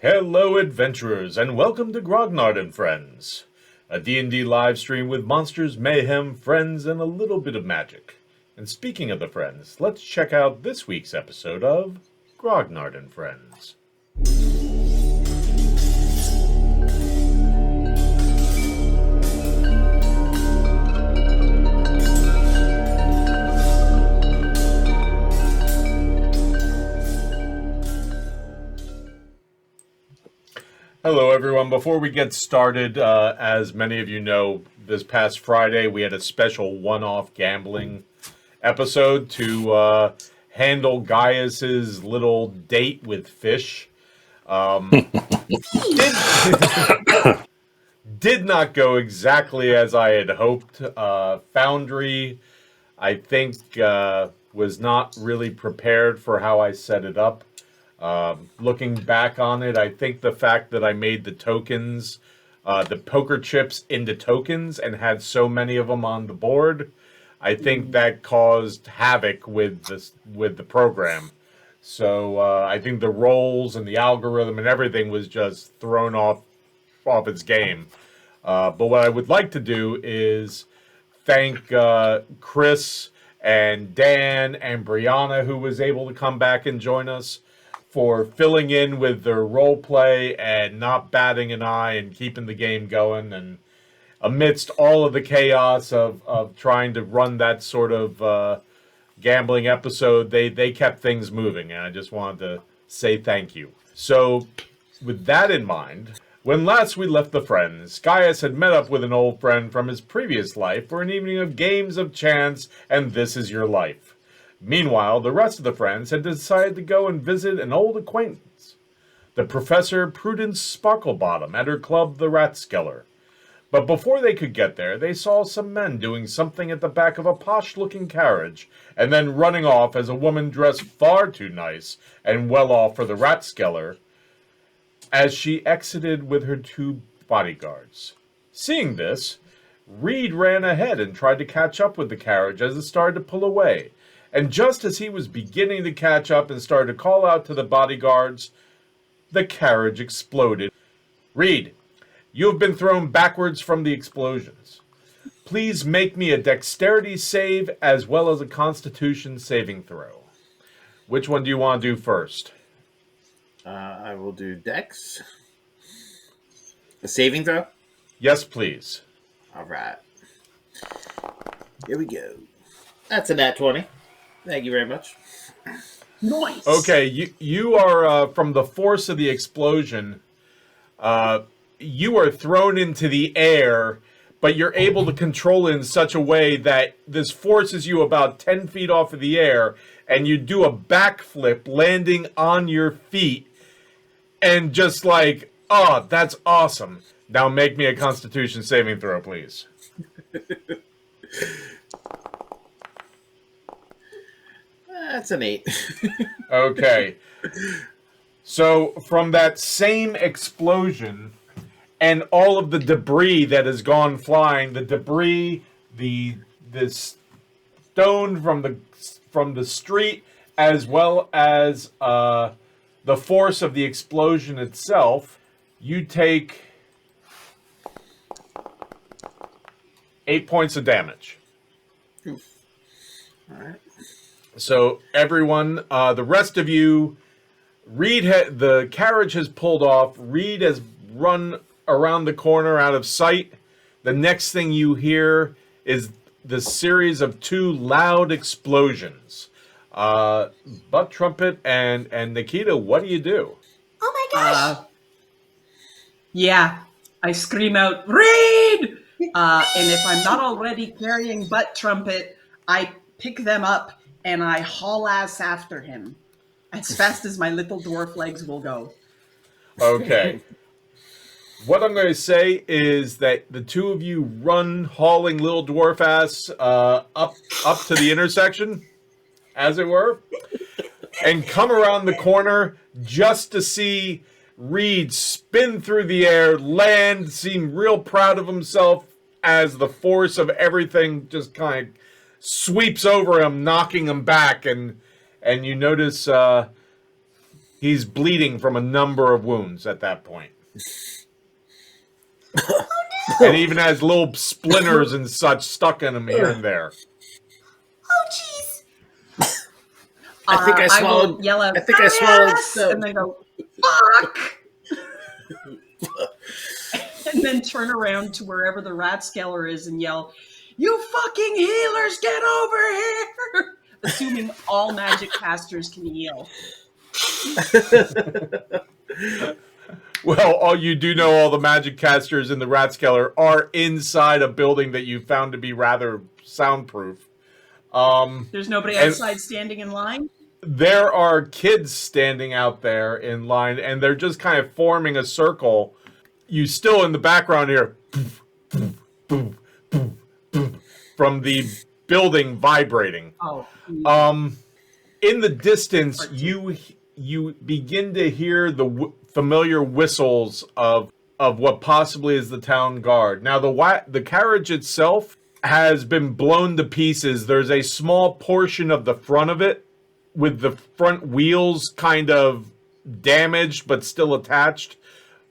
Hello, adventurers, and welcome to Grognard and Friends, a D&D live stream with monsters, mayhem, friends, and a little bit of magic. And speaking of the friends, let's check out this week's episode of Grognard and Friends. Hello, everyone. Before we get started, as many of you know, this past Friday we had a special one-off gambling episode to handle Gaius's little date with fish. Did not go exactly as I had hoped. Foundry, I think, was not really prepared for how I set it up. Looking back on it, I think the fact that I made the tokens, the poker chips into tokens and had so many of them on the board, I think that caused havoc with the program. So I think the rolls and the algorithm and everything was just thrown off its game. But what I would like to do is thank Chris and Dan and Brianna, who was able to come back and join us, for filling in with their role play and not batting an eye and keeping the game going. And amidst all of the chaos of trying to run that sort of gambling episode, they kept things moving. And I just wanted to say thank you. So with that in mind, when last we left the friends, Gaius had met up with an old friend from his previous life for an evening of games of chance and This Is Your Life. Meanwhile, the rest of the friends had decided to go and visit an old acquaintance, the Professor Prudence Sparklebottom, at her club, the Ratskeller. But before they could get there, they saw some men doing something at the back of a posh-looking carriage, and then running off as a woman dressed far too nice and well off for the Ratskeller, as she exited with her two bodyguards. Seeing this, Reed ran ahead and tried to catch up with the carriage as it started to pull away. And just as he was beginning to catch up and started to call out to the bodyguards, the carriage exploded. Reed, you have been thrown backwards from the explosions. Please make me a dexterity save as well as a constitution saving throw. Which one do you want to do first? I will do dex. A saving throw? Yes, please. All right. Here we go. That's a nat 20. Thank you very much. Nice. Okay, you are, from the force of the explosion, you are thrown into the air, but you're able to control it in such a way that this forces you about 10 feet off of the air, and you do a backflip landing on your feet, and just like, oh, that's awesome. Now make me a Constitution saving throw, please. That's an 8. Okay. So from that same explosion and all of the debris that has gone flying, the debris, the stone from the street, as well as the force of the explosion itself, you take 8 points of damage. Oof. All right. So everyone, the rest of you, the carriage has pulled off. Reed has run around the corner out of sight. The next thing you hear is the series of two loud explosions. Buck Trumpet and Nikita, what do you do? Oh my gosh! Yeah, I scream out, Reed! And if I'm not already carrying Butt Trumpet, I pick them up and I haul ass after him as fast as my little dwarf legs will go. Okay. What I'm going to say is that the two of you run hauling little dwarf ass up to the intersection, as it were, and come around the corner just to see Reed spin through the air, land, seem real proud of himself as the force of everything just kind of sweeps over him, knocking him back, and you notice He's bleeding from a number of wounds at that point. And even has little splinters and such stuck in him here and there. Oh, jeez. I think I swallowed. will yell out, I think I swallowed "Yes!" stone. and then go, fuck! And then turn around to wherever the Ratskeller is and yell, you fucking healers, get over here! Assuming all magic casters can heal. Well, all you do know, all the magic casters in the Ratskeller are inside a building that you found to be rather soundproof. There's nobody outside standing in line? There are kids standing out there in line, and they're just kind of forming a circle. You still in the background hear from the building vibrating. Oh. In the distance, you begin to hear the familiar whistles of what possibly is the town guard. Now, the carriage itself has been blown to pieces. There's a small portion of the front of it with the front wheels kind of damaged but still attached.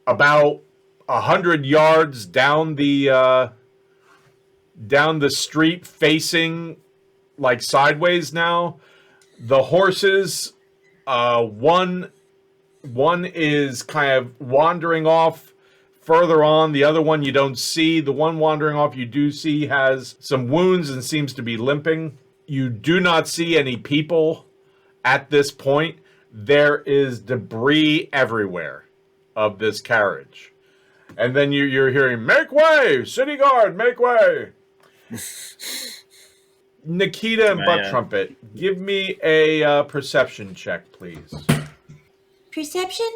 About 100 yards down the street, facing like sideways now. The horses, one is kind of wandering off further on. The other one you don't see. The one wandering off you do see has some wounds and seems to be limping. You do not see any people at this point. There is debris everywhere of this carriage. And then you're hearing, make way, city guard, make way. Nikita and Butt Trumpet, give me a perception check, please. Perception?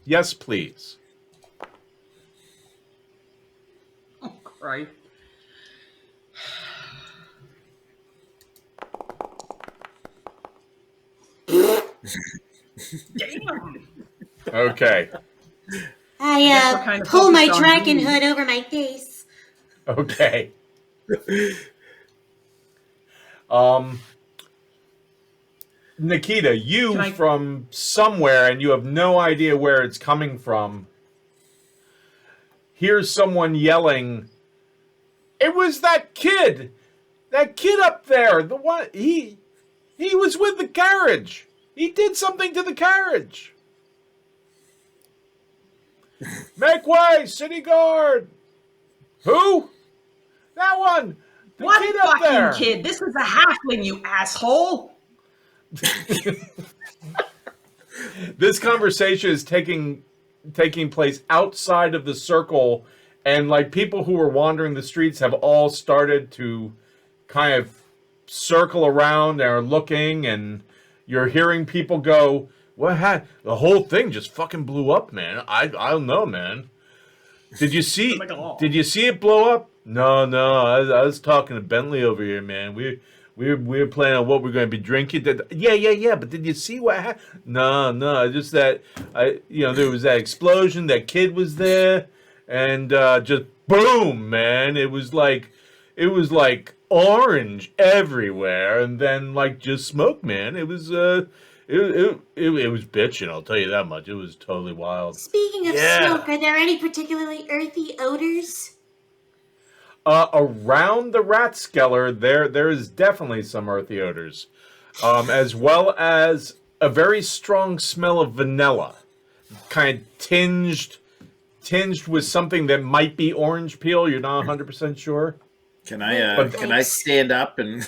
Yes, please. Oh, Christ. Damn. Okay. I kind of pull my focused on dragon you. hood over my face. Okay. Nikita, you from somewhere, and you have no idea where it's coming from, here's someone yelling, it was that kid up there, the one, he was with the carriage. He did something to the carriage. Make way, city guard. Who? That one. The What kid up fucking there. kid? This is a halfling, you asshole! This conversation is taking place outside of the circle, and like people who are wandering the streets have all started to kind of circle around. They're looking, and you're hearing people go, "What? The whole thing just fucking blew up, man. I don't know, man. Did you see? Did you see it blow up? No. I was talking to Bentley over here, man. We're planning on what we're going to be drinking. Yeah. But did you see what happened? No. Just that there was that explosion. That kid was there, and just boom, man. It was like orange everywhere, and then like just smoke, man. It was it was bitching. I'll tell you that much. It was totally wild. Speaking of smoke, are there any particularly earthy odors? Around the Ratskeller, there is definitely some earthy odors, as well as a very strong smell of vanilla, kind of tinged with something that might be orange peel. You're not 100% sure. Can I stand up and?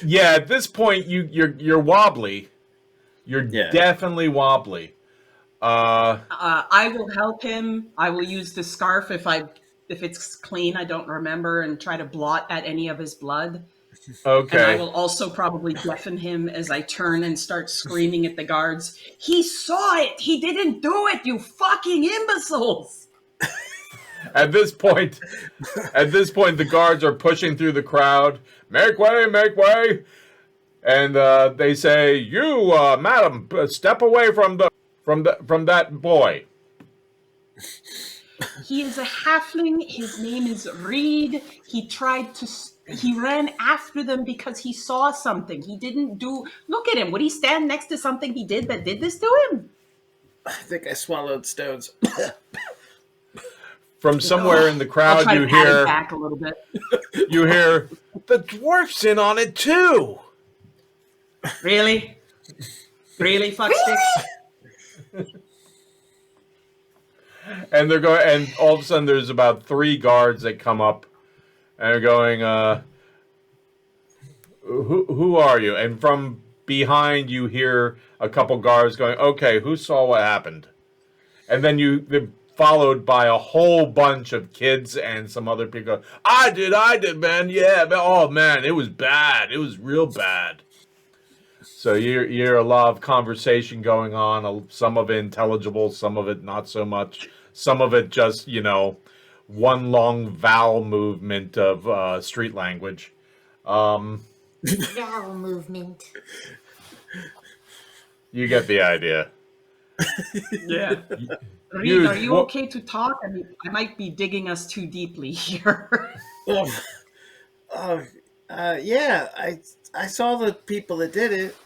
Yeah, at this point you're wobbly. You're definitely wobbly. I will help him. I will use the scarf if it's clean, I don't remember, and try to blot at any of his blood. Okay. And I will also probably deafen him as I turn and start screaming at the guards. He saw it! He didn't do it, you fucking imbeciles! At this point, the guards are pushing through the crowd. Make way! And they say, "You, madam, step away from that boy." He is a halfling. His name is Reed. He ran after them because he saw something. He didn't do. Look at him. Would he stand next to something he did that did this to him? I think I swallowed stones. From somewhere in the I'll crowd, try you to pat it hear back a little bit. the dwarf's in on it too. Really? Really, fucksticks? And they're going, and all of a sudden, there's about 3 guards that come up, and they're going, "Who are you?" And from behind, you hear a couple guards going, "Okay, who saw what happened?" And then they're followed by a whole bunch of kids and some other people. I did, man. Yeah, oh man, it was bad. It was real bad. So you hear a lot of conversation going on. Some of it intelligible, some of it not so much. Some of it just one long vowel movement of street language. Vowel movement. You get the idea. Yeah. Reed, are you okay to talk? I mean, I might be digging us too deeply here. Yeah, I saw the people that did it.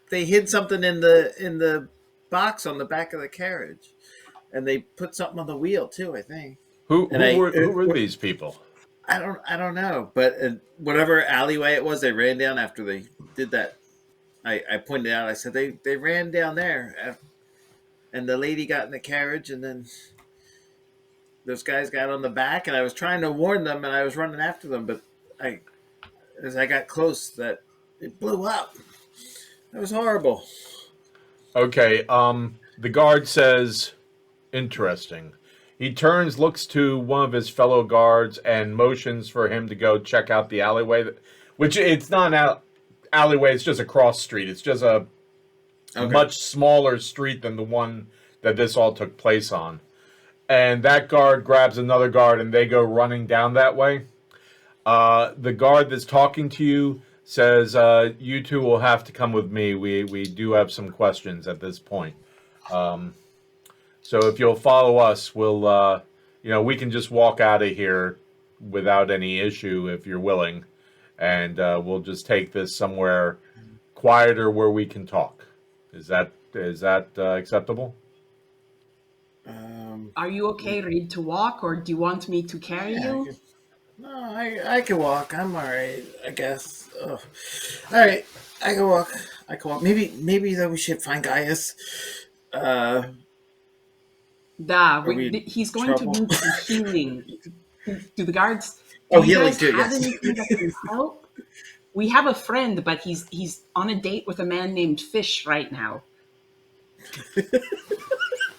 They hid something in the box on the back of the carriage, and they put something on the wheel too. I think. Who were these people? I don't know, but whatever alleyway it was, they ran down after they did that. I pointed out. I said they ran down there, and the lady got in the carriage, and then those guys got on the back, and I was trying to warn them, and I was running after them, but as I got close, that it blew up. That was horrible. Okay, the guard says, interesting. He turns, looks to one of his fellow guards, and motions for him to go check out the alleyway, which it's not an alleyway, it's just a cross street. It's just a much smaller street than the one that this all took place on. And that guard grabs another guard, and they go running down that way. The guard that's talking to you says, you two will have to come with me. We do have some questions at this point. So if you'll follow us, we'll, we can just walk out of here without any issue if you're willing. And we'll just take this somewhere quieter where we can talk. Is that acceptable? Are you okay, Reed, to walk, or do you want me to carry you? No, I can walk. I'm all right, I guess. Oh. All right, I can walk. Maybe that we should find Gaius. He's going to need some healing. Do the guards? Healing too. Have Yes. anything that can help? We have a friend, but he's on a date with a man named Fish right now.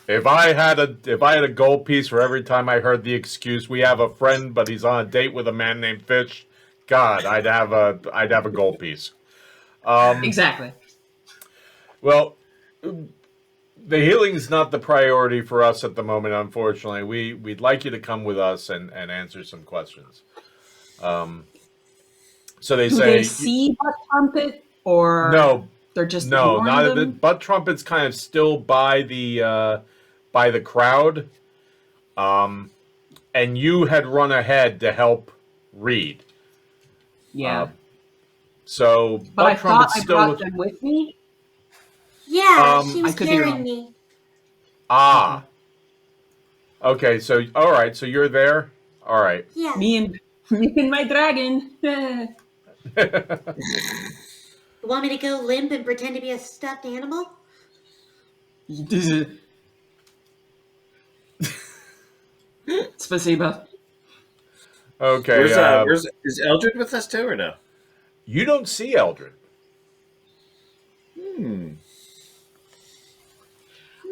If I had a gold piece for every time I heard the excuse, we have a friend, but he's on a date with a man named Fish, God, I'd have a gold piece. Exactly. Well, the healing's not the priority for us at the moment, unfortunately. We'd like you to come with us and answer some questions. So they Do say, they see Butt Trumpet, or no, they're just not ignoring a them? bit. Butt Trumpet's kind of still by the crowd, and you had run ahead to help Reed. Yeah. So But I Butt thought Trumpet's I still brought them with me. Yeah, she I was could be carrying wrong. me. Ah. Okay, so all right, so you're there. All right. Yeah. Me and my dragon. You want me to go limp and pretend to be a stuffed animal? Spasiba. Okay. Is Eldred with us too, or no? You don't see Eldred.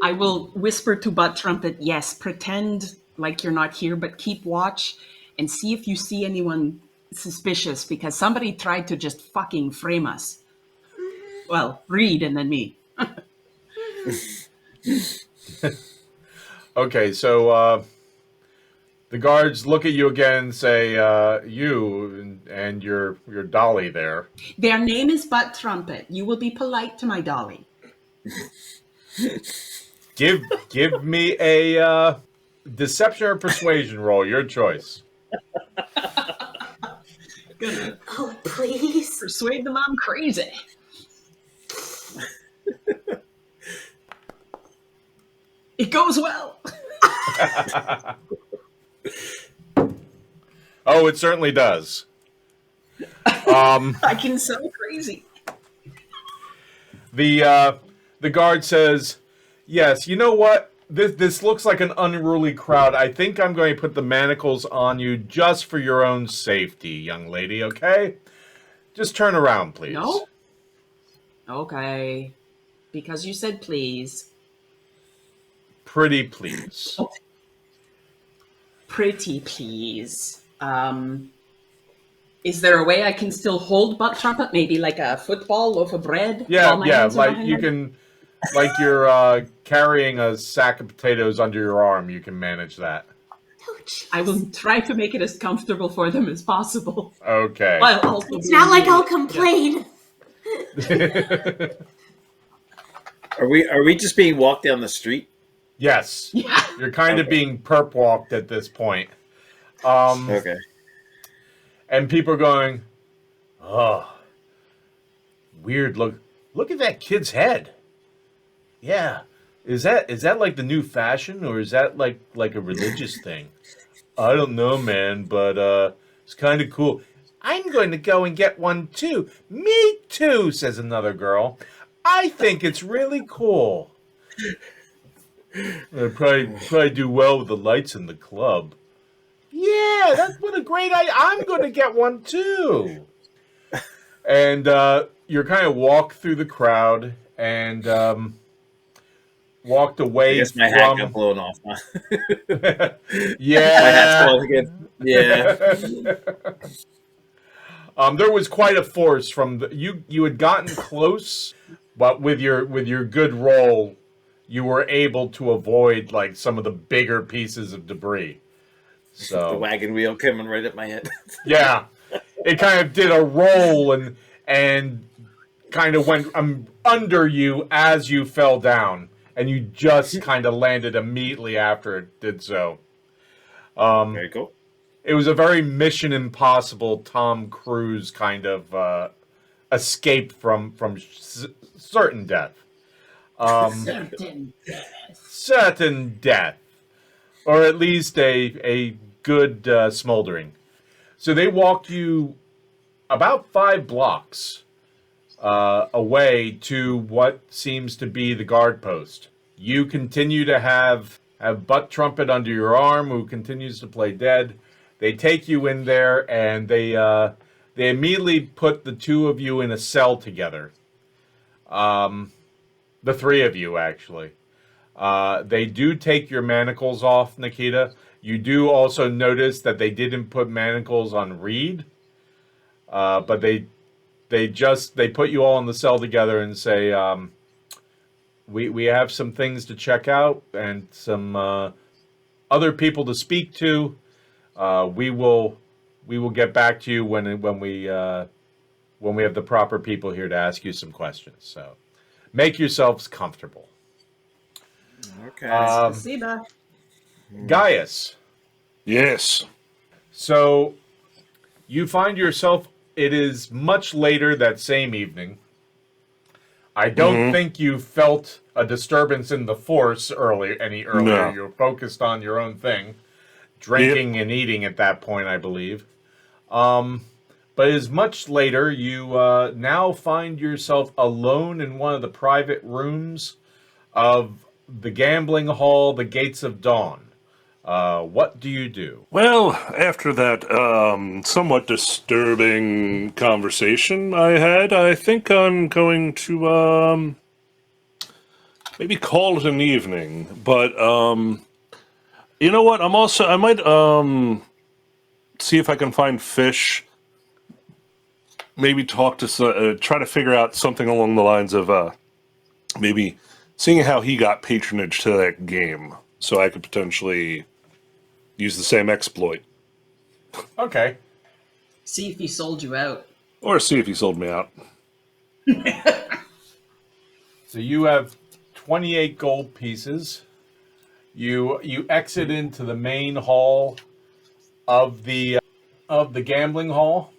I will whisper to Butt Trumpet, yes, pretend like you're not here, but keep watch and see if you see anyone suspicious, because somebody tried to just fucking frame us. Well, Reed and then me. Okay, so the guards look at you again and say, you and your dolly there. Their name is Butt Trumpet. You will be polite to my dolly. Give me a deception or persuasion roll, your choice. Gonna Oh, please. persuade them I'm crazy. It goes well. Oh, it certainly does. I can sell crazy. The guard says, "Yes, you know what? This looks like an unruly crowd. I think I'm going to put the manacles on you just for your own safety, young lady, okay? Just turn around, please." No? Okay. Because you said please. Pretty please. Pretty please. Is there a way I can still hold butt trumpet? Maybe like a football, loaf of bread? Yeah, while my yeah, hands are like behind you my- can, like you're carrying a sack of potatoes under your arm, you can manage that. Oh, jeez. I will try to make it as comfortable for them as possible. Okay. While also It's being not like I'll really- complain. Are we just being walked down the street? Yes. Yeah. You're kind of Okay. being perp walked at this point. Okay. And people are going, "Oh, weird. Look at that kid's head. Yeah. Is that like the new fashion, or is that like a religious thing? I don't know, man, but it's kind of cool. I'm going to go and get one too. Me too," says another girl. "I think it's really cool. I'd probably do well with the lights in the club." "Yeah, that's what a great idea. I'm going to get one too." And you're kind of walked through the crowd and walked I away guess my hat got from. blown off. Huh? Yeah. My hat's falling again. Yeah. There was quite a force from you had gotten close, but with your good roll, you were able to avoid like some of the bigger pieces of debris. The So wagon wheel coming right at my head. yeah, it kind of did a roll and kind of went under you as you fell down, and you just kind of landed immediately after it did so. Very cool. It was a very Mission Impossible Tom Cruise kind of escape from certain death. Certain death, or at least a good smoldering. So they walked you about 5 blocks away to what seems to be the guard post. You continue to have Butt Trumpet under your arm, who continues to play dead. They take you in there, and they immediately put the two of you in a cell together. The three of you, actually. They do take your manacles off, Nikita. You do also notice that they didn't put manacles on Reed, but they put you all in the cell together and say, we have some things to check out and some other people to speak to. We will get back to you when we have the proper people here to ask you some questions. So make yourselves comfortable. Okay. Spasiba. Gaius. Yes. So you find yourself, it is much later that same evening. I don't think you felt a disturbance in the force any earlier. No. You're focused on your own thing. Drinking and eating at that point, I believe. But it is much later. You now find yourself alone in one of the private rooms of the gambling hall, the Gates of Dawn. What do you do? Well, after that somewhat disturbing conversation I had, I think I'm going to maybe call it an evening. But you know what? I might see if I can find Fish. Maybe talk to try to figure out something along the lines of maybe seeing how he got patronage to that game, so I could potentially use the same exploit. Okay. See if he sold you out. Or see if he sold me out. So you have 28 gold pieces. You exit into the main hall of the gambling hall,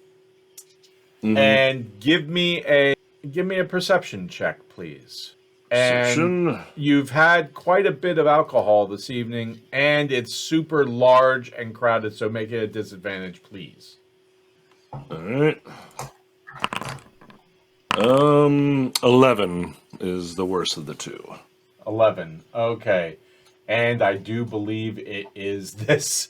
and give me a perception check, please. And Perception. you've had quite a bit of alcohol this evening, and it's super large and crowded, so make it a disadvantage, please. All right. 11 is the worst of the two. 11. Okay. And I do believe it is this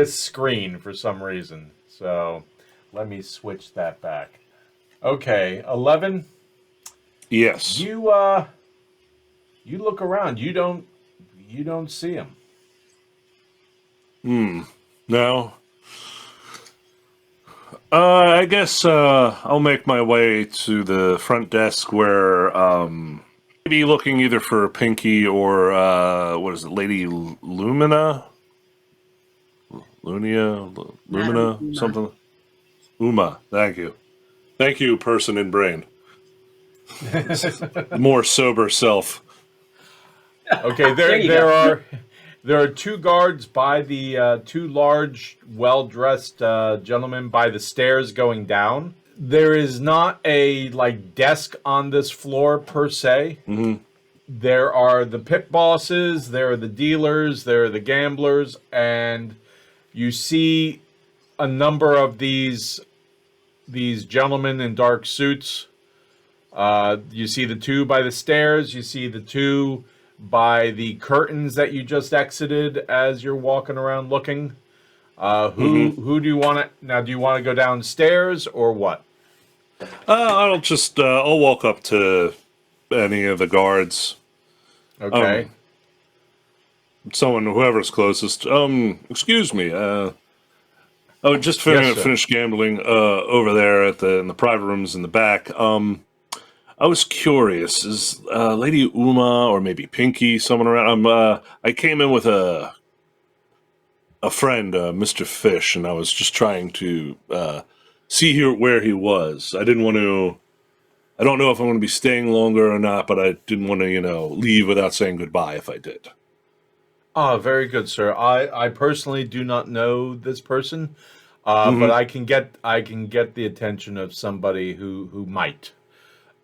screen for some reason. So let me switch that back. Okay, 11. Yes. You look around. You don't see him. No. I guess I'll make my way to the front desk where maybe looking either for Pinky or what is it, Lady Lumina? Lumina, Uma. something. Uma, thank you. Thank you, person in brain. More sober self. Okay, There you there are two guards by the two large, well-dressed gentlemen by the stairs going down. There is not a desk on this floor per se. Mm-hmm. There are the pit bosses, there are the dealers, there are the gamblers, and you see a number of these gentlemen in dark suits. You see the two by the stairs. You see the two by the curtains that you just exited as you're walking around looking. Who do you want to now? Do you want to go downstairs or what? I'll walk up to any of the guards. Okay. Whoever's closest. Excuse me. I just Yes, sir. finished gambling over there in the private rooms in the back. I was curious, is Lady Uma or maybe Pinky someone around? I came in with a friend, Mr. Fish, and I was just trying to see where he was. I didn't want to. I don't know if I'm going to be staying longer or not, but I didn't want to, leave without saying goodbye if I did. Ah, very good, sir. I personally do not know this person, but I can get the attention of somebody who might.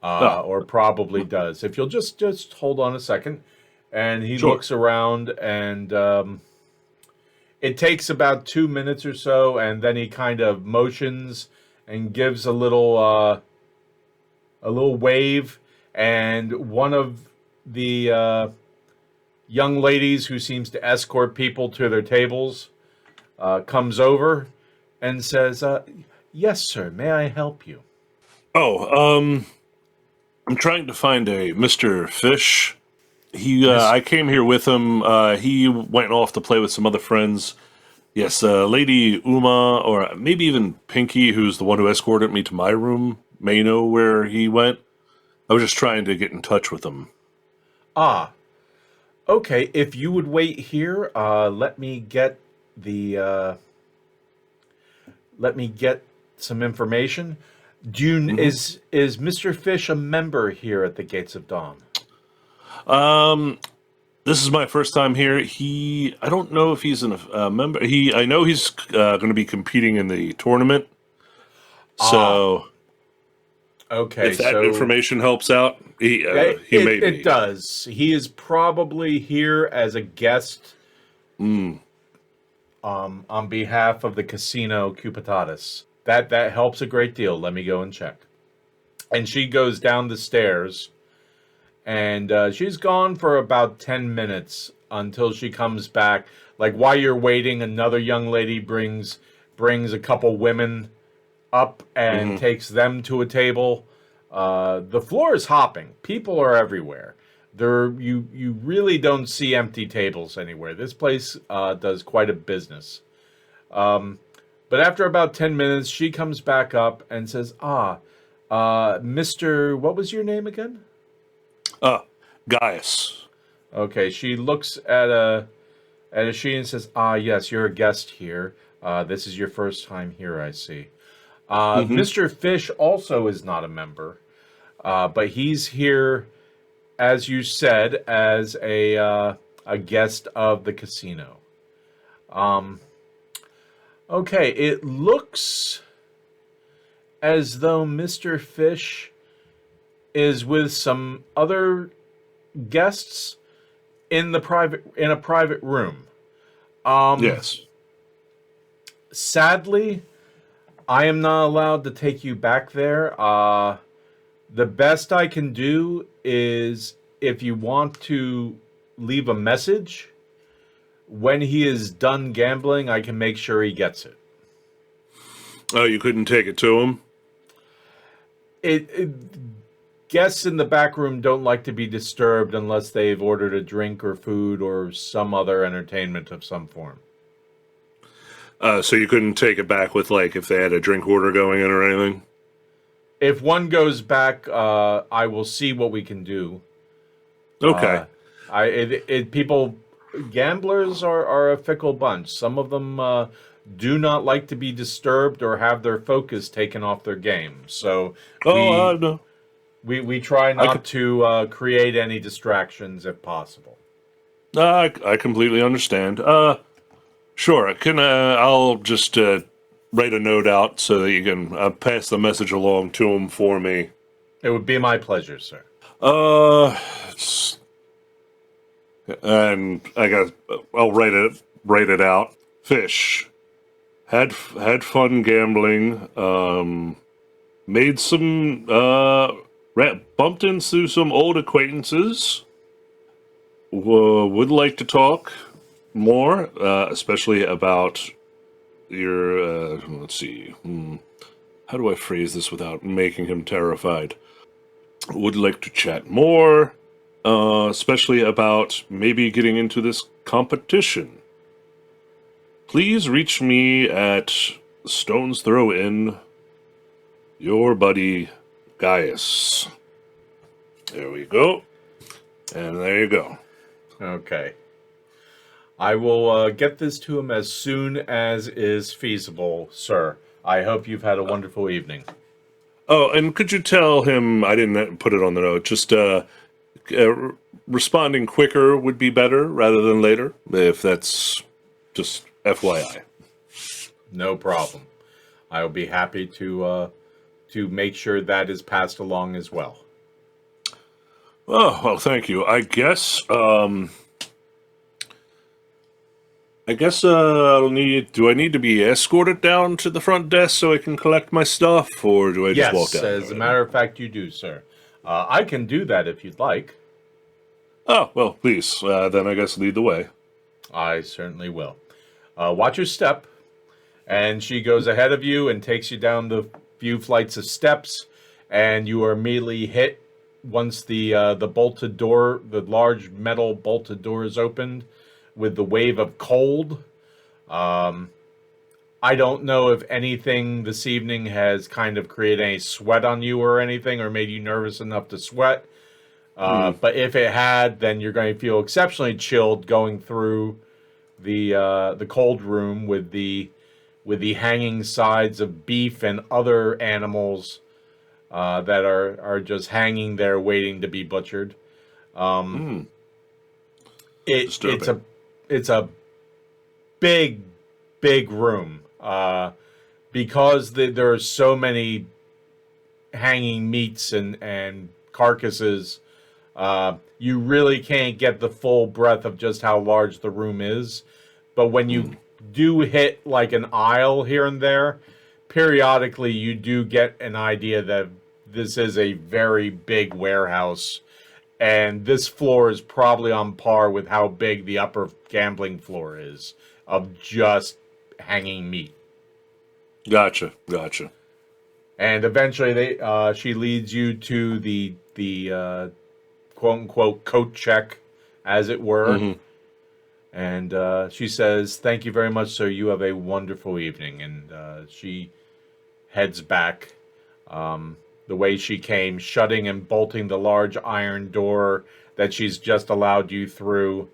Or probably does. If you'll just hold on a second, and he Sure. looks around, and it takes about 2 minutes or so, and then he kind of motions and gives a little wave, and one of the young ladies who seems to escort people to their tables comes over and says, "Yes, sir. May I help you?" Oh, I'm trying to find a Mr. Fish. I came here with him. He went off to play with some other friends. Yes, Lady Uma, or maybe even Pinky, who's the one who escorted me to my room, may know where he went. I was just trying to get in touch with him. Ah, okay. If you would wait here, let me get some information. Is Mr. Fish a member here at the Gates of Dawn? This is my first time here. I don't know if he's a member. I know he's going to be competing in the tournament. So, Okay, if that information helps out, he may be. It does. He is probably here as a guest. On behalf of the Casino Cupitatis. That helps a great deal. Let me go and check. And she goes down the stairs, and she's gone for about 10 minutes until she comes back. Like, while you're waiting, another young lady brings a couple women up and takes them to a table. The floor is hopping. People are everywhere. You really don't see empty tables anywhere. This place does quite a business. But after about 10 minutes, she comes back up and says, Mr. What was your name again? Gaius. Okay, she looks at she and says, yes, you're a guest here. This is your first time here, I see. Mr. Fish also is not a member, but he's here, as you said, as a guest of the casino. Okay, it looks as though Mr. Fish is with some other guests in a private room. Yes. Sadly, I am not allowed to take you back there. The best I can do is if you want to leave a message, when he is done gambling, I can make sure he gets it. Oh, you couldn't take it to him? Guests in the back room don't like to be disturbed unless they've ordered a drink or food or some other entertainment of some form. So you couldn't take it back with, like, if they had a drink order going in or anything? If one goes back, I will see what we can do. Okay. Gamblers are a fickle bunch. Some of them do not like to be disturbed or have their focus taken off their game. So No. we try not to create any distractions if possible. I completely understand. Sure. I'll just write a note out so that you can pass the message along to him for me. It would be my pleasure, sir. And I'll write it out. Fish. Had fun gambling. Made some bumped into some old acquaintances. Would like to talk more, especially about your. Let's see. How do I phrase this without making him terrified? Would like to chat more, especially about maybe getting into this competition. Please reach me at Stone's Throw Inn. Your buddy, Gaius. There we go. And there you go. Okay. I will get this to him as soon as is feasible, sir. I hope you've had a wonderful evening. Oh, and could you tell him, I didn't put it on the note, just responding quicker would be better rather than later, if that's just FYI. No problem. I will be happy to make sure that is passed along as well. Oh, well, thank you. I guess do I need to be escorted down to the front desk so I can collect my stuff, or do I just walk down? Yes, as a matter of fact, you do, sir. I can do that if you'd like. Oh, well, please. Then I guess lead the way. I certainly will. Watch your step. And she goes ahead of you and takes you down the few flights of steps, and you are immediately hit once the bolted door, the large metal bolted door is opened, with the wave of cold. I don't know if anything this evening has kind of created any sweat on you or anything, or made you nervous enough to sweat. But if it had, then you're going to feel exceptionally chilled going through the cold room with the hanging sides of beef and other animals that are just hanging there waiting to be butchered. It's a big room because there are so many hanging meats and carcasses. You really can't get the full breadth of just how large the room is. But when you do hit like an aisle here and there, periodically you do get an idea that this is a very big warehouse. And this floor is probably on par with how big the upper gambling floor is of just hanging meat. Gotcha. And eventually she leads you to the quote unquote coat check, as it were. Mm-hmm. And she says, "Thank you very much, sir. You have a wonderful evening." And she heads back the way she came, shutting and bolting the large iron door that she's just allowed you through.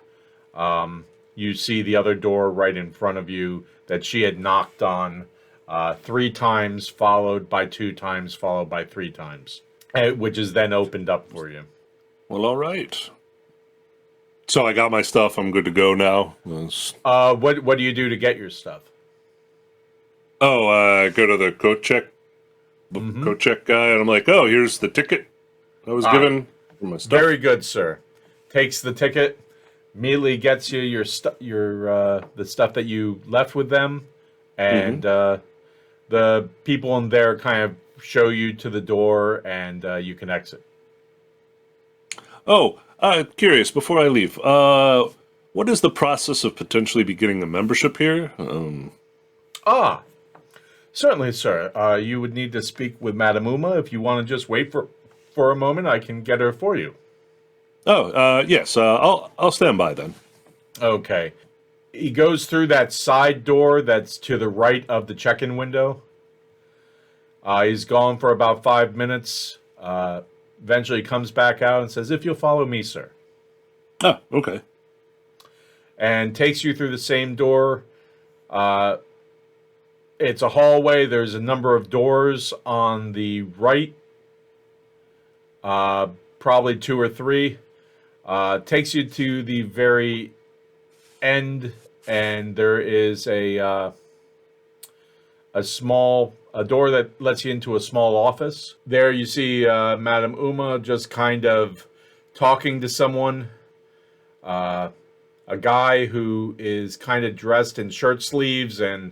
You see the other door right in front of you that she had knocked on 3 times, followed by 2 times, followed by 3 times, which is then opened up for you. Well, all right. So I got my stuff. I'm good to go now. What do you do to get your stuff? I go to the coat check guy, and I'm like, "Oh, here's the ticket I was given for my stuff." Very good, sir. takes the ticket, immediately gets you the stuff that you left with them, and the people in there kind of show you to the door, and you can exit. Oh, curious, before I leave, what is the process of potentially beginning a membership here? Ah, certainly, sir. You would need to speak with Madame Uma. If you want to just wait for a moment, I can get her for you. Oh, yes, I'll stand by then. Okay. He goes through that side door that's to the right of the check-in window. He's gone for about 5 minutes. Eventually comes back out and says, "If you'll follow me, sir." Oh, okay. And takes you through the same door. It's a hallway. There's a number of doors on the right. Probably 2 or 3. Takes you to the very end, and there is a door that lets you into a small office. There you see Madame Uma just kind of talking to someone. A guy who is kind of dressed in shirt sleeves and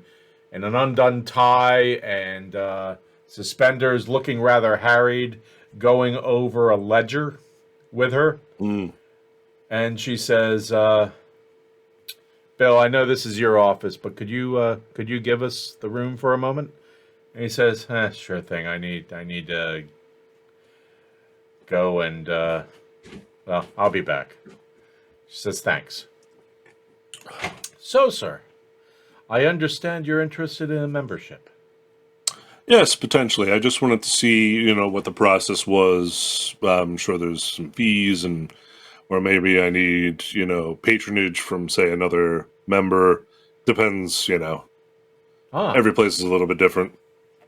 an undone tie and suspenders, looking rather harried, going over a ledger with her. And she says, "Bill, I know this is your office, but could you give us the room for a moment?" And he says, "Sure thing. I need to go and well, I'll be back." She says, "Thanks." So, sir, I understand you're interested in a membership. Yes, potentially. I just wanted to see, what the process was. I'm sure there's some fees or maybe I need, patronage from, say, another member. Depends, Every place is a little bit different.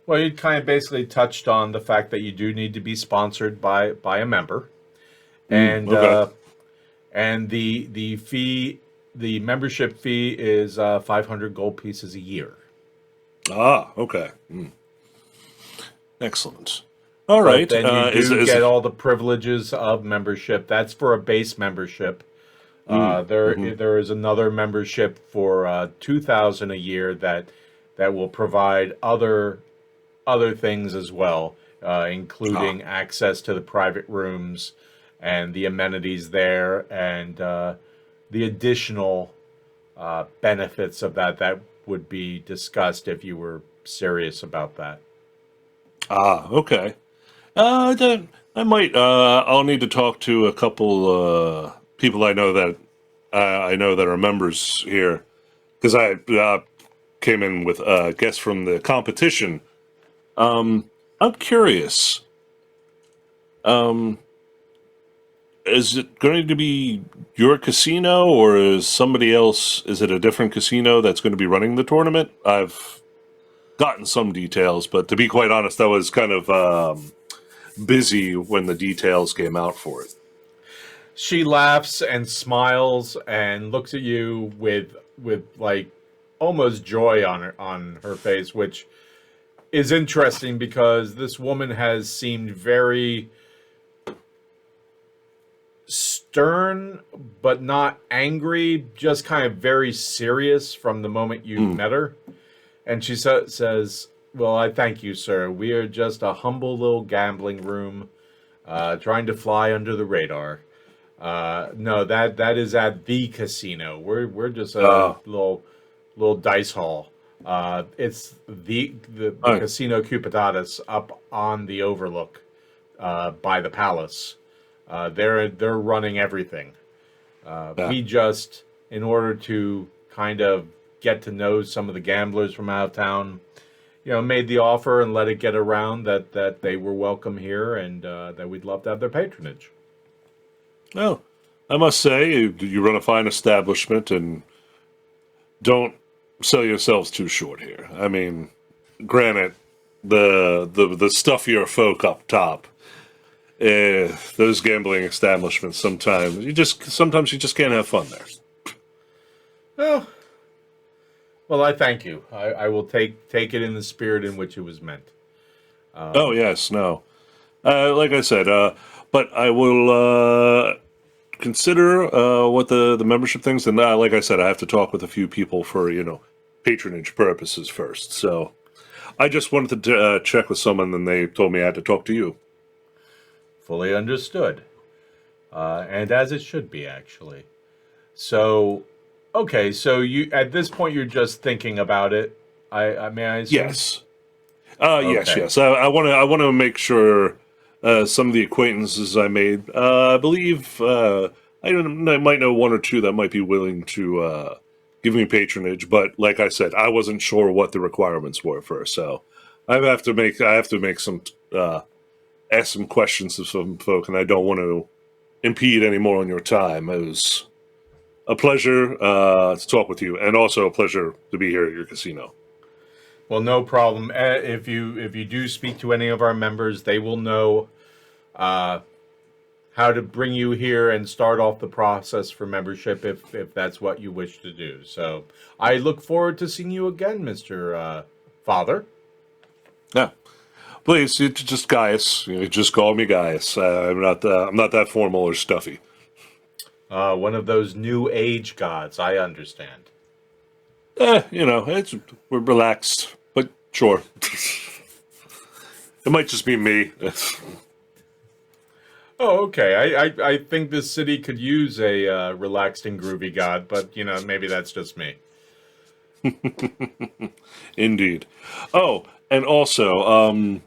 Well, you kind of basically touched on the fact that you do need to be sponsored by a member, and okay. And the fee, the membership fee is 500 gold pieces a year. Ah, okay. Excellent. All right. Then you do get all the privileges of membership. That's for a base membership. There is another membership for 2,000 a year that will provide other things as well, including access to the private rooms and the amenities there, and the additional benefits of that would be discussed if you were serious about that. Ah, okay. Then I might. I'll need to talk to a couple people I know that are members here, because I came in with guests from the competition. I'm curious. Is it going to be your casino, or is somebody else? Is it a different casino that's going to be running the tournament? I've gotten some details, but to be quite honest, I was kind of busy when the details came out for it. She laughs and smiles and looks at you with like almost joy on her face, which is interesting because this woman has seemed very stern but not angry, just kind of very serious from the moment you met her. And she says, "Well, I thank you, sir. We are just a humble little gambling room trying to fly under the radar. No, that is at the casino. We're just a little dice hall. It's the Casino Cupiditatis up on the overlook by the palace. They're running everything. We just, in order to kind of get to know some of the gamblers from out of town, made the offer and let it get around that they were welcome here and that we'd love to have their patronage." Well, I must say, you run a fine establishment, and don't sell yourselves too short here. I mean, granted, the stuffier folk up top, those gambling establishments, sometimes you just can't have fun there. Well, I thank you. I will take it in the spirit in which it was meant. Yes, no. Like I said, but I will consider what the membership things, and like I said, I have to talk with a few people for patronage purposes first. So I just wanted to check with someone, and they told me I had to talk to you. Fully understood. And as it should be, actually. So, okay, so you at this point you're just thinking about it. I may I assume? Yes. Yes, Okay. yes. I want to make sure some of the acquaintances I made. I believe I might know one or two that might be willing to give me patronage. But like I said, I wasn't sure what the requirements were first, so I have to make some ask some questions of some folk, and I don't want to impede any more on your time. It was a pleasure to talk with you, and also a pleasure to be here at your casino. Well, no problem. If you do speak to any of our members, they will know how to bring you here and start off the process for membership if that's what you wish to do. So I look forward to seeing you again, Mr. Father. Yeah, please, it's just Gaius. Just call me Gaius. I'm not that formal or stuffy. One of those new age gods, I understand. We're relaxed, but sure. It might just be me. Oh, okay. I think this city could use a relaxed and groovy god, but maybe that's just me. Indeed. Oh, and also,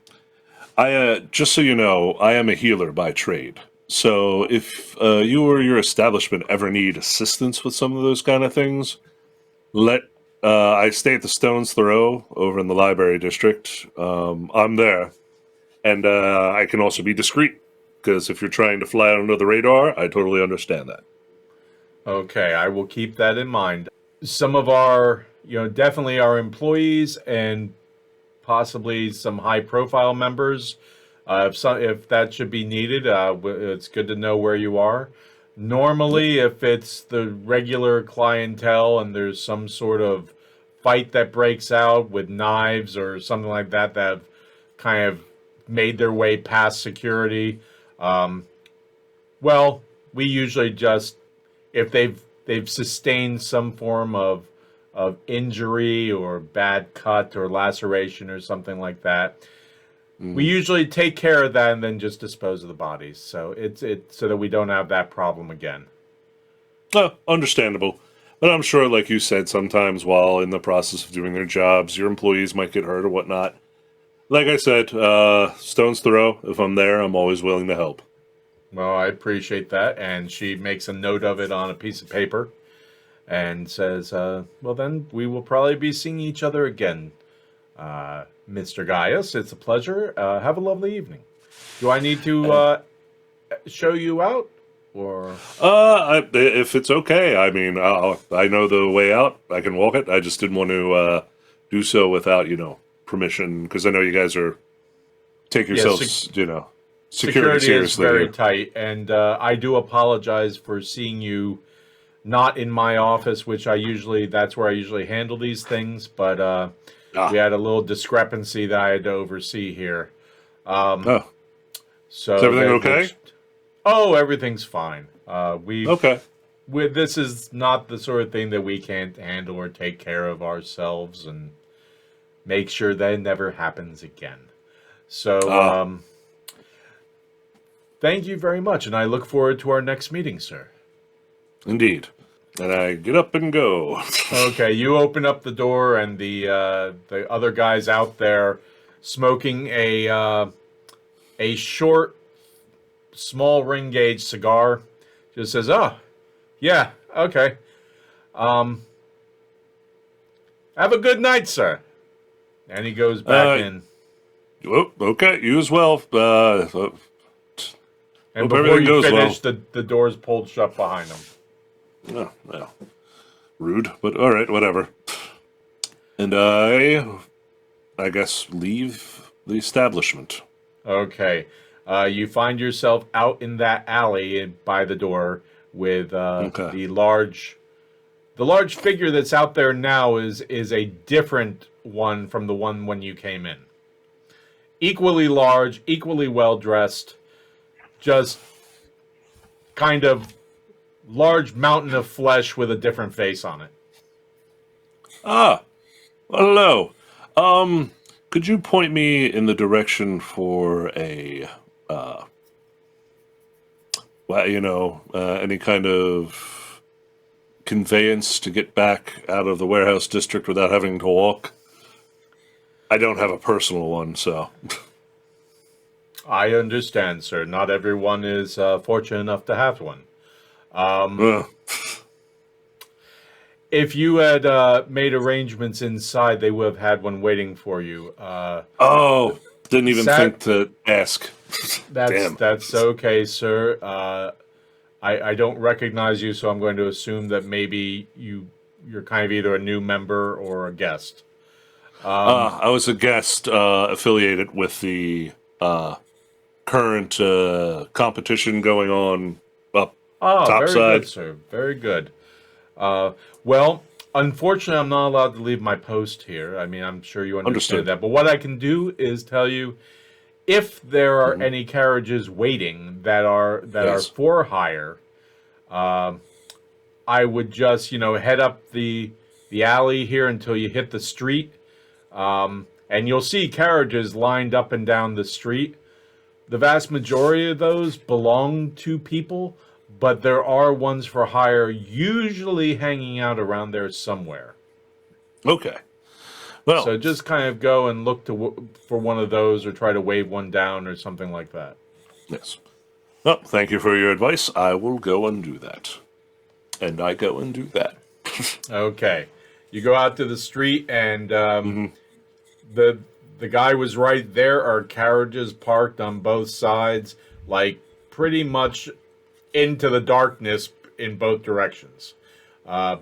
I just so you know, I am a healer by trade. So if you or your establishment ever need assistance with some of those kind of things, I stay at the Stone's Throw over in the Library District. I'm there, and I can also be discreet because if you're trying to fly under the radar, I totally understand that. Okay, I will keep that in mind. Some of our, definitely our employees and possibly some high-profile members. If that should be needed, it's good to know where you are. Normally, if it's the regular clientele and there's some sort of fight that breaks out with knives or something like that that have kind of made their way past security, well, we usually just, if they've sustained some form of injury or bad cut or laceration or something like that, we usually take care of that and then just dispose of the bodies. So it's so that we don't have that problem again. Understandable. But I'm sure, like you said, sometimes while in the process of doing their jobs, your employees might get hurt or whatnot. Like I said, stone's throw. If I'm there, I'm always willing to help. Well, I appreciate that. And she makes a note of it on a piece of paper and says, well, then we will probably be seeing each other again. Mr. Gaius, it's a pleasure. Have a lovely evening. Do I need to show you out, or? If it's okay, I mean, I know the way out. I can walk it. I just didn't want to do so without, permission, because I know you guys take yourselves, security seriously. Is very tight, and I do apologize for seeing you not in my office, which that's where I usually handle these things, but. We had a little discrepancy that I had to oversee here. So is everything okay? Everything's fine. Okay. This is not the sort of thing that we can't handle or take care of ourselves and make sure that it never happens again. So, thank you very much, and I look forward to our next meeting, sir. Indeed. And I get up and go. Okay, you open up the door, and the other guy's out there smoking a short, small ring gauge cigar. Just says, "Oh, yeah, okay. Have a good night, sir." And he goes back in. Oh, okay, you as well. And before you finish, the door's pulled shut behind him. Oh, well, rude, but all right, whatever. And I guess leave the establishment. Okay. You find yourself out in that alley by the door with the large figure that's out there now is a different one from the one when you came in. Equally large, equally well dressed, just kind of large mountain of flesh with a different face on it. Ah, hello. Could you point me in the direction for a, any kind of conveyance to get back out of the warehouse district without having to walk? I don't have a personal one, so. I understand, sir. Not everyone is fortunate enough to have one. Uh, If you had made arrangements inside, they would have had one waiting for you. Didn't even think to ask. Damn. That's okay, sir. I don't recognize you, so I'm going to assume that maybe you're kind of either a new member or a guest. I was a guest affiliated with the current competition going on up top very side. good, sir. Very good. Well, unfortunately, I'm not allowed to leave my post here. I mean, I'm sure you understand Understood. that. But what I can do is tell you if there are any carriages waiting that are Yes. for hire. I would just head up the alley here until you hit the street, and you'll see carriages lined up and down the street. The vast majority of those belong to people, but there are ones for hire usually hanging out around there somewhere. Okay. Well, So just kind of go and look for one of those or try to wave one down or something like that. yes. Well, thank you for your advice. I will go and do that. And I go and do that. Okay. You go out to the street and the guy was right. There are carriages parked on both sides, like pretty much into the darkness in both directions.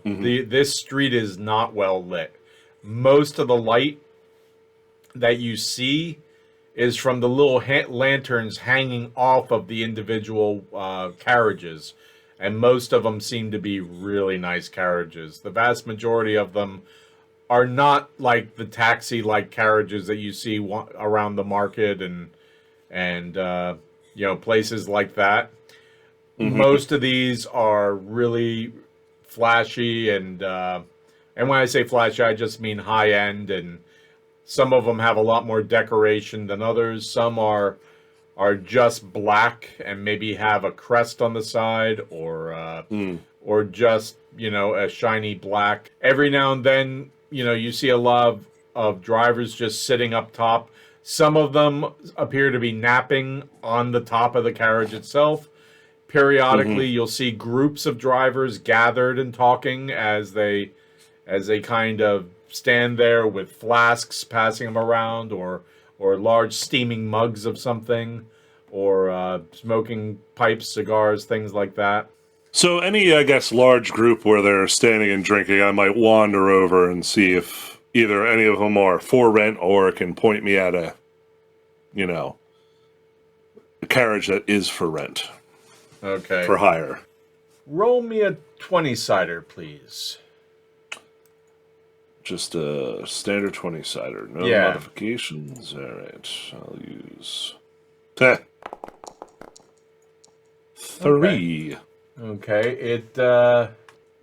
This street is not well lit. Most of the light that you see is from the little lanterns hanging off of the individual carriages, and most of them seem to be really nice carriages. The vast majority of them are not like the taxi-like carriages that you see around the market and places like that. Most of these are really flashy, and when I say flashy, I just mean high end, and some of them have a lot more decoration than others. Some are just black and maybe have a crest on the side, or just a shiny black. Every now and then, you see a lot of drivers just sitting up top. Some of them appear to be napping on the top of the carriage itself. Periodically, you'll see groups of drivers gathered and talking as they kind of stand there with flasks passing them around, or large steaming mugs of something, or smoking pipes, cigars, things like that. So any, I guess, large group where they're standing and drinking, I might wander over and see if either any of them are for rent or can point me at a carriage that is for rent, Okay. for hire. Roll me a 20-sider, please. Just a standard 20-sider. No Yeah. modifications. All right. I'll use 10. 3. Okay. It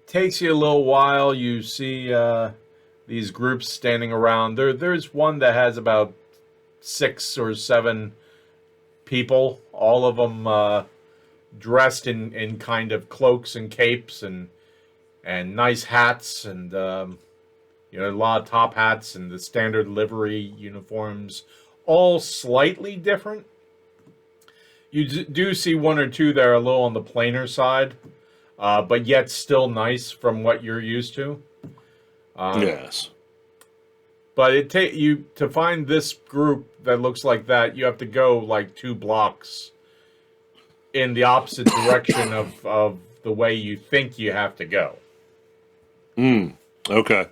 takes you a little while. You see these groups standing around. There's one that has about 6 or 7 people, all of them dressed in kind of cloaks and capes and nice hats, and a lot of top hats and the standard livery uniforms, all slightly different. You do see one or two that are a little on the plainer side, but yet still nice from what you're used to. Yes. But to find this group that looks like that, you have to go like 2 blocks in the opposite direction of the way you think you have to go. Okay.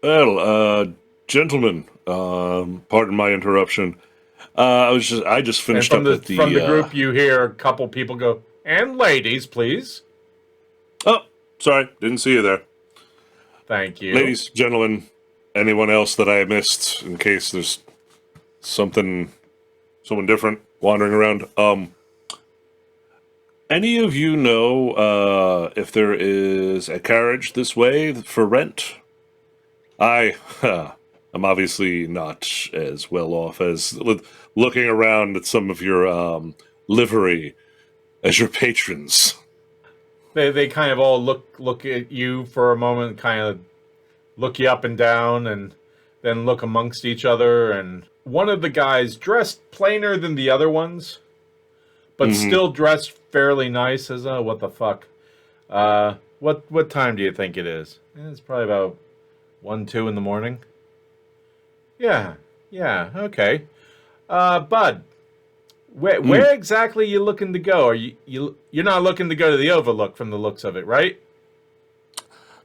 Well, gentlemen, pardon my interruption. I just finished And up from at the group, you hear a couple people go, "And ladies, please." Oh, sorry, didn't see you there. Thank you. Ladies, gentlemen, anyone else that I missed in case there's someone different wandering around. any of you know if there is a carriage this way for rent? I'm obviously not as well off as looking around at some of your livery as your patrons. They kind of all look at you for a moment, kind of look you up and down, and then look amongst each other. And one of the guys, dressed plainer than the other ones, but still dressed fairly nice, says, "Oh, what the fuck? What time do you think it is?" It's probably about 1, 2 in the morning. Yeah, okay. Bud, where exactly are you looking to go? Are you're not looking to go to the Overlook from the looks of it, right?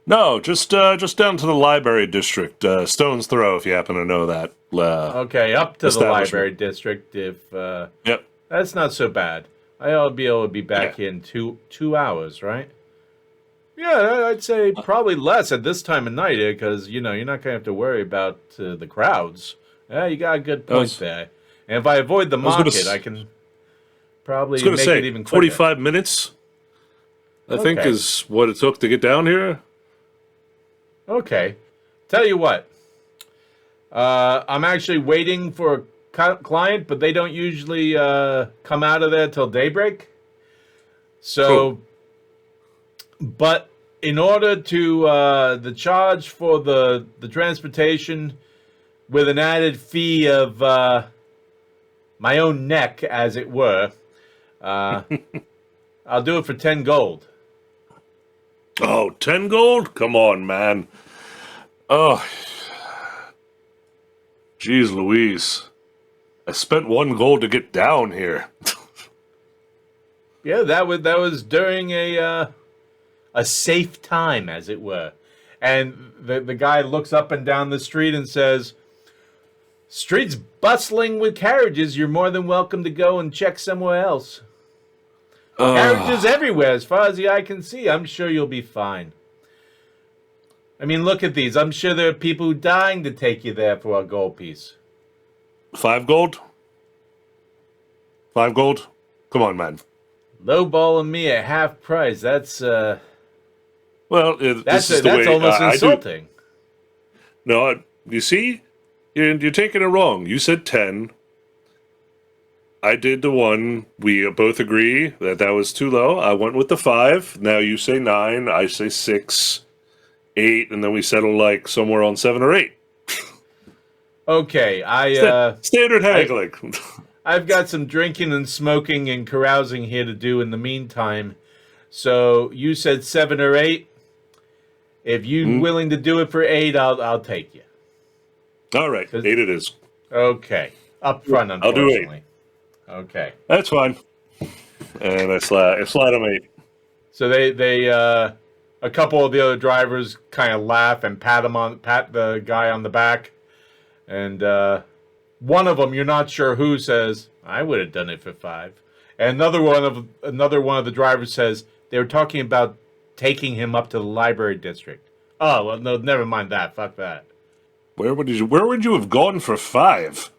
No, just down to the library district, Stone's Throw, if you happen to know that. Okay, up to the establishment. library district. If Yep. that's not so bad, I'll be able to be back in 2 hours, right? Yeah, I'd say probably less at this time of night, because you're not gonna have to worry about the crowds. Yeah, you got a good point there. And if I avoid the market, I can probably make it even quicker. 45 minutes, I think, is what it took to get down here. Okay. Tell you what. I'm actually waiting for a client, but they don't usually come out of there till daybreak. So, Cool. But in order to the charge for the transportation with an added fee of my own neck, as it were, I'll do it for 10 gold. Oh, 10 gold? Come on, man. Oh, jeez Louise. I spent 1 gold to get down here. Yeah, that was during a safe time, as it were. And the guy looks up and down the street and says, "Street's bustling with carriages. You're more than welcome to go and check somewhere else. Carriages everywhere, as far as the eye can see. I'm sure you'll be fine. I mean, look at these. I'm sure there are people dying to take you there for a gold piece." 5 gold? 5 gold? Come on, man. Lowballing me at half price. That's Well, that's this is the way almost I do. insulting. No, you see? You're taking it wrong. You said 10. I did the 1. We both agree that was too low. I went with the 5. Now you say 9. I say 6, 8, and then we settle like somewhere on 7 or 8. Okay, Standard haggling. I've got some drinking and smoking and carousing here to do in the meantime. So you said 7 or 8. If you're willing to do it for 8, I'll take you. All right, 8 it is. Okay, up front, I'll do 8. unfortunately. Okay. That's fine. And I slide them 8. So they a couple of the other drivers kind of laugh and pat the guy on the back, and one of them, you're not sure who, says, "I would have done it for 5." And another one of the drivers says they were talking about taking him up to the library district. Oh well, no, never mind that. Fuck that. Where would you have gone for 5?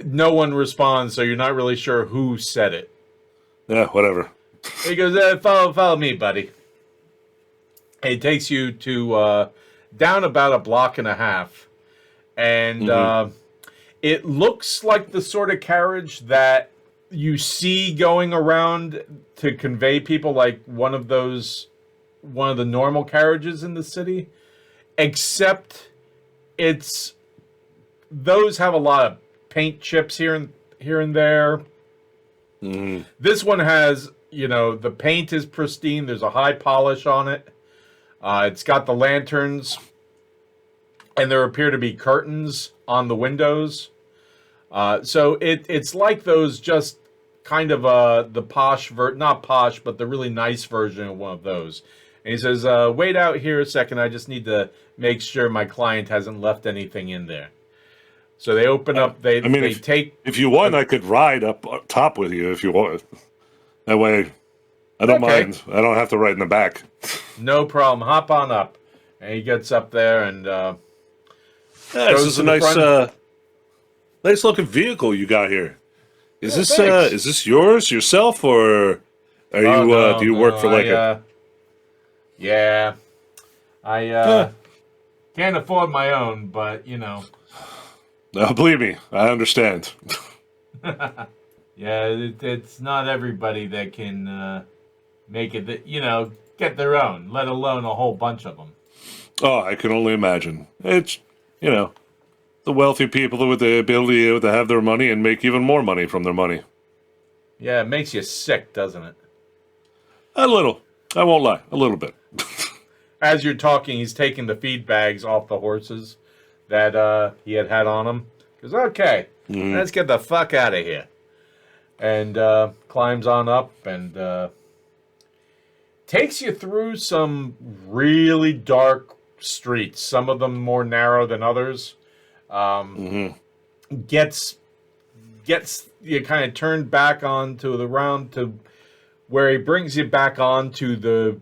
No one responds, so you're not really sure who said it. Yeah, whatever. He goes, follow me, buddy. And he takes you to down about a block and a half. And it looks like the sort of carriage that you see going around to convey people, like one of the normal carriages in the city. Except those have a lot of paint chips here and there. This one has, the paint is pristine. There's a high polish on it. It's got the lanterns, and there appear to be curtains on the windows. So it's like those, just kind of the posh, not posh, but the really nice version of one of those. And he says, "Wait out here a second. I just need to make sure my client hasn't left anything in there." So they open up. If you want, I could ride up top with you if you want. That way, I don't mind. I don't have to ride in the back. No problem. Hop on up. And he gets up there and this is a nice looking vehicle you got here. Is Yeah, this thanks. is this yourself, or are Oh, you no, do you no, work for like yeah, I Huh. can't afford my own, but No, believe me, I understand. yeah, it's not everybody that can make it. That get their own, let alone a whole bunch of them. Oh, I can only imagine. It's you know the wealthy people with the ability to have their money and make even more money from their money. Yeah, it makes you sick, doesn't it? A little. I won't lie. A little bit. As you're talking, he's taking the feed bags off the horses that he had on him. He goes, okay, Mhm. let's get the fuck out of here. And climbs on up and takes you through some really dark streets, some of them more narrow than others. Gets you kind of turned back onto the round to where he brings you back onto the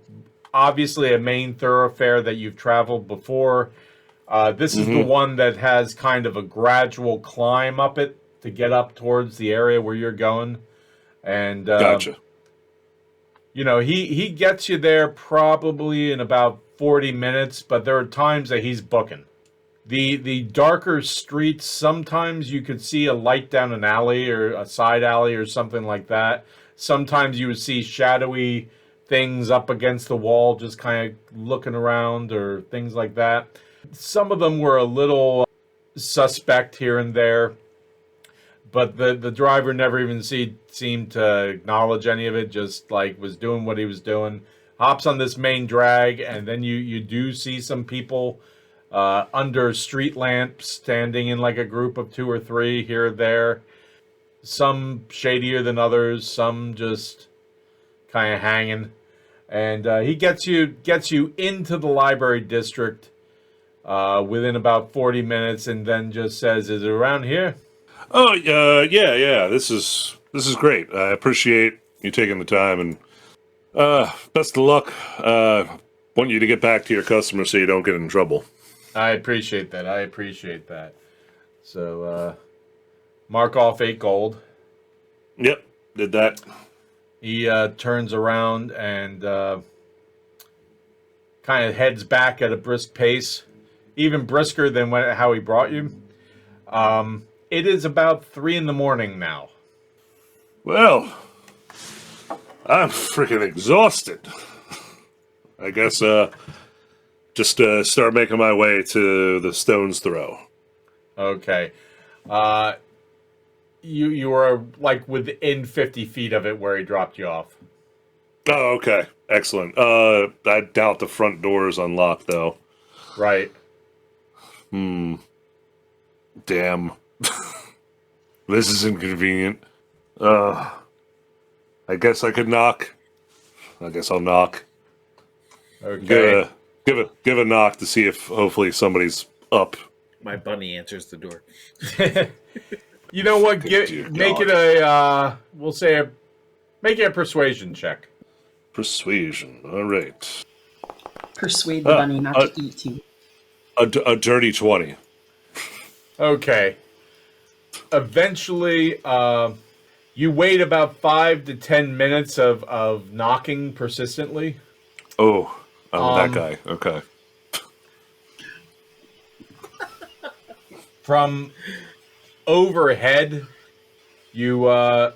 obviously a main thoroughfare that you've traveled before. This is the one that has kind of a gradual climb up it to get up towards the area where you're going. And Gotcha. he gets you there probably in about 40 minutes, but there are times that he's booking. The darker streets, sometimes you could see a light down an alley or a side alley or something like that. Sometimes you would see shadowy things up against the wall just kind of looking around or things like that. Some of them were a little suspect here and there, but the driver never even seemed to acknowledge any of it, just like was doing what he was doing. Hops on this main drag, and then you do see some people under street lamps standing in like a group of 2 or 3 here or there. Some shadier than others, some just kind of hanging. And he gets you into the library district within about 40 minutes, and then just says, "Is it around here?" Oh, yeah. This is great. I appreciate you taking the time, and best of luck. Want you to get back to your customers so you don't get in trouble. I appreciate that. So mark off 8 gold. Yep, did that. He turns around and kind of heads back at a brisk pace, even brisker than how he brought you. It is about 3 in the morning now. Well, I'm freaking exhausted. I guess just start making my way to the stone's throw. Okay. You are like within 50 feet of it where he dropped you off. Oh, okay. Excellent. I doubt the front door is unlocked, though. Right. Damn. This is inconvenient. I guess I could knock. I guess I'll knock. Okay. Give a knock to see if hopefully somebody's up. My bunny answers the door. You know what? Dear Make God. it a we'll say make it a persuasion check. Persuasion. All right. Persuade the bunny not to eat you. A dirty 20. Okay. Eventually, you wait about 5 to 10 minutes of knocking persistently. Oh, I'm that guy. Okay. From overhead, you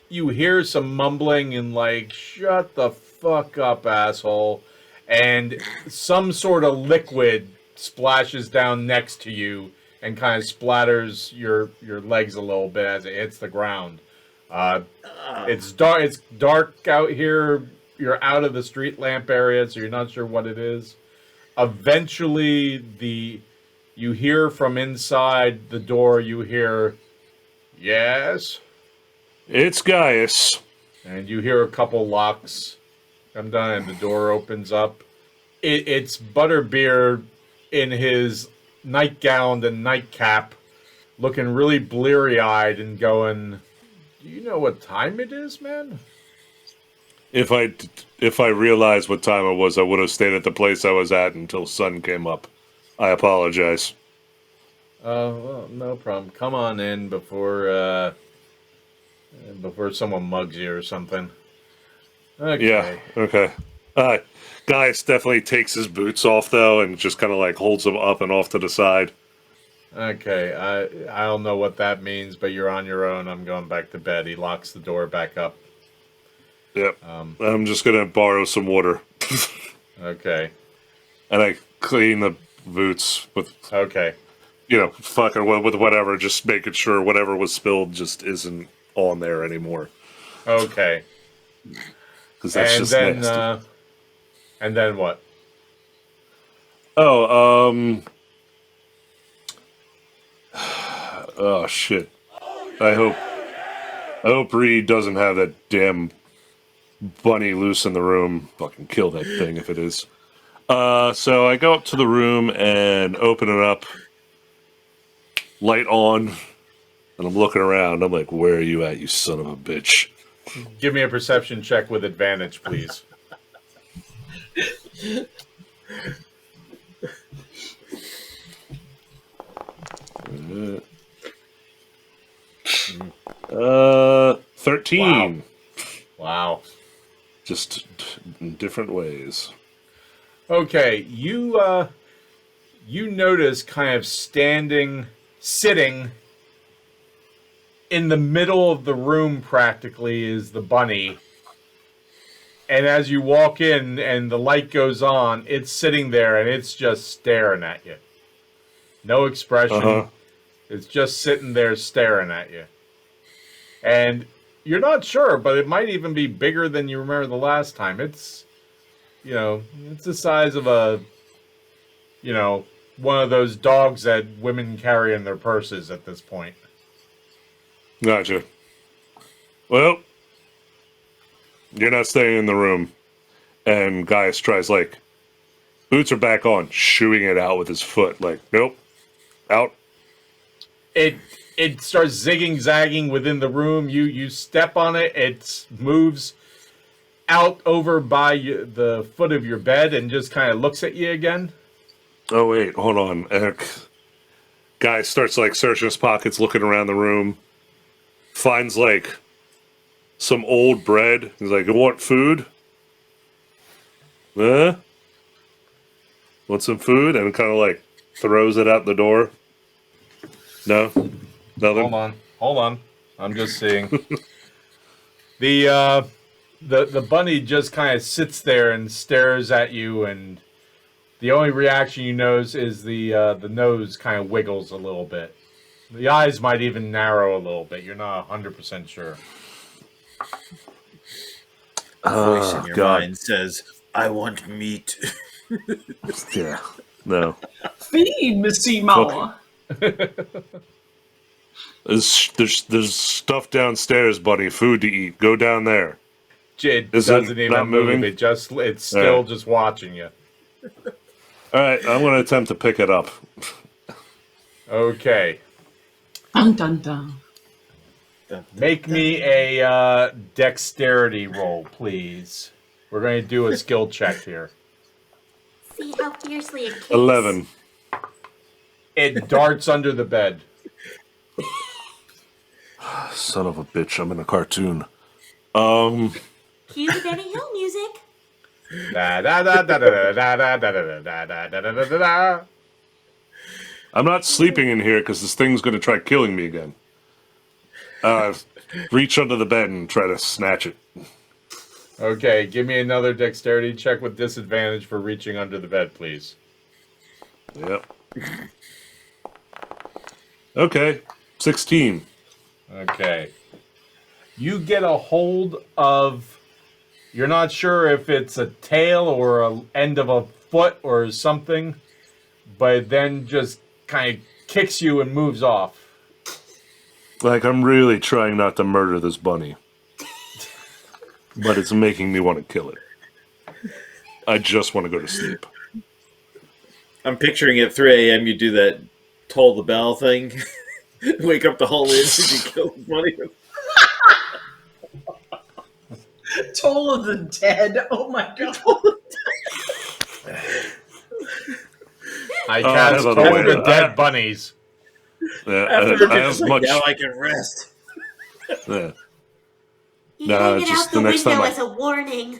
hear some mumbling and like, "Shut the fuck up, asshole," and some sort of liquid splashes down next to you and kind of splatters your legs a little bit as it hits the ground. It's dark. It's dark out here. You're out of the street lamp area, so you're not sure what it is. Eventually, you hear from inside the door. You hear, "Yes," It's Gaius. and you hear a couple locks come down, and the door opens up. It's Butterbeer in his nightgown and nightcap, looking really bleary-eyed and going, "Do you know what time it is, man?" If I realized what time it was, I would have stayed at the place I was at until sun came up. I apologize. Well, no problem. Come on in before before someone mugs you or something. Okay. Yeah. Okay. Gaius definitely takes his boots off though, and just kind of like holds them up and off to the side. Okay. I don't know what that means, but you're on your own. I'm going back to bed. He locks the door back up. Yep. I'm just gonna borrow some water, Okay. and I clean the boots with, Okay. fucking with whatever, just making sure whatever was spilled just isn't on there anymore. Okay. Because that's And just then nasty. and then what? Oh, oh shit. I hope Reed doesn't have that damn bunny loose in the room. Fucking kill that thing if it is. So I go up to the room and open it up. Light on. And I'm looking around. I'm like, where are you at, you son of a bitch? Give me a perception check with advantage, please. 13. Wow. Just in different ways. Okay, you notice kind of sitting in the middle of the room practically is the bunny. And as you walk in and the light goes on, it's sitting there and it's just staring at you. No expression. Uh-huh. It's just sitting there staring at you. And you're not sure, but it might even be bigger than you remember the last time. It's, it's the size of one of those dogs that women carry in their purses at this point. Gotcha. Well, you're not staying in the room. And Gaius tries, boots are back on, shooing it out with his foot. Nope. Out. It starts zigging, zagging within the room. You step on it. It moves out over by the foot of your bed and just kind of looks at you again. Oh, wait. Hold on. Guy starts, searching his pockets, looking around the room. Finds, some old bread. He's like, you want food? Huh? Want some food? And kind of, throws it out the door. No? Nothing? Hold on. I'm just seeing. The bunny just kind of sits there and stares at you, and the only reaction you notice is the nose kind of wiggles a little bit. The eyes might even narrow a little bit. You're not 100% sure. A voice in your mind says, "I want meat." Yeah. No. Feed, Missy Mama. There's stuff downstairs, buddy. Food to eat. Go down there. It Is it doesn't even not move. moving? It's still just watching you. All right, I'm going to attempt to pick it up. Okay. Dun dun dun. Make me a dexterity roll, please. We're going to do a skill check here. See how fiercely it kicks. 11. It darts under the bed. Son of a bitch, I'm in a cartoon. Cue the Benny Hill music. Da da da da da da da da da da da da da da da. I'm not sleeping in here because this thing's going to try killing me again. Reach under the bed and try to snatch it. Okay, give me another dexterity check with disadvantage for reaching under the bed, please. Yep. Okay, 16. Okay. You get a hold of... You're not sure if it's a tail or an end of a foot or something, but it then just kind of kicks you and moves off. I'm really trying not to murder this bunny. But it's making me want to kill it. I just want to go to sleep. I'm picturing at 3 a.m. you do that toll the bell thing. Wake up the whole inn and you kill the bunny. Toll of the Dead. Oh my god. I cast by the Toll way, the Dead Bunnies. Yeah, After I have much. now I can rest. Yeah. You Nah, hang it just out the the next window time as a warning.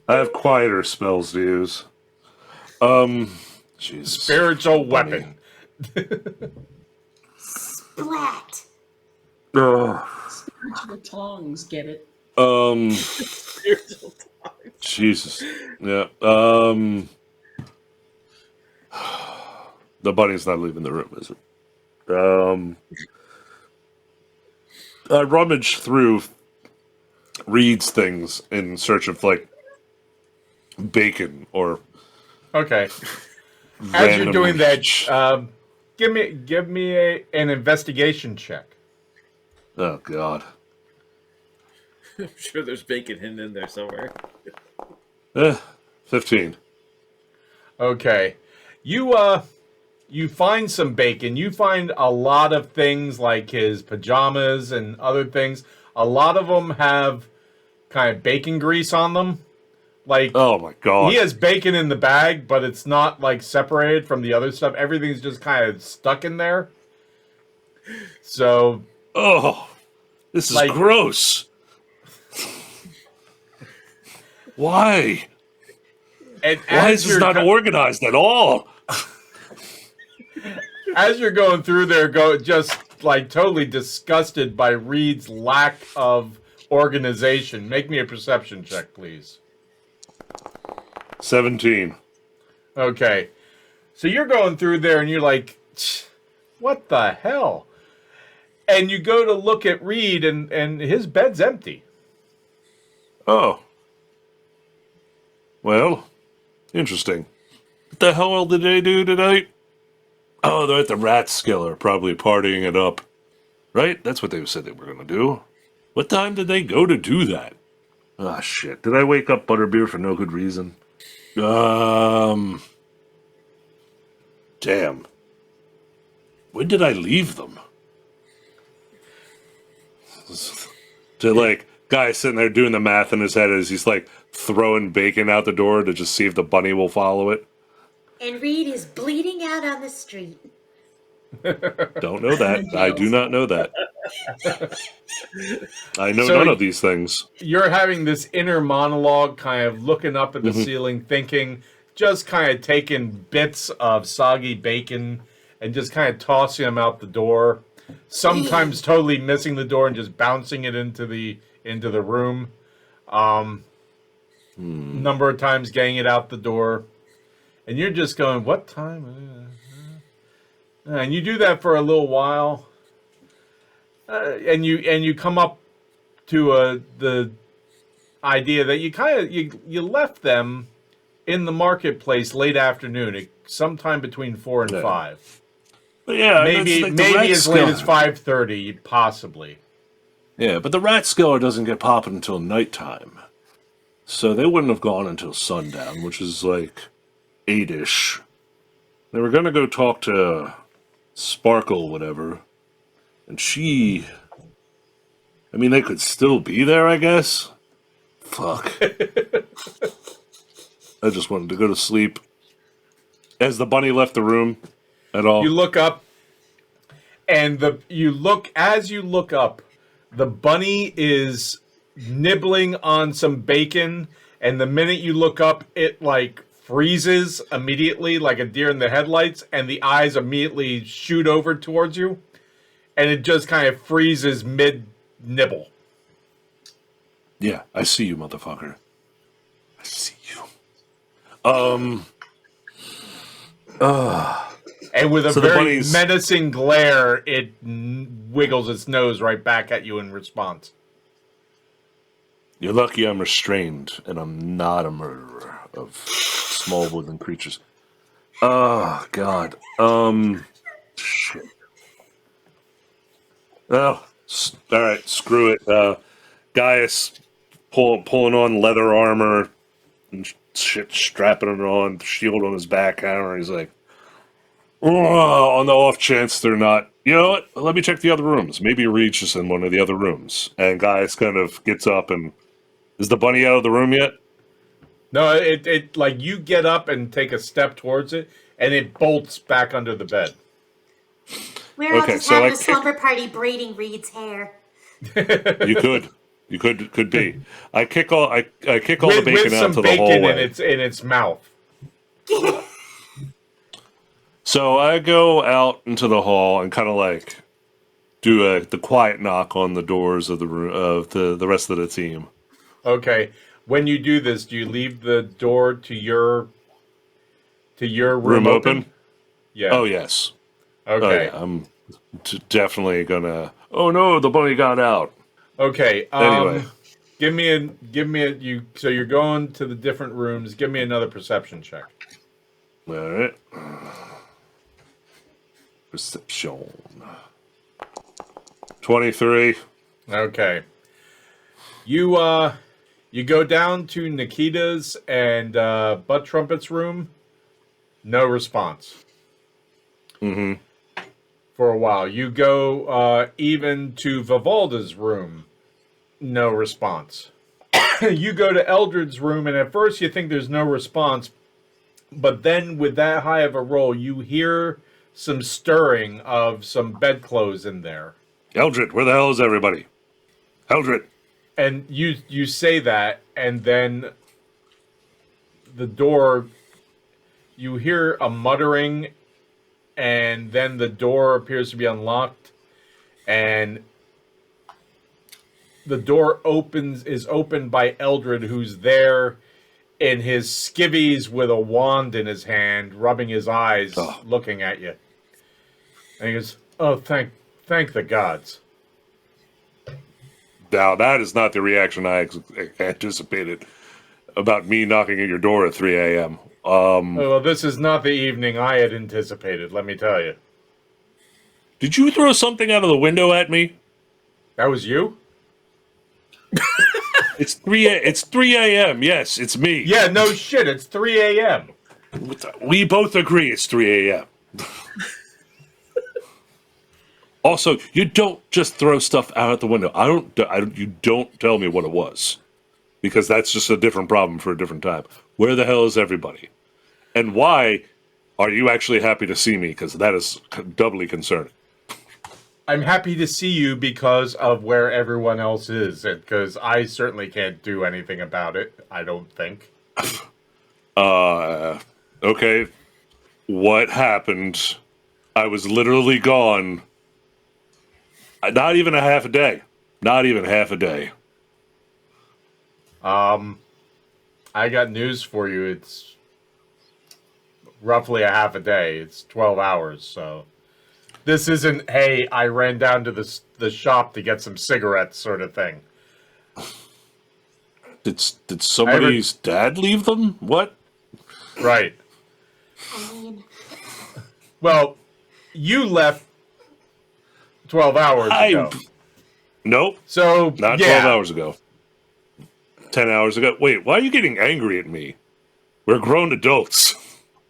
I have quieter spells to use. Jesus. Spiritual Bunny. weapon. Splat. Ugh. Spiritual tongs, get it? Spiritual talk. Jesus. Yeah. The bunny's not leaving the room, is it? I rummaged through Reed's things in search of like bacon or Okay. As you're random doing that, sh- give me an investigation check. Oh God. I'm sure there's bacon hidden in there somewhere. 15. Okay. You find some bacon. You find a lot of things like his pajamas and other things. A lot of them have kind of bacon grease on them. Like Oh my God. he has bacon in the bag, but it's not like separated from the other stuff. Everything's just kind of stuck in there. So, Oh, this is Like- gross. Why? and Why is this not organized at all? as you're going through there, just like totally disgusted by Reed's lack of organization. Make me a perception check, please. 17. Okay. So you're going through there and you're like, what the hell? And you go to look at Reed and his bed's empty. Oh. Well, interesting. What the hell did they do tonight? Oh, they're at the Rat Skiller, probably partying it up. Right? That's what they said they were going to do. What time did they go to do that? Ah, shit. Did I wake up Butterbeer for no good reason? Damn. When did I leave them? To like, guy sitting there doing the math in his head as he's like throwing bacon out the door to just see if the bunny will follow it. And Reed is bleeding out on the street. Don't know that. I do not know that. I know So- none of these things. You're having this inner monologue, kind of looking up at the Mhm. ceiling, thinking, just kind of taking bits of soggy bacon and just kind of tossing them out the door. Sometimes totally missing the door and just bouncing it into the room. Number of times getting it out the door, and you're just going, "What time?" And you do that for a little while, and you come up to the idea that you left them in the marketplace late afternoon, sometime between 4 and Yeah. 5. But yeah, Maybe that's like the Rat maybe as late Skiller. as 5:30, possibly. Yeah, but the Rat Skiller doesn't get popping until nighttime. So they wouldn't have gone until sundown, which is like 8-ish. They were going to go talk to Sparkle, whatever. And she... I mean, they could still be there, I guess. Fuck. I just wanted to go to sleep. Has the bunny left the room at all? You look up, and as you look up, the bunny is nibbling on some bacon, and the minute you look up, it like freezes immediately, like a deer in the headlights, and the eyes immediately shoot over towards you, and it just kind of freezes mid nibble. Yeah, I see you, motherfucker. I see you. And with a So the very bunny's- menacing glare, it wiggles its nose right back at you in response. You're lucky I'm restrained, and I'm not a murderer of small woodland creatures. Oh, God. Shit. Oh, alright, screw it. Gaius pulling on leather armor and shit, strapping it on, shield on his back hammer. He's like, oh, on the off chance they're not. You know what? Let me check the other rooms. Maybe Reed's just in one of the other rooms. And Gaius kind of gets up and... Is the bunny out of the room yet? No, it like you get up and take a step towards it, and it bolts back under the bed. We're all Okay, just so having I a slumber party braiding Reed's hair. You could be. I kick all the with bacon out some to the bacon hallway. in its mouth. So I go out into the hall and kind of like do the quiet knock on the doors of the room of the rest of the team. Okay. When you do this, do you leave the door to your room open? Open? Yeah. Oh yes. Oh Okay. yeah. I'm definitely gonna. Oh no, the bunny got out. Okay. Anyway. give me a you. So you're going to the different rooms. Give me another perception check. All right. Perception. 23. Okay. You go down to Nikita's and Butt Trumpet's room. No response. Mm-hmm. For a while. You go even to Vivalda's room. No response. You go to Eldred's room, and at first you think there's no response, but then with that high of a roll, you hear some stirring of some bedclothes in there. Eldred, where the hell is everybody? Eldred. And you say that, and then the door, you hear a muttering, and then the door appears to be unlocked, and the door is opened by Eldred, who's there in his skivvies with a wand in his hand, rubbing his eyes, looking at you. And he goes, "Oh, thank the gods." Now, that is not the reaction I anticipated about me knocking at your door at 3 a.m. Well, this is not the evening I had anticipated, let me tell you. Did you throw something out of the window at me? That was you? It's 3 a.m. Yes, it's me. Yeah, no shit, it's 3 a.m. We both agree it's 3 a.m. Also, you don't just throw stuff out the window. You don't tell me what it was, because that's just a different problem for a different time. Where the hell is everybody? And why are you actually happy to see me? Because that is doubly concerning. I'm happy to see you because of where everyone else is, because I certainly can't do anything about it, I don't think. Okay. What happened? I was literally gone. Not even a half a day. Not even half a day. I got news for you. It's roughly a half a day. It's 12 hours, so... This isn't, hey, I ran down to the shop to get some cigarettes sort of thing. Did somebody's dad leave them? What? Right. I mean, Well, you left 12 hours ago. Nope. So, Not 12 hours ago. 10 hours ago. Wait, why are you getting angry at me? We're grown adults.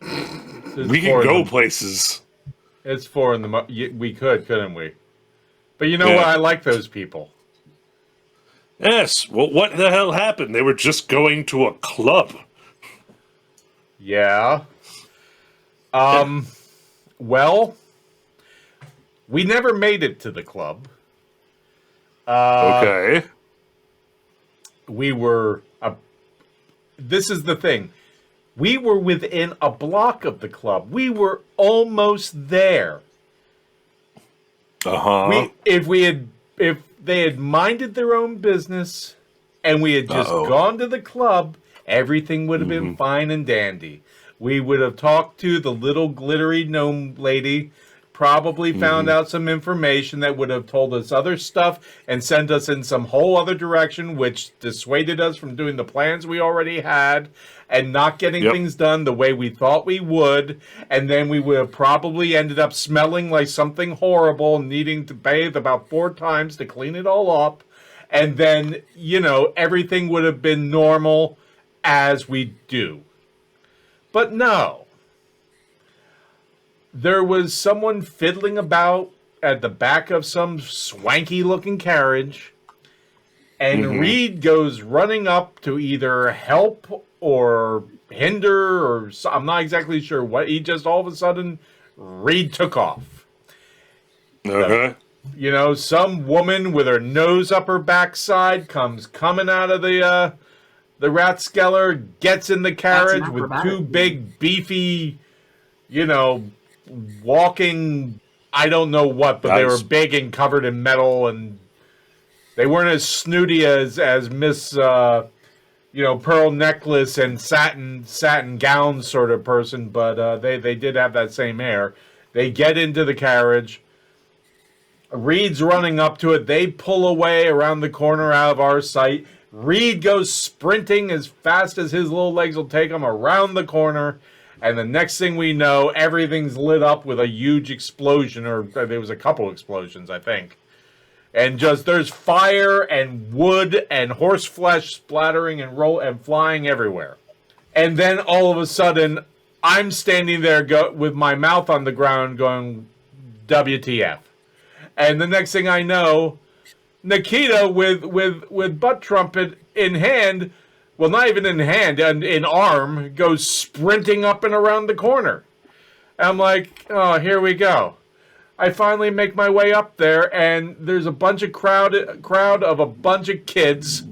We can go places. It's 4 in the we couldn't we? But you know what? I like those people. Yes. Well, what the hell happened? They were just going to a club. Yeah. Well, we never made it to the club. Okay. We were... this is the thing. We were within a block of the club. We were almost there. Uh-huh. If they had minded their own business and we had just gone to the club, everything would have been fine and dandy. We would have talked to the little glittery gnome lady, probably found out some information that would have told us other stuff and sent us in some whole other direction, which dissuaded us from doing the plans we already had and not getting things done the way we thought we would. And then we would have probably ended up smelling like something horrible, needing to bathe about 4 times to clean it all up. And then, everything would have been normal as we do. But no. There was someone fiddling about at the back of some swanky-looking carriage, and Reed goes running up to either help or hinder, or I'm not exactly sure what. He just all of a sudden, Reed took off. Okay. You know, some woman with her nose up her backside comes coming out of the Ratskeller, gets in the carriage an with acrobatic two movie. big, beefy, you know, walking, I don't know what, but they were Guys. big and covered in metal, and they weren't as snooty as Miss, pearl necklace and satin gown sort of person, but they did have that same air. They get into the carriage. Reed's running up to it. They pull away around the corner out of our sight. Reed goes sprinting as fast as his little legs will take him around the corner. And the next thing we know, everything's lit up with a huge explosion, or there was a couple explosions, I think. And just there's fire and wood and horse flesh splattering and flying everywhere. And then all of a sudden, I'm standing there with my mouth on the ground going, WTF. And the next thing I know, Nikita with butt trumpet in hand, well, not even in hand, and in arm, goes sprinting up and around the corner. I'm like, oh, here we go. I finally make my way up there, and there's a bunch of crowd of a bunch of kids,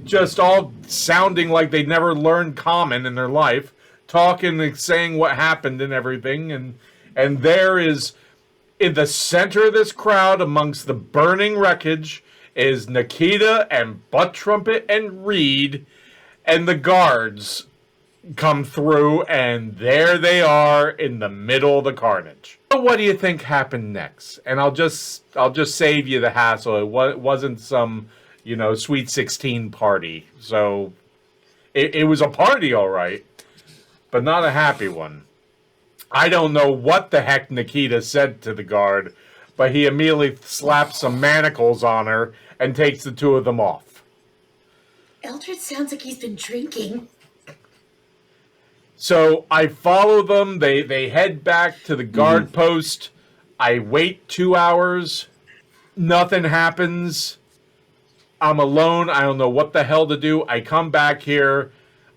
just all sounding like they never learned common in their life, talking and saying what happened and everything, and there is, in the center of this crowd, amongst the burning wreckage, is Nikita and Butt Trumpet and Reed, and the guards come through, and there they are in the middle of the carnage. So what do you think happened next? And I'll just save you the hassle. It wasn't some, Sweet 16 party. So it was a party, all right, but not a happy one. I don't know what the heck Nikita said to the guard, but he immediately slaps some manacles on her and takes the two of them off. Eldred sounds like he's been drinking. So I follow them. They head back to the guard post. I wait 2 hours. Nothing happens. I'm alone. I don't know what the hell to do. I come back here.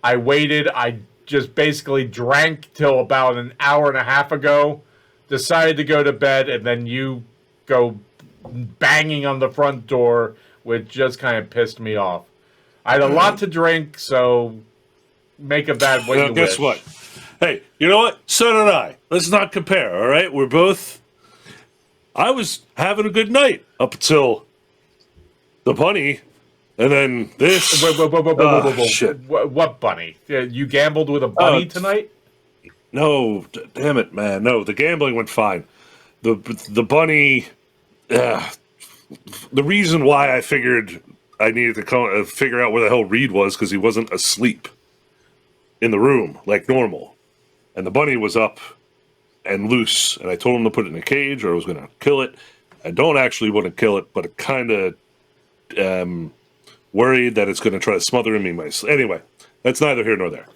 I waited. I just basically drank till about an hour and a half ago. Decided to go to bed, and then you go banging on the front door, which just kind of pissed me off. I had a lot to drink, so make of that what you guess wish. what? Hey, you know what? So did I. Let's not compare, all right? I was having a good night up until the bunny, and then this. Whoa. Shit. What bunny? You gambled with a bunny tonight? No, damn it, man. No, the gambling went fine. The bunny. The reason why I figured I needed to figure out where the hell Reed was because he wasn't asleep in the room like normal, and the bunny was up and loose. And I told him to put it in a cage, or I was going to kill it. I don't actually want to kill it, but it kind of worried that it's going to try to smother me. Anyway, that's neither here nor there.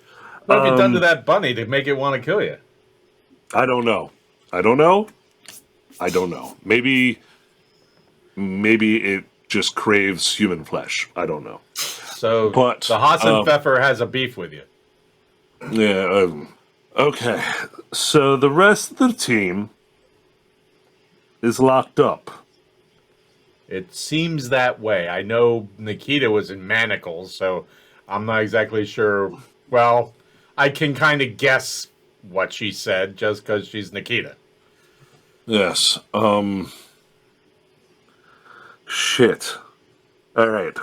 What have you done to that bunny to make it want to kill you? I don't know. Maybe it just craves human flesh. I don't know. So But, the Hassenpfeffer has a beef with you. Yeah. Okay. So the rest of the team is locked up. It seems that way. I know Nikita was in manacles, so I'm not exactly sure. Well, I can kind of guess what she said just because she's Nikita. Yes. Shit. All right.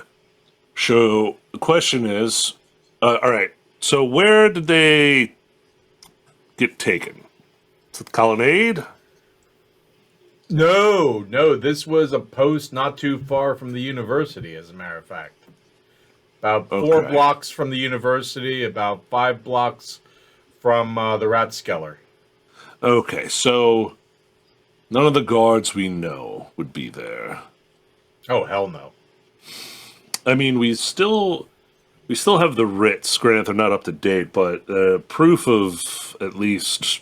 So the question is, all right. So where did they get taken? To the colonnade? No. This was a post not too far from the university, as a matter of fact. About 4 Okay. blocks from the university, about 5 blocks from the Ratskeller. Okay, so none of the guards we know would be there. Oh, hell no. I mean, we still have the writs. Granted, they're not up to date, but proof of at least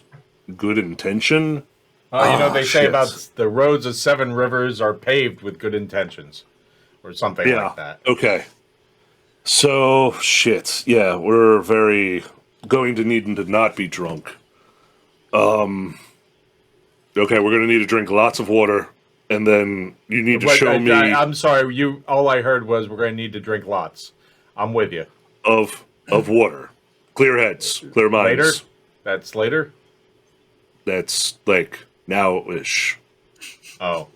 good intention. They say shit. about the roads of 7 rivers are paved with good intentions, or something like that. Okay. So shit. Yeah, we're very going to need to not be drunk. Okay, we're gonna need to drink lots of water, and then you need to But show me I'm sorry. All I heard was we're going to need to drink lots. I'm with you. of water. Clear heads, clear minds. Later. That's later. That's like now-ish. Oh.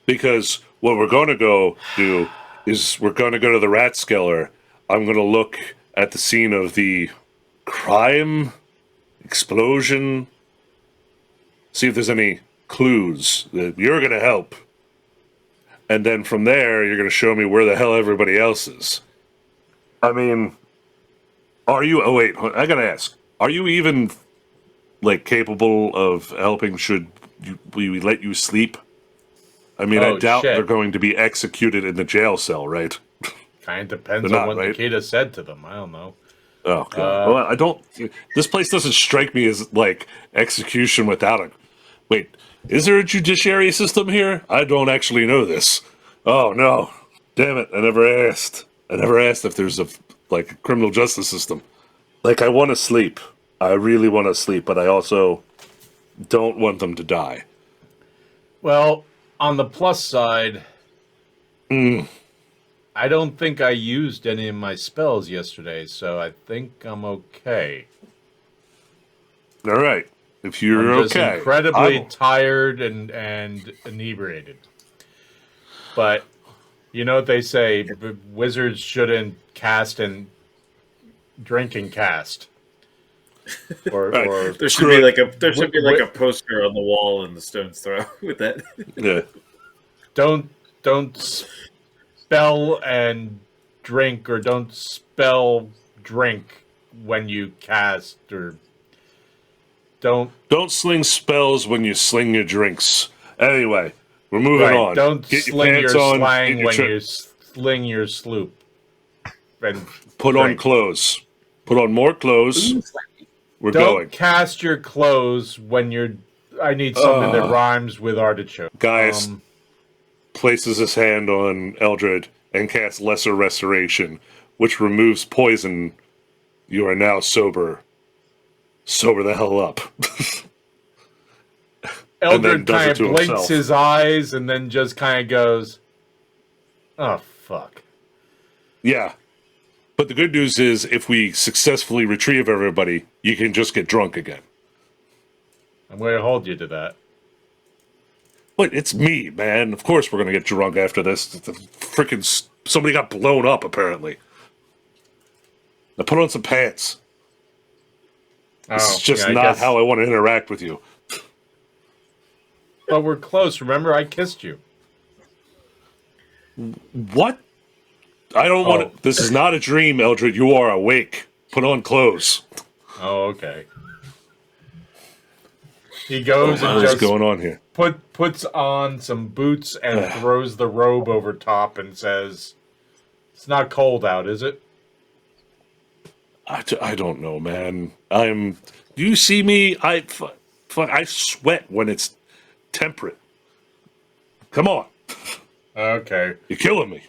Because what we're going to go do is we're going to go to the rat skeller. I'm going to look at the scene of the crime, explosion, see if there's any clues that you're going to help. And then from there, you're going to show me where the hell everybody else is. I mean, are you... Oh, wait, I got to ask. Are you even, like, capable of helping should we let you sleep? I mean, I doubt shit. they're going to be executed in the jail cell, right? Kind of depends They're on not, what right? Nikita said to them. I don't know. Oh, God. Well, I don't... This place doesn't strike me as, like, execution without a... Wait, is there a judiciary system here? I don't actually know this. Oh, no. Damn it, I never asked. I never asked if there's a criminal justice system. Like, I want to sleep. I really want to sleep, but I also don't want them to die. Well, on the plus side, I don't think I used any of my spells yesterday, so I think I'm okay. All right. If you're I'm just okay. incredibly tired and inebriated. But you know what they say: wizards shouldn't cast and drink and cast. Or There should be like a poster on the wall in the Stone's Throw with that. Yeah. don't spell and drink, or don't spell drink when you cast, or don't sling spells when you sling your drinks. Anyway, we're moving on. Don't Get sling pants your on, slang get when your you sling your sloop. And put on drink. clothes. Put on more clothes. We're Don't going. cast your clothes when you're. I need something that rhymes with artichoke. Gaius places his hand on Eldred and casts Lesser Restoration, which removes poison. You are now sober. Sober the hell up. Eldred does kind it of to blinks himself. his eyes and then just kind of goes, "Oh fuck." Yeah. But the good news is, if we successfully retrieve everybody, you can just get drunk again. I'm going to hold you to that. But it's me, man. Of course we're going to get drunk after this. The freaking... Somebody got blown up, apparently. Now put on some pants. This is just not how I want to interact with you. But we're close. Remember, I kissed you. What? I don't want to... This is not a dream, Eldred. You are awake. Put on clothes. Oh, okay. He goes and What's just going on here? puts on some boots and throws the robe over top and says, "It's not cold out, is it?" I don't know, man. Do you see me? I sweat when it's temperate. Come on. Okay. You're killing me.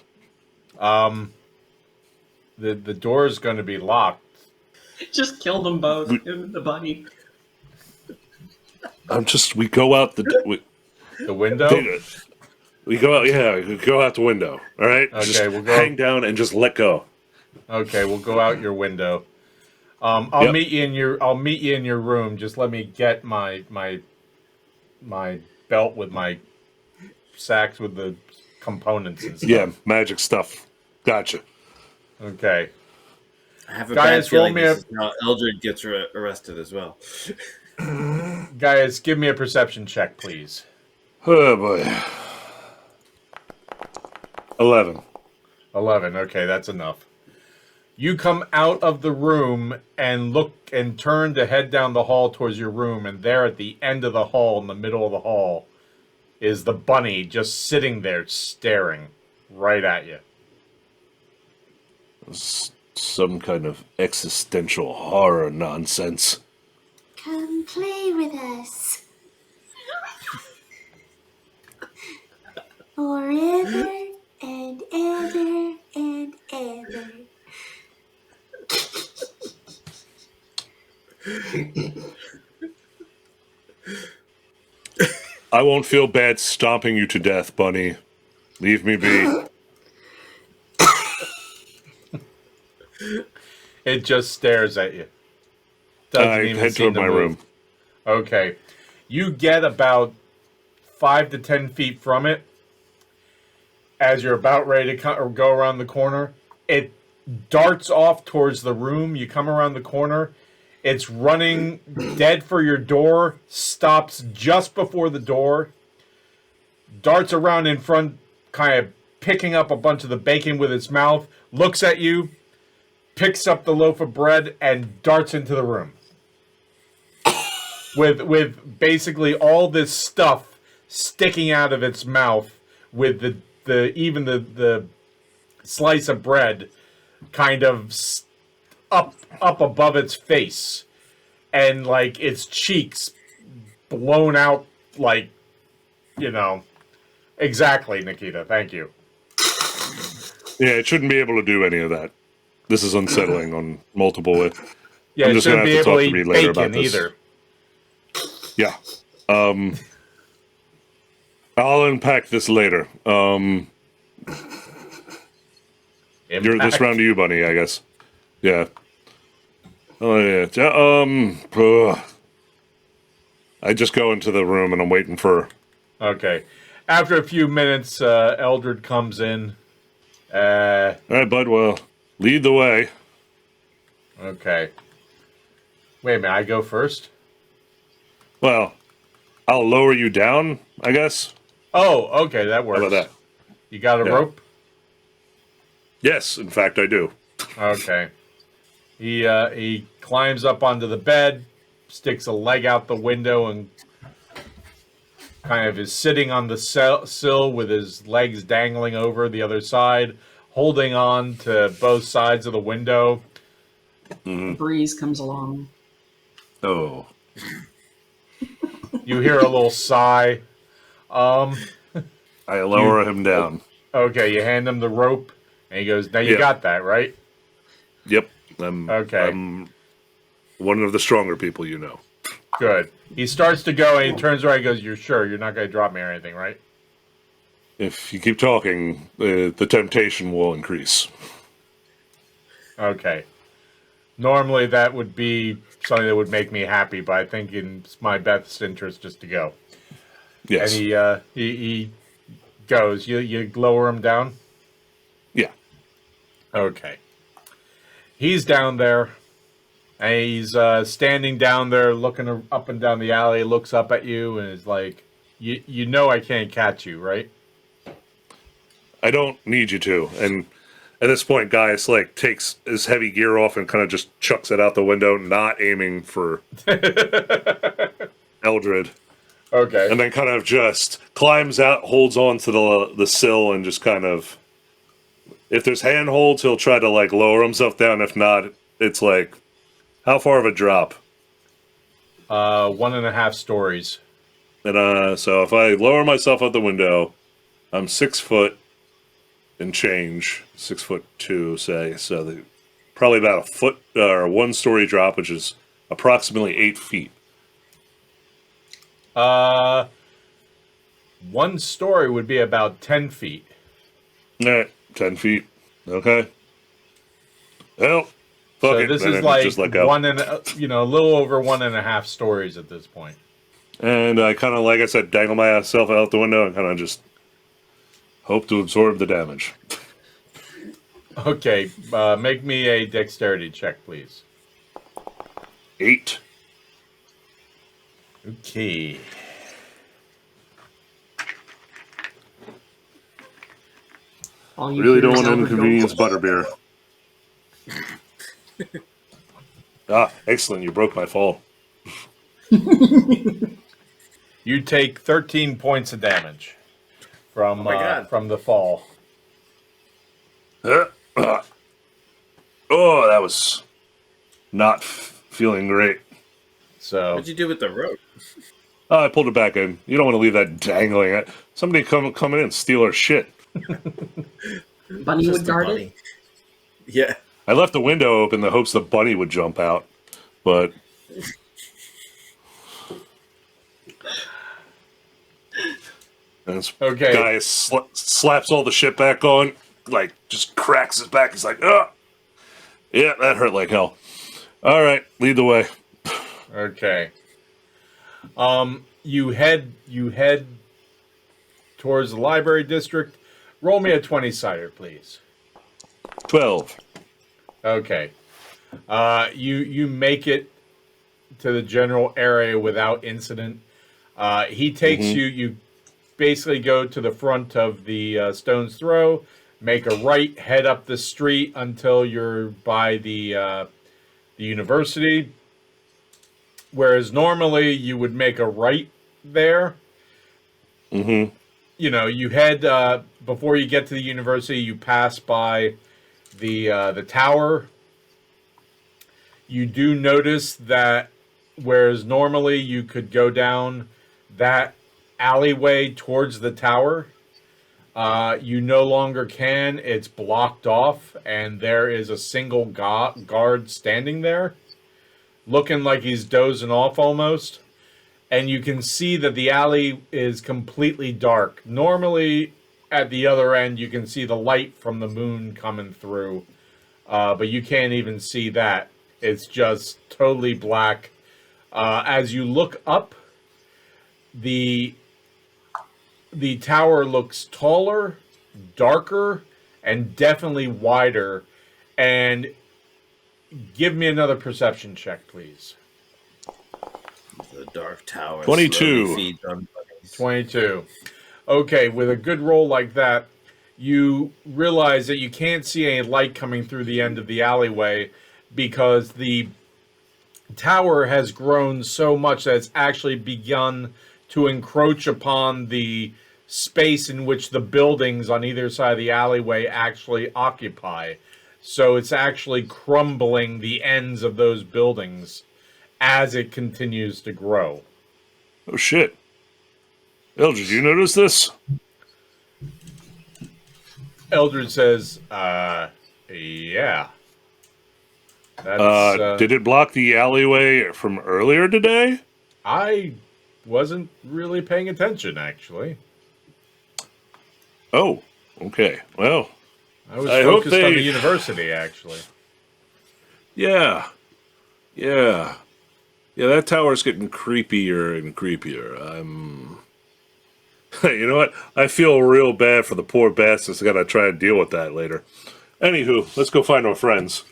The door is going to be locked. Just kill them both. Him and the bunny. We go out the window? We go out, we go out the window. All right? Okay, just we'll go. hang down and just let go. Okay, we'll go out your window. I'll meet you in your room. Just let me get my belt with my sacks with the components and stuff. Yeah, magic stuff. Gotcha. Okay. I have a Gaius, bad feeling roll me this is how Eldred gets arrested as well. Guys, give me a perception check, please. Oh boy. 11. 11. Okay, that's enough. You come out of the room and look and turn to head down the hall towards your room, and there at the end of the hall, in the middle of the hall, is the bunny just sitting there staring right at you. Some kind of existential horror nonsense. Come play with us. Forever and ever and ever. I won't feel bad stomping you to death, Bunny. Leave me be. It just stares at you. Doesn't I even head seem toward to my move. room. Okay. You get about 5 to 10 feet from it. As you're about ready to go around the corner, it darts off towards the room. You come around the corner. It's running dead for your door, stops just before the door, darts around in front, kind of picking up a bunch of the bacon with its mouth, looks at you, picks up the loaf of bread, and darts into the room. With basically all this stuff sticking out of its mouth, with the slice of bread kind of up above its face, and like its cheeks blown out, like, exactly, Nikita, thank you. Yeah, it shouldn't be able to do any of that. This is unsettling on multiple ways. Yeah, I'm it just gonna shouldn't have be to able talk to to eat Reed later about bacon this. either. Yeah. I'll unpack this later. This round to you, Bunny, I guess. Yeah. Oh, yeah. I just go into the room and I'm waiting for... Okay. After a few minutes, Eldred comes in. All right, bud, well, lead the way. Okay. Wait a minute, I go first? Well, I'll lower you down, I guess. Oh, okay, that works. How about that? You got a Yeah. rope? Yes, in fact, I do. Okay. He climbs up onto the bed, sticks a leg out the window, and kind of is sitting on the sill with his legs dangling over the other side, holding on to both sides of the window. A breeze comes along. Oh. You hear a little sigh. I lower him down. Okay, you hand him the rope, and he goes, "Now you Yeah. got that, right?" Yep. Okay. I'm one of the stronger people you know. Good. He starts to go, and he turns around and goes, "You're sure you're not going to drop me or anything, right?" If you keep talking, the temptation will increase. Okay. Normally that would be something that would make me happy, but I think it's my best interest just to go. Yes. And he goes. You lower him down? Yeah. Okay. He's down there, and he's standing down there looking up and down the alley, looks up at you, and is like, you know I can't catch you, right? I don't need you to. And at this point, Gaius takes his heavy gear off and kind of just chucks it out the window, not aiming for Eldred. Okay. And then kind of just climbs out, holds on to the sill, and just kind of, if there's handholds, he'll try to lower himself down. If not, it's how far of a drop? 1.5 stories. And so if I lower myself out the window, I'm 6 foot and change, 6'2", say. So probably about a foot or a 1-story drop, which is approximately 8 feet. 1 story would be about 10 feet. 10 feet. Okay. Well, fuck So it. this Then is I just let go. a little over 1.5 stories at this point. And I kind of, like I said, dangle myself out the window and kind of just hope to absorb the damage. Okay, make me a dexterity check, please. 8. Okay. All you Really hear don't is want to Albert inconvenience go, Butterbeer. Excellent. You broke my fall. You take 13 points of damage from from the fall. Oh, that was not feeling great. So What'd you do with the rope? I pulled it back in. You don't want to leave that dangling. Somebody coming in and steal our shit. Bunny Just would a guard bunny. it. Yeah. I left the window open in the hopes the bunny would jump out, but And this Okay. guy slaps all the shit back on, like, just cracks his back. He's like, ugh. Yeah, that hurt like hell. All right, lead the way. Okay. You head towards the library district. Roll me a 20-sider, please. 12. Okay. You make it to the general area without incident. He takes you. You basically go to the front of the Stone's Throw, make a right, head up the street until you're by the university. Whereas normally you would make a right there. Mm-hmm. You know, you head before you get to the university. You pass by the tower. You do notice that whereas normally you could go down that alleyway towards the tower, you no longer can. It's blocked off, and there is a single guard standing there, looking like he's dozing off almost. And you can see that the alley is completely dark. Normally, at the other end, you can see the light from the moon coming through, but you can't even see that. It's just totally black. As you look up, the tower looks taller, darker, and definitely wider. And give me another perception check, please. The dark tower. 22. slowly feeds on bunnies. 22. Okay, with a good roll like that, you realize that you can't see any light coming through the end of the alleyway because the tower has grown so much that it's actually begun to encroach upon the space in which the buildings on either side of the alleyway actually occupy. So it's actually crumbling the ends of those buildings as it continues to grow. Oh, shit. Eldridge, you notice this? Eldred says, yeah. That's, Did it block the alleyway from earlier today? I wasn't really paying attention, actually. Oh, okay. Well, I was I hope focused on they- the university, actually. yeah. Yeah, that tower's getting creepier and creepier. You know what? I feel real bad for the poor bastards that gotta try and deal with that later. Anywho, let's go find our friends.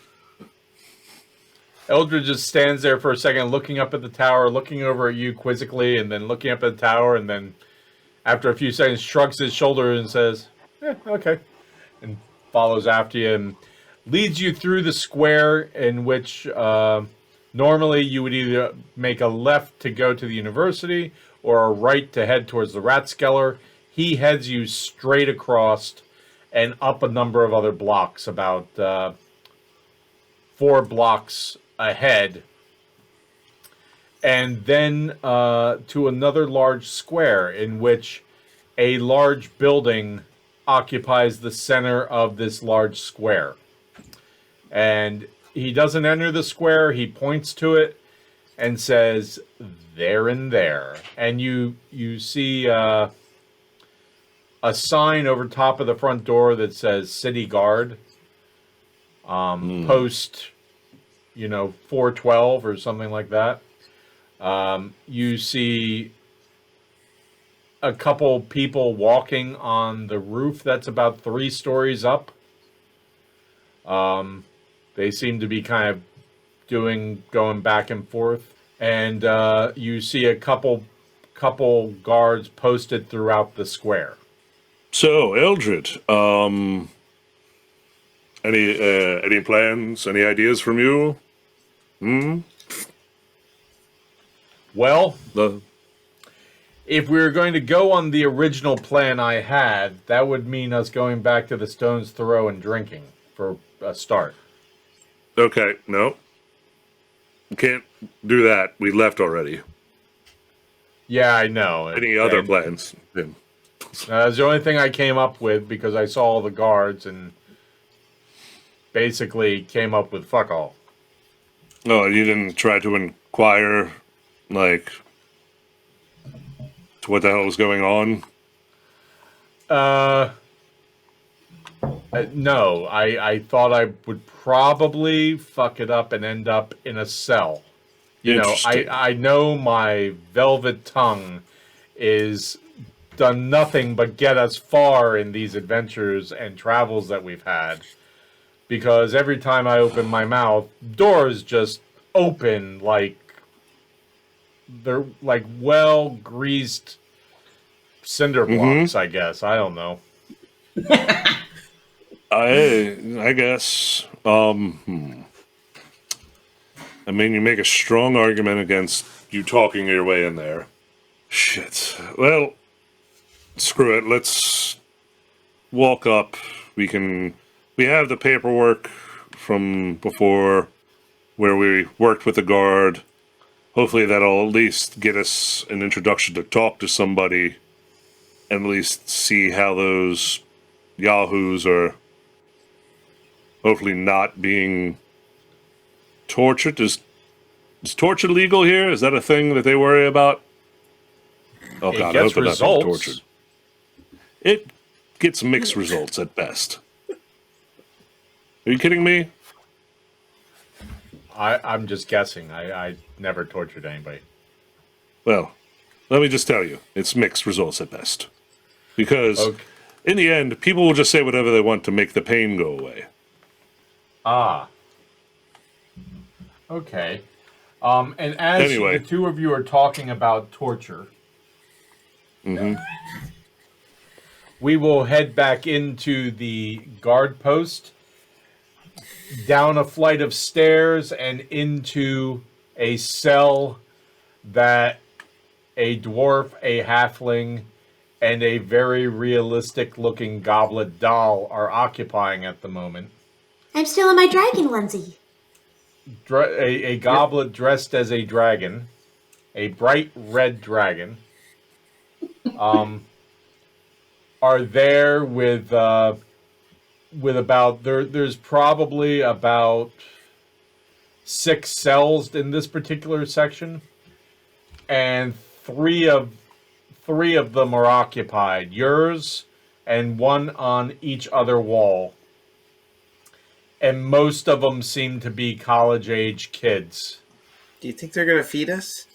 Eldred just stands there for a second, looking up at the tower, looking over at you quizzically, and then looking up at the tower, and then after a few seconds shrugs his shoulder and says, okay, and follows after you and leads you through the square in which normally you would either make a left to go to the university or a right to head towards the Ratskeller. He heads you straight across and up a number of other blocks, about 4 blocks ahead, and then to another large square in which a large building occupies the center of this large square. And he doesn't enter the square, he points to it and says, "There and there." And you see a sign over top of the front door that says City Guard, post 412 or something like that. You see a couple people walking on the roof that's about 3 stories up. They seem to be kind of going back and forth. And you see a couple guards posted throughout the square. So, Eldred, any plans, any ideas from you? Well, if we were going to go on the original plan I had, that would mean us going back to the Stone's Throw and drinking for a start. Okay, no. Can't do that. We left already. Yeah, I know. Any other And, plans? Yeah. That's the only thing I came up with because I saw all the guards and basically came up with fuck all. No, you didn't try to inquire, like, to what the hell was going on? Uh, no, I thought I would probably fuck it up and end up in a cell. You know, Interesting. I know my velvet tongue is done nothing but get us far in these adventures and travels that we've had. Because every time I open my mouth, doors just open like they're like well greased cinder blocks, I guess. I don't know. I guess. I mean, you make a strong argument against you talking your way in there. Shit. Well, screw it. Let's walk up. We have the paperwork from before where we worked with the guard. Hopefully that'll at least get us an introduction to talk to somebody and at least see how those yahoos are hopefully not being tortured. Is torture legal here? Is that a thing that they worry about? Oh It god, I gets hope they're not results. being tortured. It gets mixed results at best. Are you kidding me? I'm just guessing. I never tortured anybody. Well, let me just tell you, it's mixed results at best. Because Okay. in the end, people will just say whatever they want to make the pain go away. Ah. Okay. And as Anyway. the two of you are talking about torture, we will head back into the guard post, down a flight of stairs, and into a cell that a dwarf, a halfling, and a very realistic looking goblet doll are occupying at the moment. I'm still in my dragon onesie. A goblet dressed as a dragon, a bright red dragon, are there with about there's probably about 6 cells in this particular section, and three of them are occupied. Yours and one on each other wall. And most of them seem to be college-age kids. Do you think they're gonna feed us?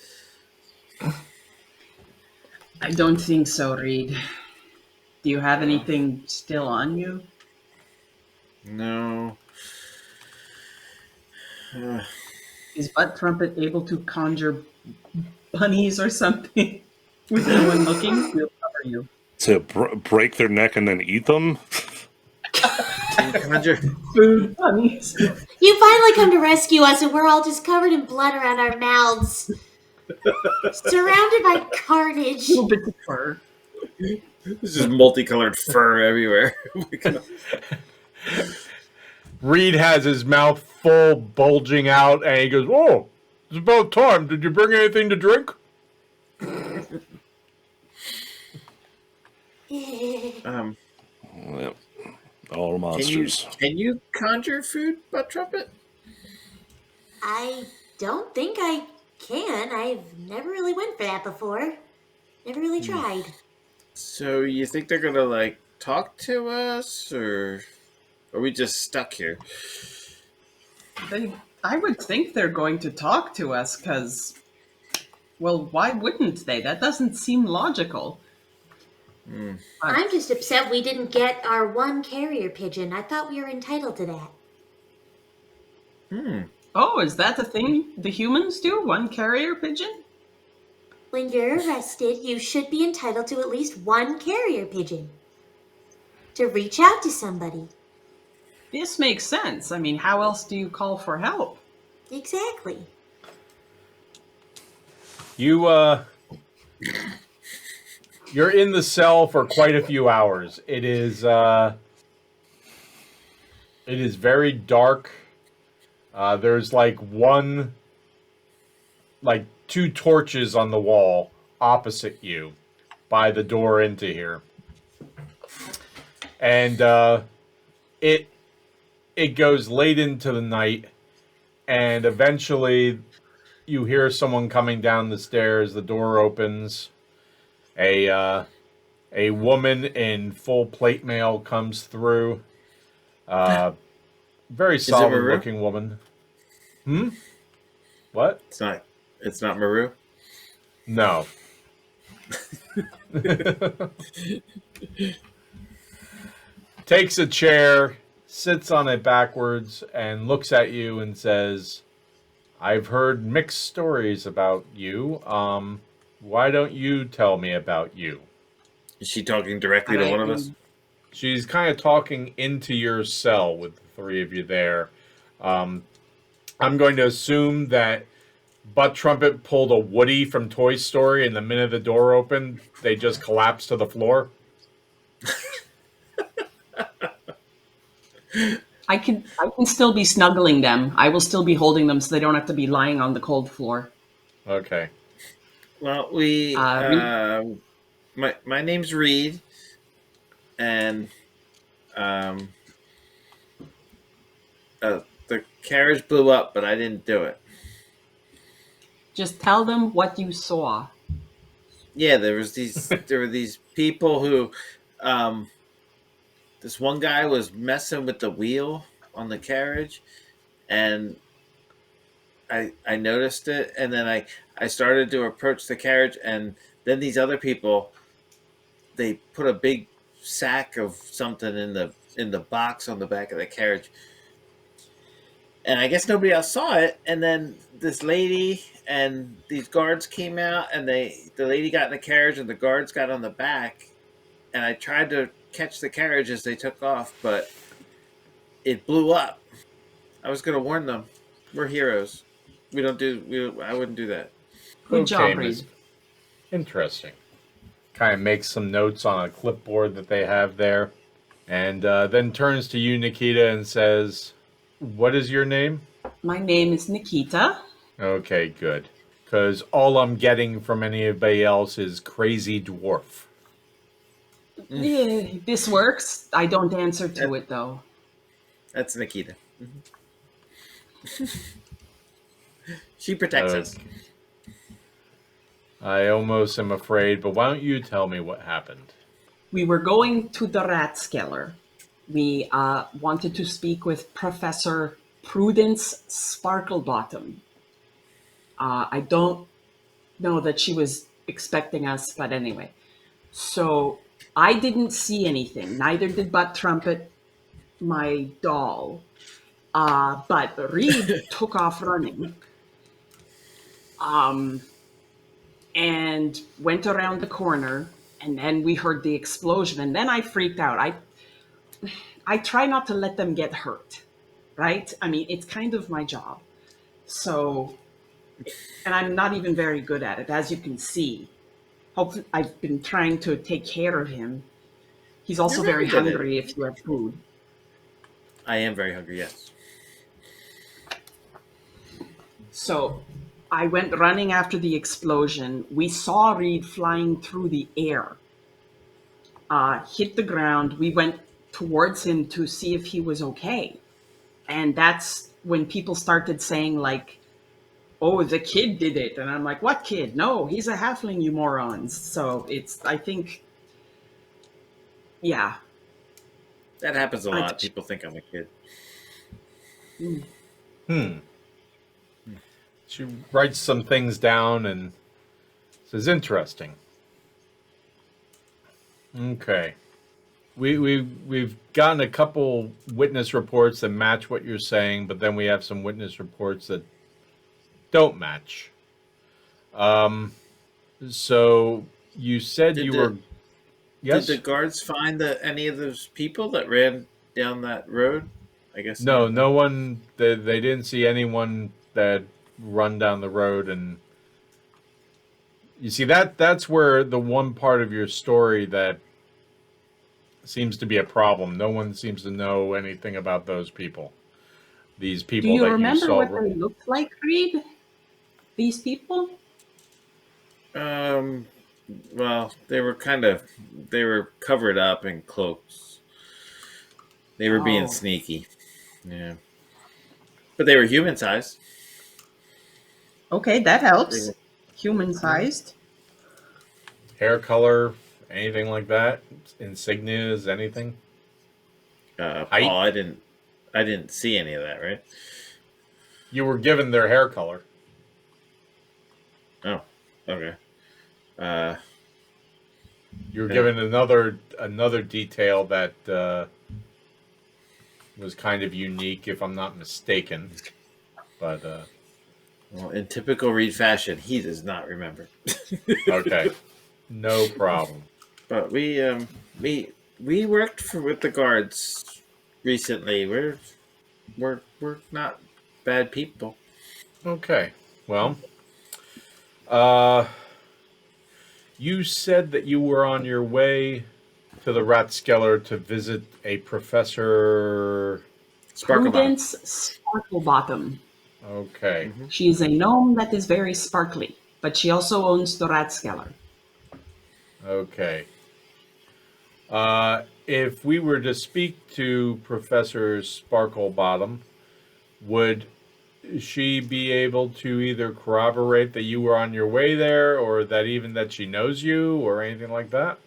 I don't think so, Reed. Do you have anything still on you? No. Is Butt Trumpet able to conjure bunnies or something with no one looking? We'll cover you. To break their neck and then eat them? Can you conjure? Food bunnies. You finally come to rescue us, and we're all just covered in blood around our mouths, surrounded by carnage. Little bits of fur. There's just multicolored fur everywhere. Oh my God. Reed has his mouth full, bulging out, and he goes, "Oh, it's about time. Did you bring anything to drink?" Well, all monsters. Can you conjure food, Butt Trumpet? I don't think I can. I've never really went for that before. Never really tried. So you think they're gonna like talk to us, or are we just stuck here? I would think they're going to talk to us because, well, why wouldn't they? That doesn't seem logical. I'm just upset we didn't get our one carrier pigeon. I thought we were entitled to that. Oh, is that the thing the humans do? One carrier pigeon? When you're arrested, you should be entitled to at least one carrier pigeon. To reach out to somebody. This makes sense. I mean, how else do you call for help? Exactly. You're in the cell for quite a few hours. It is very dark. There's like two torches on the wall opposite you by the door into here. And it goes late into the night, and eventually you hear someone coming down the stairs. The door opens. A A woman in full plate mail comes through. Very Is it Maru? solid-looking woman. What? It's not. It's not Maru. No. Takes a chair, sits on it backwards, and looks at you and says, I've heard mixed stories about you. Why don't you tell me about you? Is she talking directly to one of us? She's kind of talking into your cell with the three of you there. I'm going to assume that Butt Trumpet pulled a Woody from Toy Story, and the minute the door opened, they just collapsed to the floor. I can still be snuggling them. I will still be holding them so they don't have to be lying on the cold floor. Okay. Well, my name's Reed, and the carriage blew up, but I didn't do it. Just tell them what you saw. Yeah, there were these people who, this one guy was messing with the wheel on the carriage, and I noticed it, and then I started to approach the carriage, and then these other people, they put a big sack of something in the box on the back of the carriage, and I guess nobody else saw it. And then this lady and these guards came out, and the lady got in the carriage, and the guards got on the back, and I tried to catch the carriage as they took off, but it blew up. I was going to warn them. We're heroes. I wouldn't do that. Good job, Miss- Reed. Interesting. Kind of makes some notes on a clipboard that they have there. And then turns to you, Nikita, and says, what is your name? My name is Nikita. Okay, good. Because all I'm getting from anybody else is crazy dwarf. Yeah, this works. I don't answer to it, though. That's Nikita. She protects us. I almost am afraid, but why don't you tell me what happened? We were going to the Ratskeller. We wanted to speak with Professor Prudence Sparklebottom. I don't know that she was expecting us, but anyway. So I didn't see anything. Neither did Butt Trumpet, my doll. But Reed took off running. And went around the corner, and then we heard the explosion, and then I freaked out. I try not to let them get hurt, right? I mean, it's kind of my job. So, and I'm not even very good at it, as you can see. Hopefully, I've been trying to take care of him. He's also You're very very good at hungry if you have food. I am very hungry, yes. So I went running after the explosion. We saw Reed flying through the air, hit the ground. We went towards him to see if he was okay. And that's when people started saying, like, oh, the kid did it. And I'm like, what kid? No, he's a halfling, you morons. So I think, yeah. That happens a lot. People think I'm a kid. She writes some things down and says, interesting. Okay. We've gotten a couple witness reports that match what you're saying, but then we have some witness reports that don't match. So you said Yes? Did the guards find any of those people that ran down that road? I guess No, not. no one. They didn't see anyone that run down the road, and you see that's where the one part of your story that seems to be a problem. No one seems to know anything about those people. These people Do you that remember you saw. what they looked like, Reed? These people? Well, they were covered up in cloaks. They were being Oh. sneaky. Yeah. But they were human sized. Okay, that helps. Human-sized. Hair color anything like that? Insignias, anything? Height? Paul, I didn't see any of that, right? You were given their hair color. Oh, okay. Uh, You were Yeah. given another detail that was kind of unique, if I'm not mistaken. But well, in typical Reed fashion, he does not remember. okay, no problem. But we worked with the guards recently. We're not bad people. Okay, well, uh, you said that you were on your way to the Ratskeller to visit a professor. Sparklebottom. Prudence Sparklebottom. Okay, She is a gnome that is very sparkly, but she also owns the Ratskeller. okay. If we were to speak to Professor Sparklebottom, would she be able to either corroborate that you were on your way there, or that even that she knows you, or anything like that?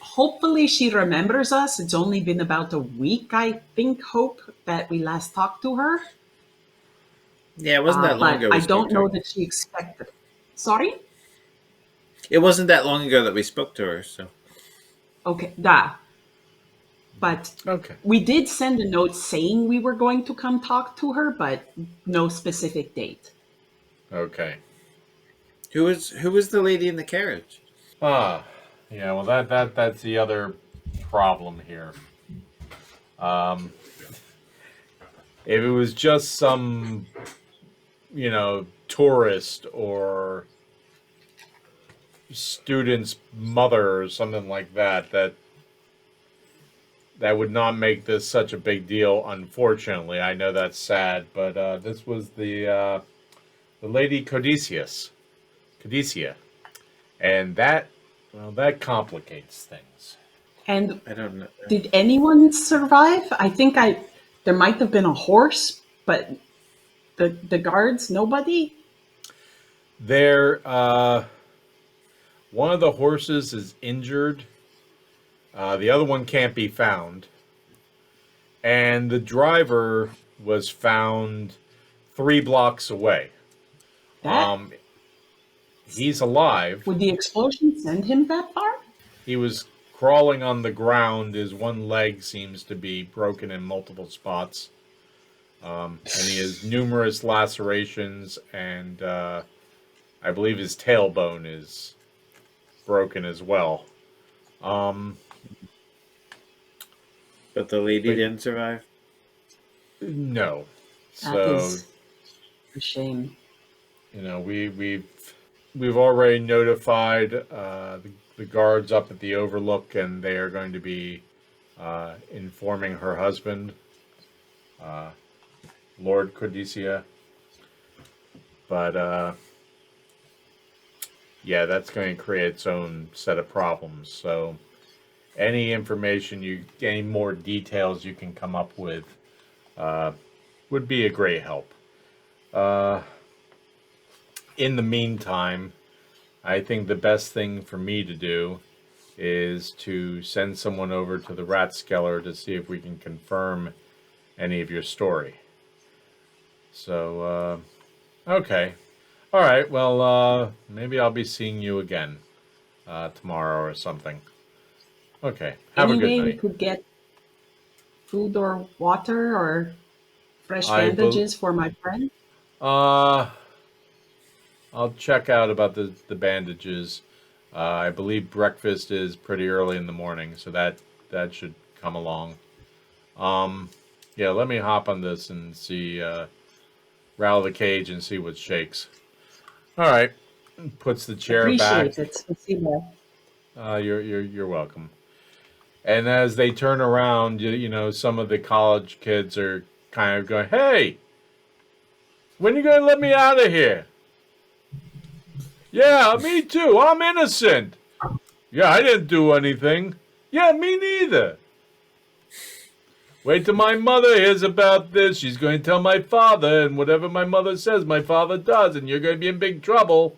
Hopefully, she remembers us. It's only been about a week, I think, Hope, that we last talked to her. Yeah, it wasn't that long But ago. I We don't spoke to know her. that she expected. Sorry? It wasn't that long ago that we spoke to her. So Okay, da. But Okay. we did send a note saying we were going to come talk to her, but no specific date. Okay. who was the lady in the carriage? Ah, yeah. Well, that's the other problem here. Um, if it was just some, tourist or student's mother or something like that, that would not make this such a big deal. Unfortunately, I know that's sad, but this was the lady Codicia, and that complicates things. And I don't know. did anyone survive? I think there might have been a horse, but the guards, nobody? There, one of the horses is injured. The other one can't be found, and the driver was found 3 blocks away. That He's alive. would the explosion send him that far? He was crawling on the ground. His one leg seems to be broken in multiple spots. And he has numerous lacerations, and I believe his tailbone is broken as well. But the lady But- didn't survive. No. That So, is a shame. we've already notified the guards up at the Overlook, and they are going to be informing her husband, Lord Codicia. But yeah, that's going to create its own set of problems. So, any any more details you can come up with would be a great help. In the meantime, I think the best thing for me to do is to send someone over to the Ratskeller to see if we can confirm any of your story. So, okay. All right, well, maybe I'll be seeing you again tomorrow or something. Okay, have a Any good way we night. could get food or water or fresh I bel- bandages for my friend? I'll check out about the bandages. I believe breakfast is pretty early in the morning, so that should come along. Yeah, let me hop on this and see, rattle the cage and see what shakes. All right, puts the chair back. Appreciate it. Spasibo. You're welcome. And as they turn around, some of the college kids are kind of going, "Hey, when you gonna let me out of here?" "Yeah, me too. I'm innocent." "Yeah, I didn't do anything." "Yeah, me neither." "Wait till my mother hears about this. She's going to tell my father, and whatever my mother says, my father does, and you're going to be in big trouble."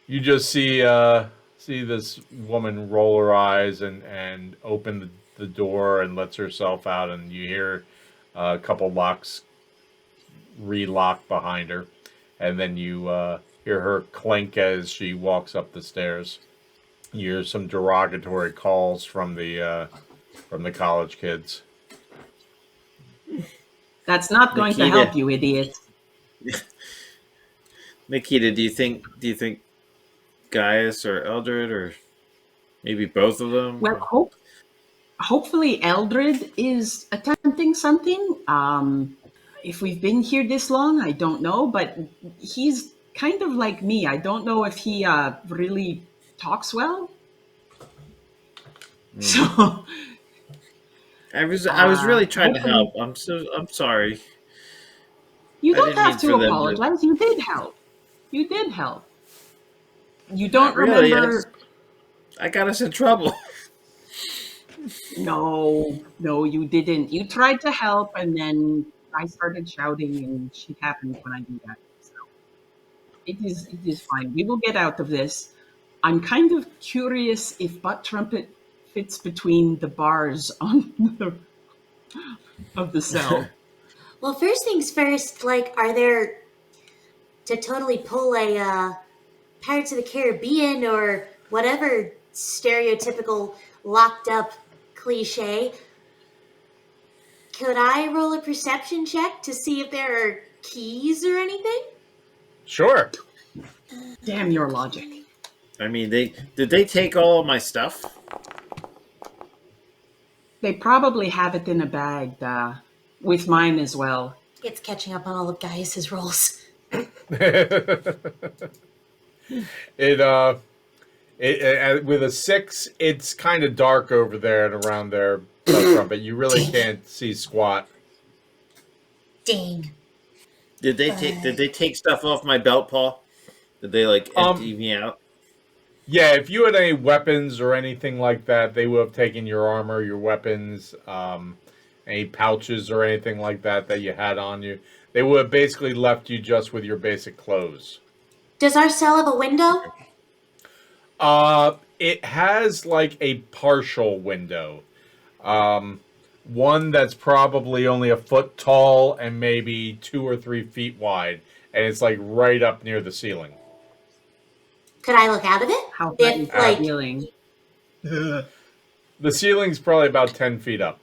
You just see this woman roll her eyes and open the door and lets herself out, and you hear a couple locks relock behind her, and then you hear her clink as she walks up the stairs. You hear some derogatory calls from the college kids. That's not going to Nikita. help you, idiot. Nikita, do you think Gaius or Eldred or maybe both of them? Well, hopefully Eldred is attempting something. If we've been here this long, I don't know, but he's kind of like me. I don't know if he really talks well. So I was really trying to hopefully- help. I'm sorry. you I don't didn't have mean to for them to- apologize. You did help. You did help. You don't Not really, remember. I got us in trouble. No, you didn't. You tried to help, and then I started shouting, and shit happens when I do that. So it is fine. We will get out of this. I'm kind of curious if Butt Trumpet fits between the bars on of the cell. Well, first things first, like, are there to totally pull a Pirates of the Caribbean or whatever stereotypical locked up cliche? Could I roll a perception check to see if there are keys or anything? Sure. Damn your logic. I mean, did they take all of my stuff? They probably have it in a bag with mine as well. It's catching up on all of Gaius's rolls. It with a 6, it's kind of dark over there and around there, but you really can't see squat. Dang. Did they take stuff off my belt, Paul? Did they like empty me out? Yeah, if you had any weapons or anything like that, they would have taken your armor, your weapons, any pouches or anything like that you had on you. They would have basically left you just with your basic clothes. Does our cell have a window? It has like a partial window. One that's probably only a foot tall and maybe 2 or 3 feet wide, and it's like right up near the ceiling. Could I look out of it? How If, about like, feeling? The ceiling's probably about 10 feet up.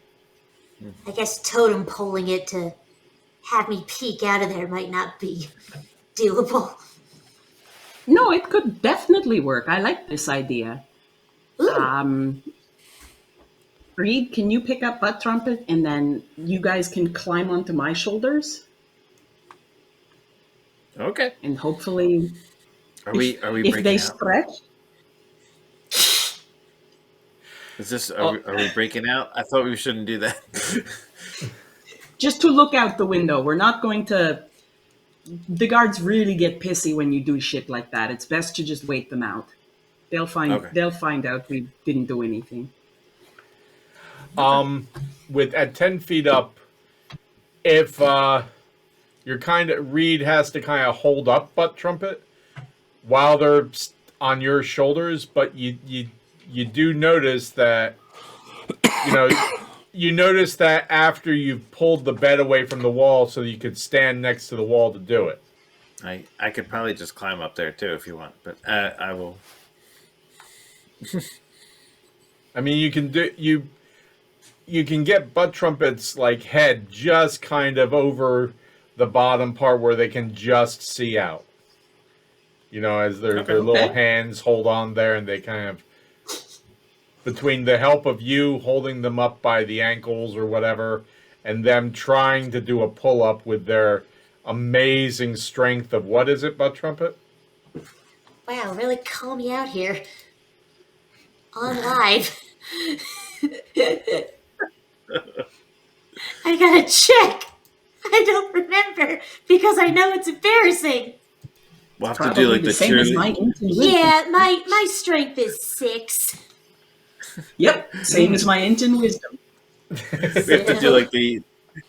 I guess totem poling it to have me peek out of there might not be doable. No, it could definitely work. I like this idea. Ooh. Reed, can you pick up Butt Trumpet and then you guys can climb onto my shoulders? Okay. And hopefully, Are we if breaking they out? stretch, Is this are we breaking out? I thought we shouldn't do that. just to look out the window. We're not going to. The guards really get pissy when you do shit like that. It's best to just wait them out. They'll find out we didn't do anything. With at 10 feet up, if you're Reed has to kind of hold up Butt Trumpet while they're on your shoulders, but you do notice that you notice that after you've pulled the bed away from the wall so you could stand next to the wall to do it. I could probably just climb up there too if you want, but I will. I mean, you can get Butt Trumpet's like head just kind of over the bottom part where they can just see out. As their little hands hold on there, and they kind of, between the help of you holding them up by the ankles or whatever, and them trying to do a pull-up with their amazing strength of, what is it, Butt Trumpet? Wow, really call me out here. On live. I gotta check. I don't remember because I know it's embarrassing. We'll have Probably to do like the same as my cheerleading. intuition. Yeah, my strength is 6. Yep, same as my engine wisdom. We have to do like the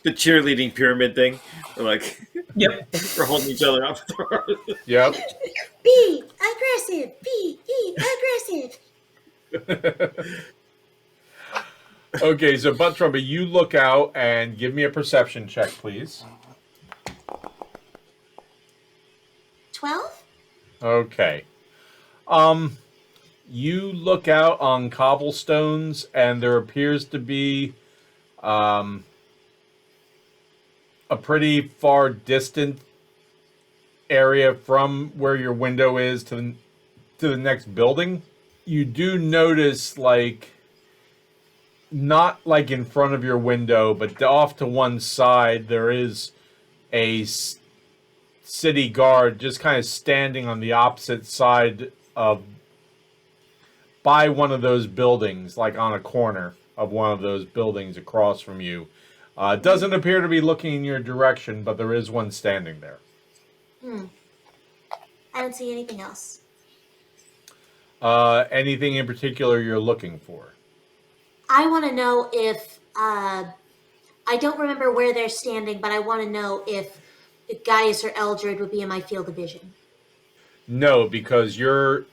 cheerleading pyramid thing. We're like, Yep. We're holding each other up. Yep. Be aggressive. Be aggressive. Okay, so Butt Trumpet, you look out and give me a perception check, please. 12? Okay. You look out on cobblestones, and there appears to be a pretty far distant area from where your window is to the next building. You do notice, like, not like in front of your window, but off to one side, there is a city guard just kind of standing on the opposite side of by one of those buildings, like on a corner of one of those buildings across from you. Doesn't appear to be looking in your direction, but there is one standing there. I don't see anything else. Anything in particular you're looking for? I want to know if I don't remember where they're standing, but I want to know if Gaius or Eldred would be in my field of vision. No, because you're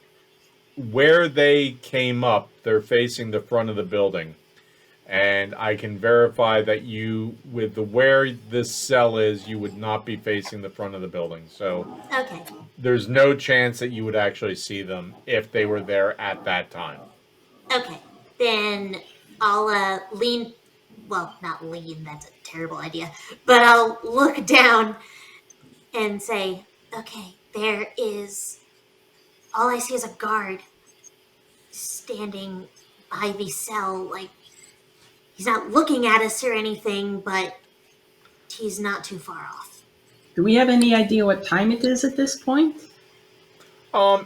where they came up. They're facing the front of the building, and I can verify that you, with the where this cell is, you would not be facing the front of the building. So Okay. there's no chance that you would actually see them if they were there at that time. Okay. Then I'll lean. Well, not lean. That's a terrible idea. But I'll look down and say, "Okay, there is. All I see is a guard standing by the cell. Like he's not looking at us or anything, but he's not too far off." Do we have any idea what time it is at this point?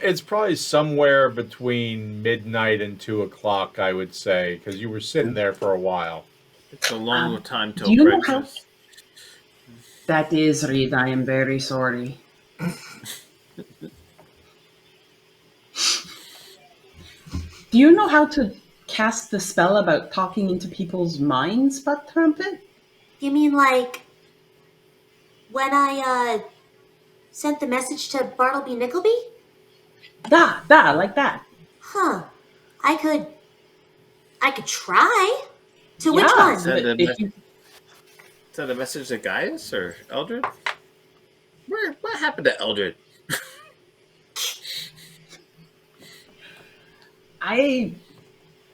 It's probably somewhere between midnight and 2 o'clock, I would say, because you were sitting there for a while. It's a long time till do you know breakfast. That is, Reed. I am very sorry. Do you know how to cast the spell about talking into people's minds, Butt Trumpet? You mean like when I sent the message to Bartleby Nickleby? Da, like that. Huh. I could try. To which Yeah, one? Send but a if you- Send a message to Gaius or Eldred? What happened to Eldred? I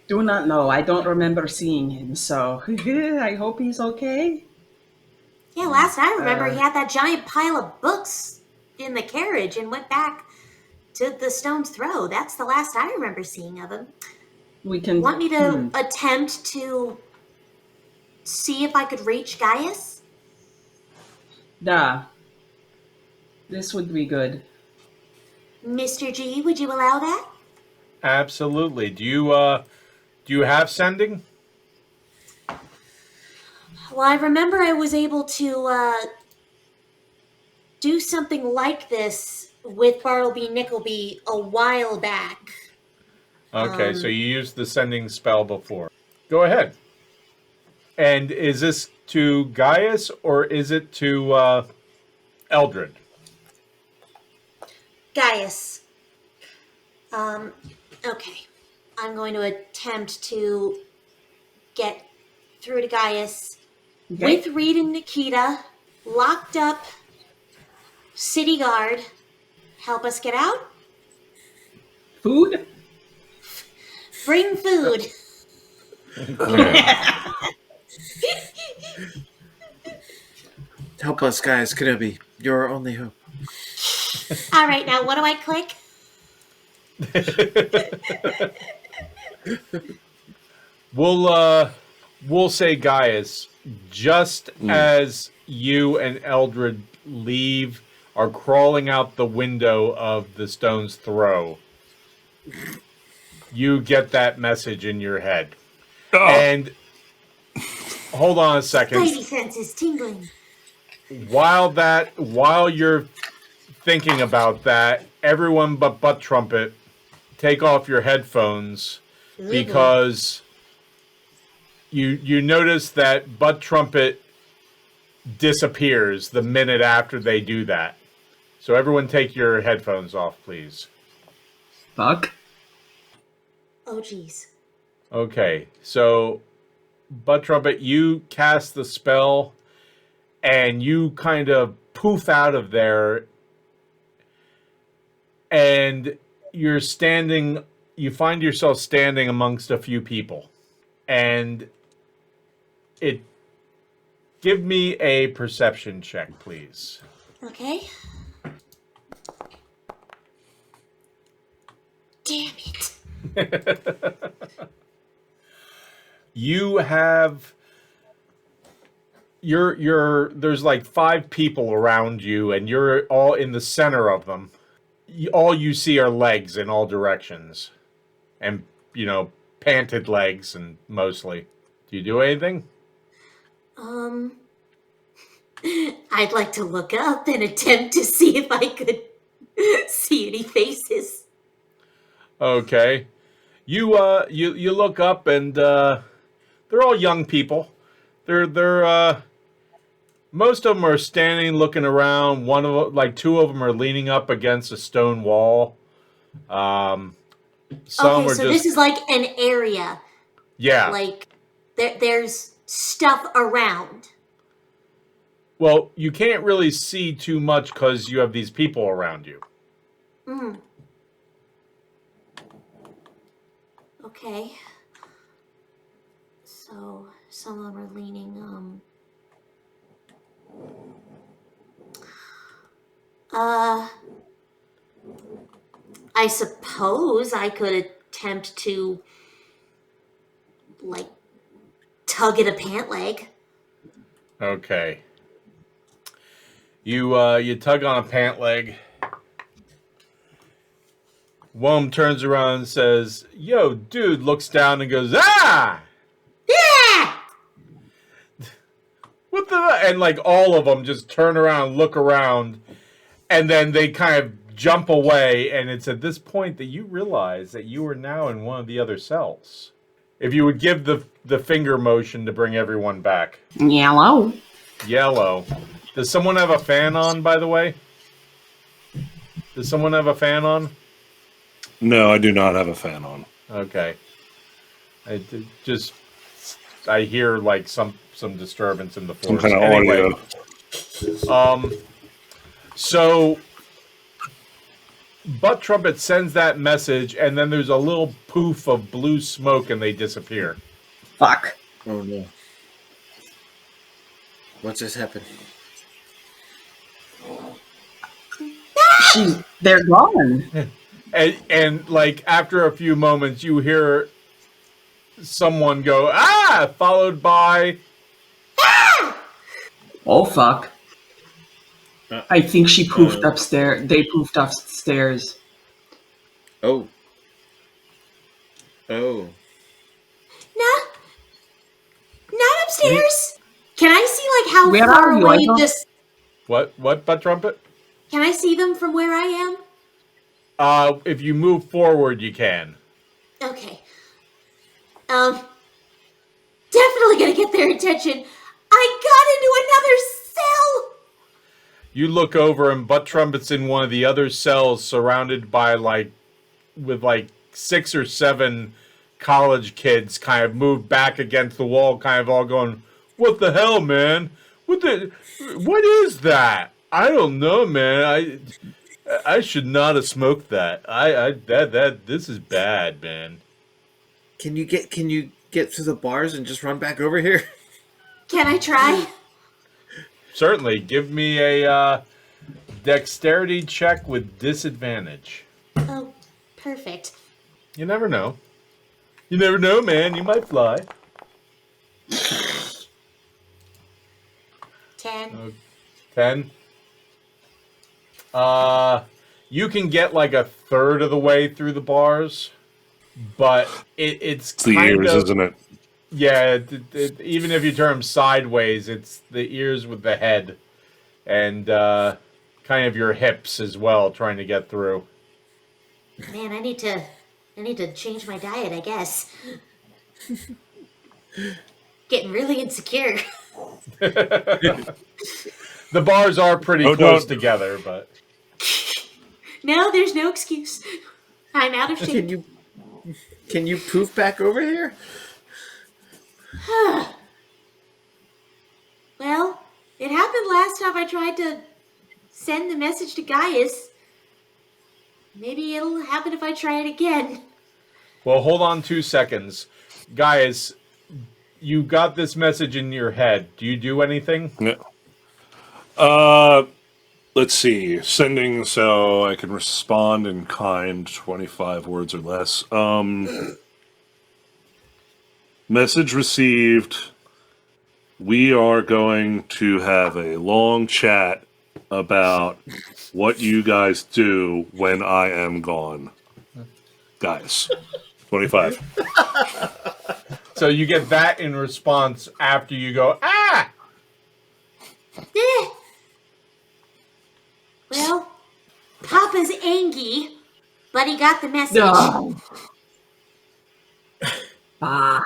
do not know. I don't remember seeing him, so I hope he's okay. Yeah, last I remember, he had that giant pile of books in the carriage and went back to the Stone's Throw. That's the last I remember seeing of him. We can Want me to attempt to see if I could reach Gaius? Da. This would be good. Mr. G, would you allow that? Absolutely. Do you have sending? Well, I remember I was able to do something like this with Bartleby Nickleby a while back. Okay, so you used the sending spell before. Go ahead. And is this to Gaius or is it to Eldred? Gaius. Okay. I'm going to attempt to get through to Gaius Okay. with Reed and Nikita, locked up, city guard. Help us get out? Food? Bring food. Help us, Gaius Kenobi. You're our only hope. All right, now what do I click? We'll say Gaius, just as you and Eldred leave, are crawling out the window of the Stone's Throw, you get that message in your head. Oh, And hold on a second. Spidey senses tingling. While you're thinking about that, everyone but Butt Trumpet, take off your headphones because you notice that Butt Trumpet disappears the minute after they do that. So everyone take your headphones off, please. Fuck. Oh, geez. Okay, so Butt Trumpet, you cast the spell and you kind of poof out of there, and you find yourself standing amongst a few people. And give me a perception check, please. Okay. Damn it. You have there's like 5 people around you, and you're all in the center of them. All you see are legs in all directions, and panted legs, and mostly. Do you do anything? I'd like to look up and attempt to see if I could see any faces. Okay. You look up, and they're all young people. They're most of them are standing looking around. Two of them are leaning up against a stone wall. Some Okay, are so just, this is like an area. yeah. Like there's stuff around. Well, you can't really see too much because you have these people around you. Mm. Okay. So some of them are leaning. I suppose I could attempt to, like, tug at a pant leg. Okay. You tug on a pant leg. One of them turns around and says, "Yo, dude," looks down and goes, "Ah! Yeah! What the?" And like all of them just turn around, look around, and then they kind of jump away. And it's at this point that you realize that you are now in one of the other cells. If you would give the finger motion to bring everyone back. Yellow. Yellow. Does someone have a fan on, by the way? Does someone have a fan on? No, I do not have a fan on. Okay. I hear like some disturbance in the Some forest. kind of Anyway, audio. So Butt Trumpet sends that message, and then there's a little poof of blue smoke, and they disappear. Fuck. Oh no. What just happened? They're gone. And like after a few moments, you hear someone go, "Ah!" followed by, Oh fuck. I think she poofed upstairs. They poofed upstairs. Oh. Oh. Not upstairs. Can I see like how Where far are you? I away don't- this? What, Butt Trumpet? Can I see them from where I am? If you move forward, you can. Okay. Definitely gonna get their attention. I got into another cell. You look over, and Butt Trumpet's in one of the other cells, surrounded by with 6 or 7 college kids, kind of moved back against the wall, kind of all going, "What the hell, man? What is that? I don't know, man. I should not have smoked that. This is bad, man." Can you get to the bars and just run back over here? Can I try? Certainly. Give me a dexterity check with disadvantage. Oh, perfect. You never know. You never know, man. You might fly. 10. 10. You can get like a third of the way through the bars, but it's It's the kind ears, of, isn't it? yeah. Even if you turn them sideways, it's the ears with the head, and kind of your hips as well, trying to get through. Man, I need to change my diet, I guess. Getting really insecure. The bars are pretty Oh, close don't- together, but No, there's no excuse. I'm out of shape. Can you poof back over here? Well, it happened last time I tried to send the message to Gaius. Maybe it'll happen if I try it again. well, hold on 2 seconds, guys. You got this message in your head. Do you do anything? Yeah. Let's see. Sending so I can respond in kind, 25 words or less. Message received. We are going to have a long chat about what you guys do when I am gone. Guys. 25. So you get that in response after you go, ah! Eh. Well, Papa's angry, but he got the message. No. Bah.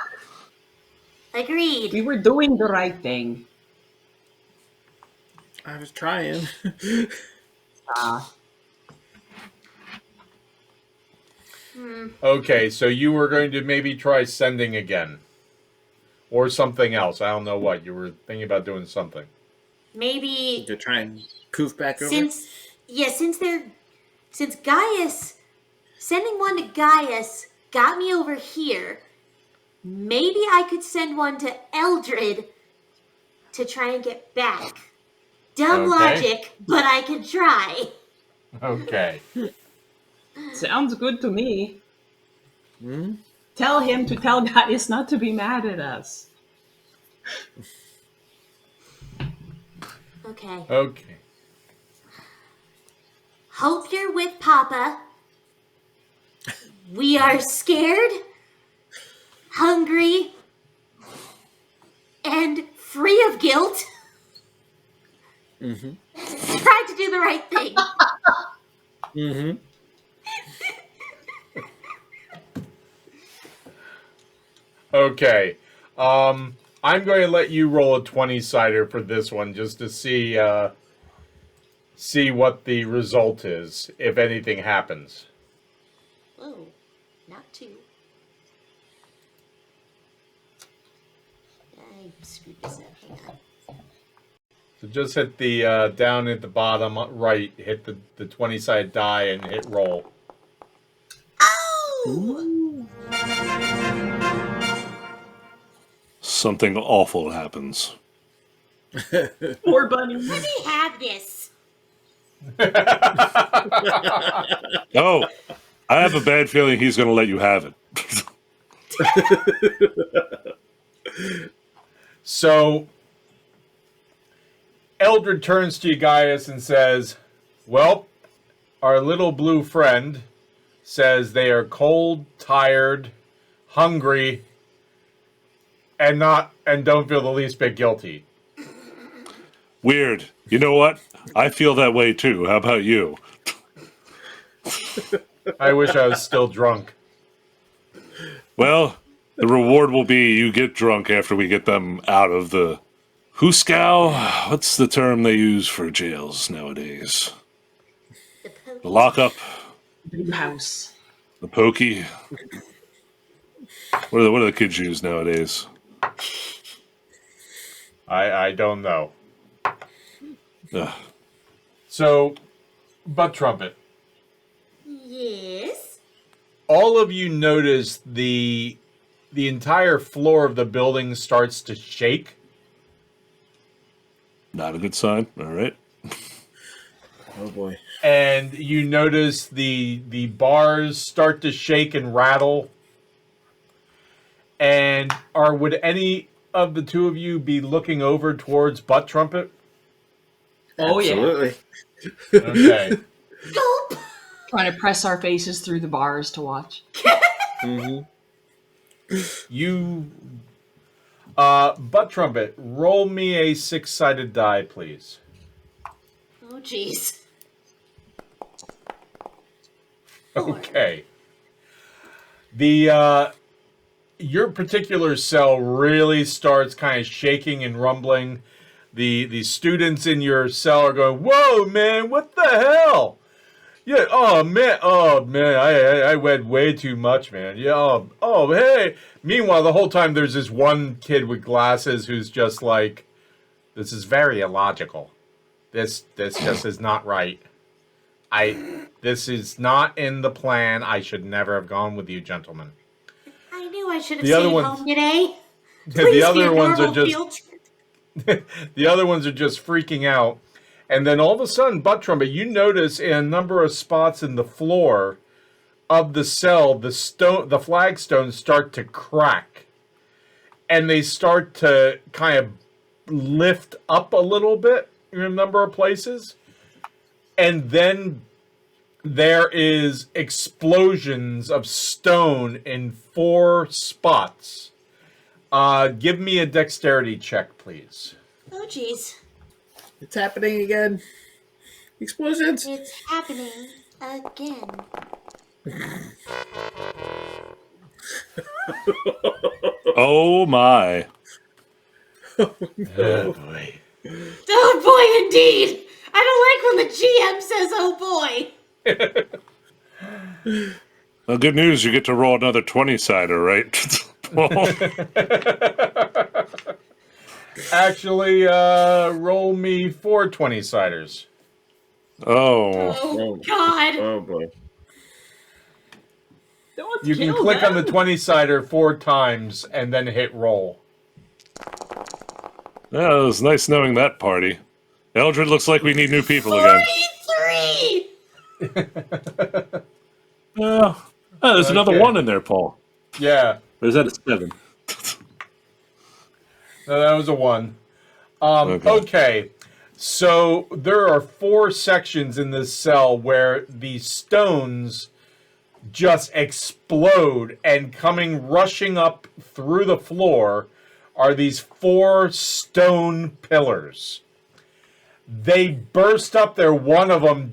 Agreed. We were doing the right thing. I was trying. Ah. Okay, so you were going to maybe try sending again. Or something else. I don't know what. You were thinking about doing something. Maybe To try and poof back over. since Gaius sending one to Gaius got me over here, maybe I could send one to Eldred to try and get back. Dumb Okay. logic, but I could try. Okay. Sounds good to me. Hmm? Tell him to tell Gaius not to be mad at us. Okay. Okay. Hope you're with Papa. We are scared, hungry, and free of guilt. Mm-hmm. Tried to do the right thing. Mm-hmm. Okay. I'm going to let you roll a 20-sider for this one just to see what the result is, if anything happens. Oh, not two. I screwed this up. Hang on. So just hit the down at the bottom right, hit the 20-sided die and hit roll. Oh! Something awful happens. Poor bunny. Let me have this. Oh, I have a bad feeling he's going to let you have it. So Eldred turns to you, Gaius, and says, well, our little blue friend says they are cold, tired, hungry, and don't feel the least bit guilty. Weird. You know what? I feel that way too. How about you? I wish I was still drunk. Well, the reward will be you get drunk after we get them out of the Huskow. What's the term they use for jails nowadays? The lockup, Big house. the pokey. What do the kids use nowadays? I don't know. Ugh. So, Butt Trumpet, Yes. all of you notice the entire floor of the building starts to shake. Not a good sign. All right. Oh boy. And you notice the bars start to shake and rattle. And would any of the two of you be looking over towards Butt Trumpet? Oh, yeah. Absolutely. Okay. Gulp. Trying to press our faces through the bars to watch. Mm-hmm. You, Butt Trumpet, roll me a 6-sided die, please. Oh, jeez. Okay. The your particular cell really starts kind of shaking and rumbling. The students in your cell are going, "Whoa, man! What the hell?" Yeah. Oh man. I read way too much, man. Yeah. Hey. Meanwhile, the whole time there's this one kid with glasses who's just like, "This is very illogical. This just is not right. This is not in the plan. I should never have gone with you, gentlemen." I knew I should have The other stayed ones- home today. The Please be other a ones are normal just field trip. the other ones are just freaking out. And then all of a sudden, Butt Trumpet, you notice in a number of spots in the floor of the cell, the flagstones start to crack. And they start to kind of lift up a little bit in a number of places. And then there is explosions of stone in 4 spots. Give me a dexterity check, please. Oh, jeez. It's happening again. Explosions. It's happening again. Oh my. Oh boy. Oh, boy, indeed. I don't like when the GM says, oh, boy. Well, good news, you get to roll another 20-sider, right? Paul? Actually, roll me 4 20-siders. Oh. Oh, God. Oh boy. Don't You can kill click on the them. 20-sider 4 times and then hit roll. Yeah, it was nice knowing that party. Eldred, looks like we need new people again. 43! Oh, there's another Okay. 1 in there, Paul. Yeah, Or is that a 7? no, that was a 1. Okay. Okay, so there are 4 sections in this cell where the stones just explode, and coming rushing up through the floor are these 4 stone pillars. They burst up there. One of them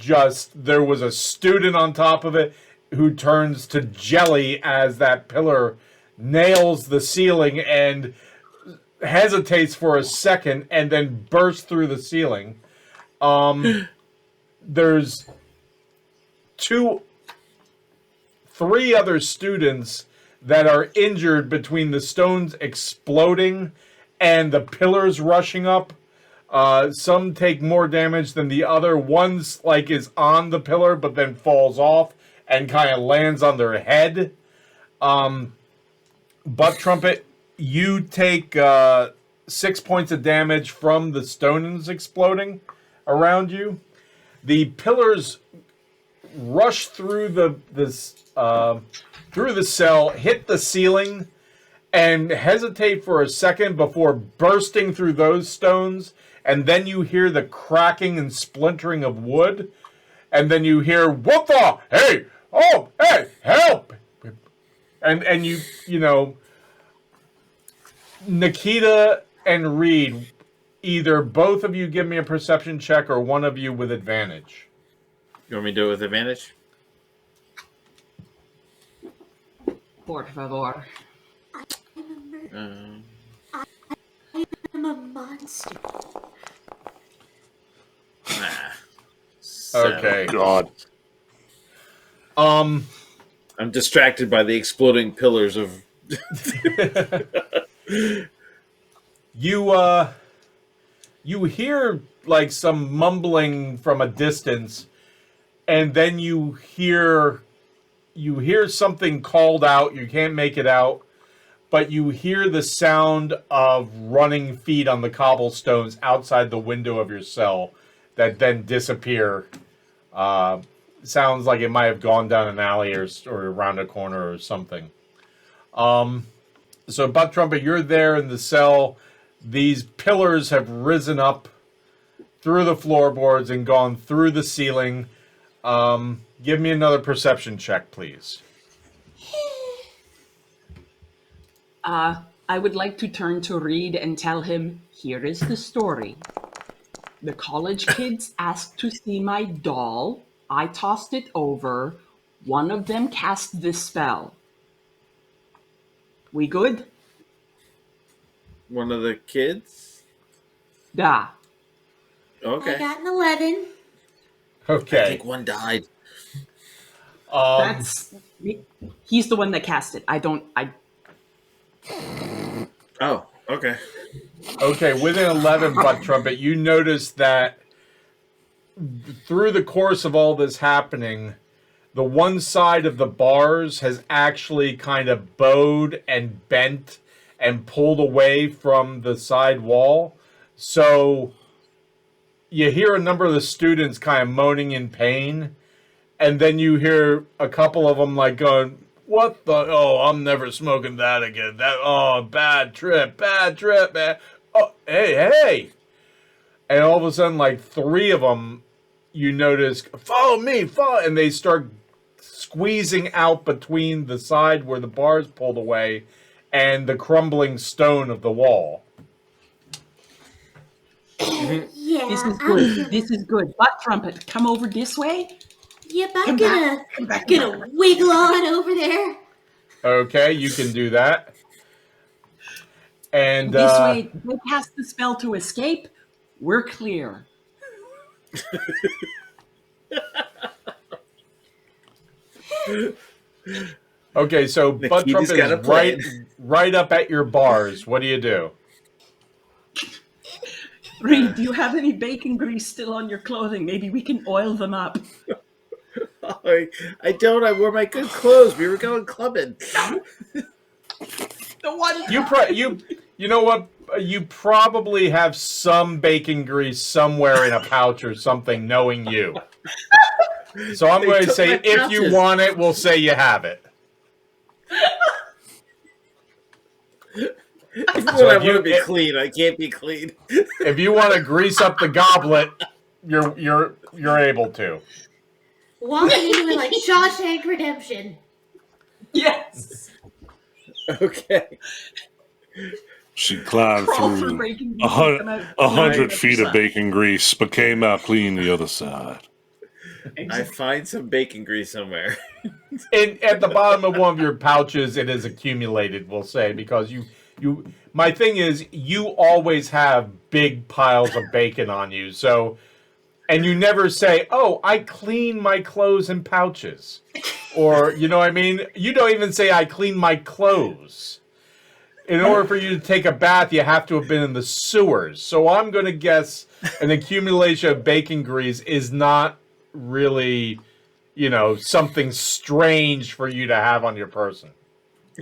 there was a student on top of it who turns to jelly as that pillar nails the ceiling and hesitates for a second and then bursts through the ceiling. There's 3 other students that are injured between the stones exploding and the pillars rushing up. Some take more damage than the other. One's like is on the pillar but then falls off and kind of lands on their head. Butt Trumpet, you take 6 points of damage from the stones exploding around you. The pillars rush through through the cell, hit the ceiling, and hesitate for a second before bursting through those stones. And then you hear the cracking and splintering of wood. And then you hear, "What the? Hey! Oh, hey! Help!" And you know, Nikita and Reed, either both of you give me a perception check or one of you with advantage. You want me to do it with advantage? Por favor. Um, I'm a monster. Okay. God. Um, I'm distracted by the exploding pillars of. you hear like some mumbling from a distance, and then you hear something called out. You can't make it out, but you hear the sound of running feet on the cobblestones outside the window of your cell that then disappear. Sounds like it might have gone down an alley or around a corner or something. So, Butt Trumpet, you're there in the cell. These pillars have risen up through the floorboards and gone through the ceiling. Give me another perception check, please. I would like to turn to Reed and tell him, here is the story. The college kids asked to see my doll. I tossed it over. One of them cast this spell. We good? One of the kids? Da. Okay. I got an 11. I Okay. think one died. That's he's the one that cast it. I Oh, okay. Okay, with an 11, Butt Trumpet, you notice that through the course of all this happening, the one side of the bars has actually kind of bowed and bent and pulled away from the side wall. So you hear a number of the students kind of moaning in pain, and then you hear a couple of them like going, "What the? Oh, I'm never smoking that again. Bad trip, man. Oh, hey." And all of a sudden, like 3 of them, you notice, follow me, and they start squeezing out between the side where the bars pulled away and the crumbling stone of the wall. Yeah, this is I'm good. gonna, This is good. Butt Trumpet, come over this way. yep, Come I'm back. Come back. gonna wiggle on over there. Okay, you can do that. And This way, they cast the spell to escape. We're clear. okay, so The Butt kid has Trumpet got a is plan. right up at your bars. What do you do? Reed, do you have any bacon grease still on your clothing? Maybe we can oil them up. I don't. I wore my good clothes. We were going clubbing. The one. You know what? You probably have some bacon grease somewhere in a pouch or something, knowing you. So I'm They going to took say, my if you pouches. want it, we'll say you have it. Even So when I if you- want to be clean, I can't be clean. If you want to grease up the goblet, you're able to. Walking into it like Shawshank Redemption. Yes. Okay. She climbed Crawl through through bacon grease. a hun- come out a clean 100 on the feet other of bacon grease, but came out clean the other side. side. I find some bacon grease somewhere. At the bottom of one of your pouches, it is accumulated, we'll say, because you. My thing is, you always have big piles of bacon on you, so. And you never say, "Oh, I clean my clothes in pouches," or you know what I mean. You don't even say, "I clean my clothes." In order for you to take a bath, you have to have been in the sewers. So I'm going to guess an accumulation of bacon grease is not really, something strange for you to have on your person.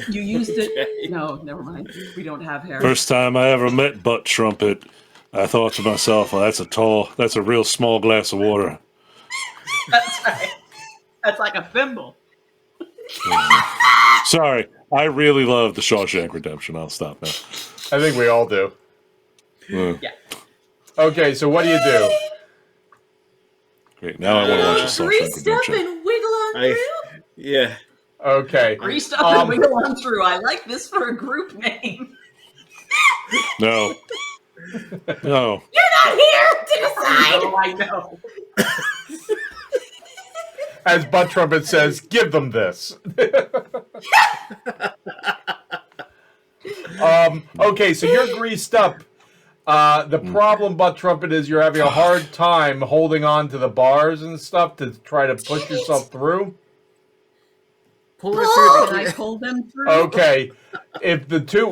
You used Okay. it. No, never mind. We don't have hair. First time I ever met Butt Trumpet, I thought to myself, well, that's a real small glass of water. That's right. That's like a thimble. Sorry, I really love the Shawshank Redemption. I'll stop now. I think we all do. Yeah. Okay, so what do you do? Great, now I want to watch the Shawshank Greased up Redemption. and wiggle on through. Yeah. Okay. Greased up and wiggle on through. I like this for a group name. No. No. You're not here to decide. Oh, I know. As Butt Trumpet says, give them this. Okay, so you're greased up. The problem, Butt Trumpet, is you're having a hard time holding on to the bars and stuff to try to push yourself through. Pull her through. Can I pull them through? Okay, if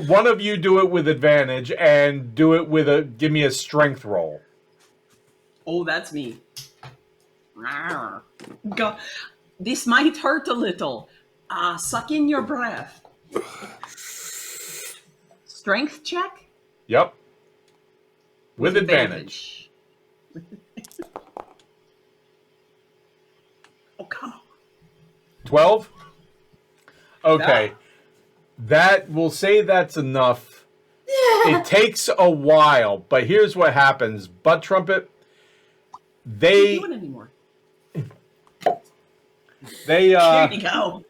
one of you do it with advantage and do it give me a strength roll. Oh, that's me. Rawr. Go. This might hurt a little. Suck in your breath. Strength check? Yep. With advantage. Oh, come on. 12? Okay. We'll say that's enough. It takes a while, but here's what happens. Butt Trumpet, they Can't do it anymore. they There you go.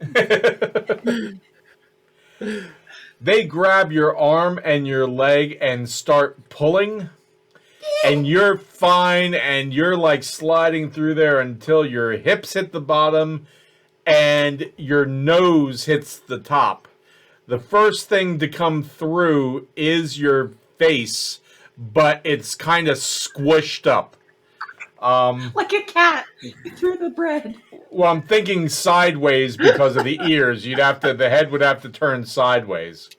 they grab your arm and your leg and start pulling, and you're fine, and you're like sliding through there until your hips hit the bottom and your nose hits the top. the first thing to come through is your face, but it's kind of squished up. Like a cat through the bread. Well, I'm thinking sideways because of the ears. The head would have to turn sideways.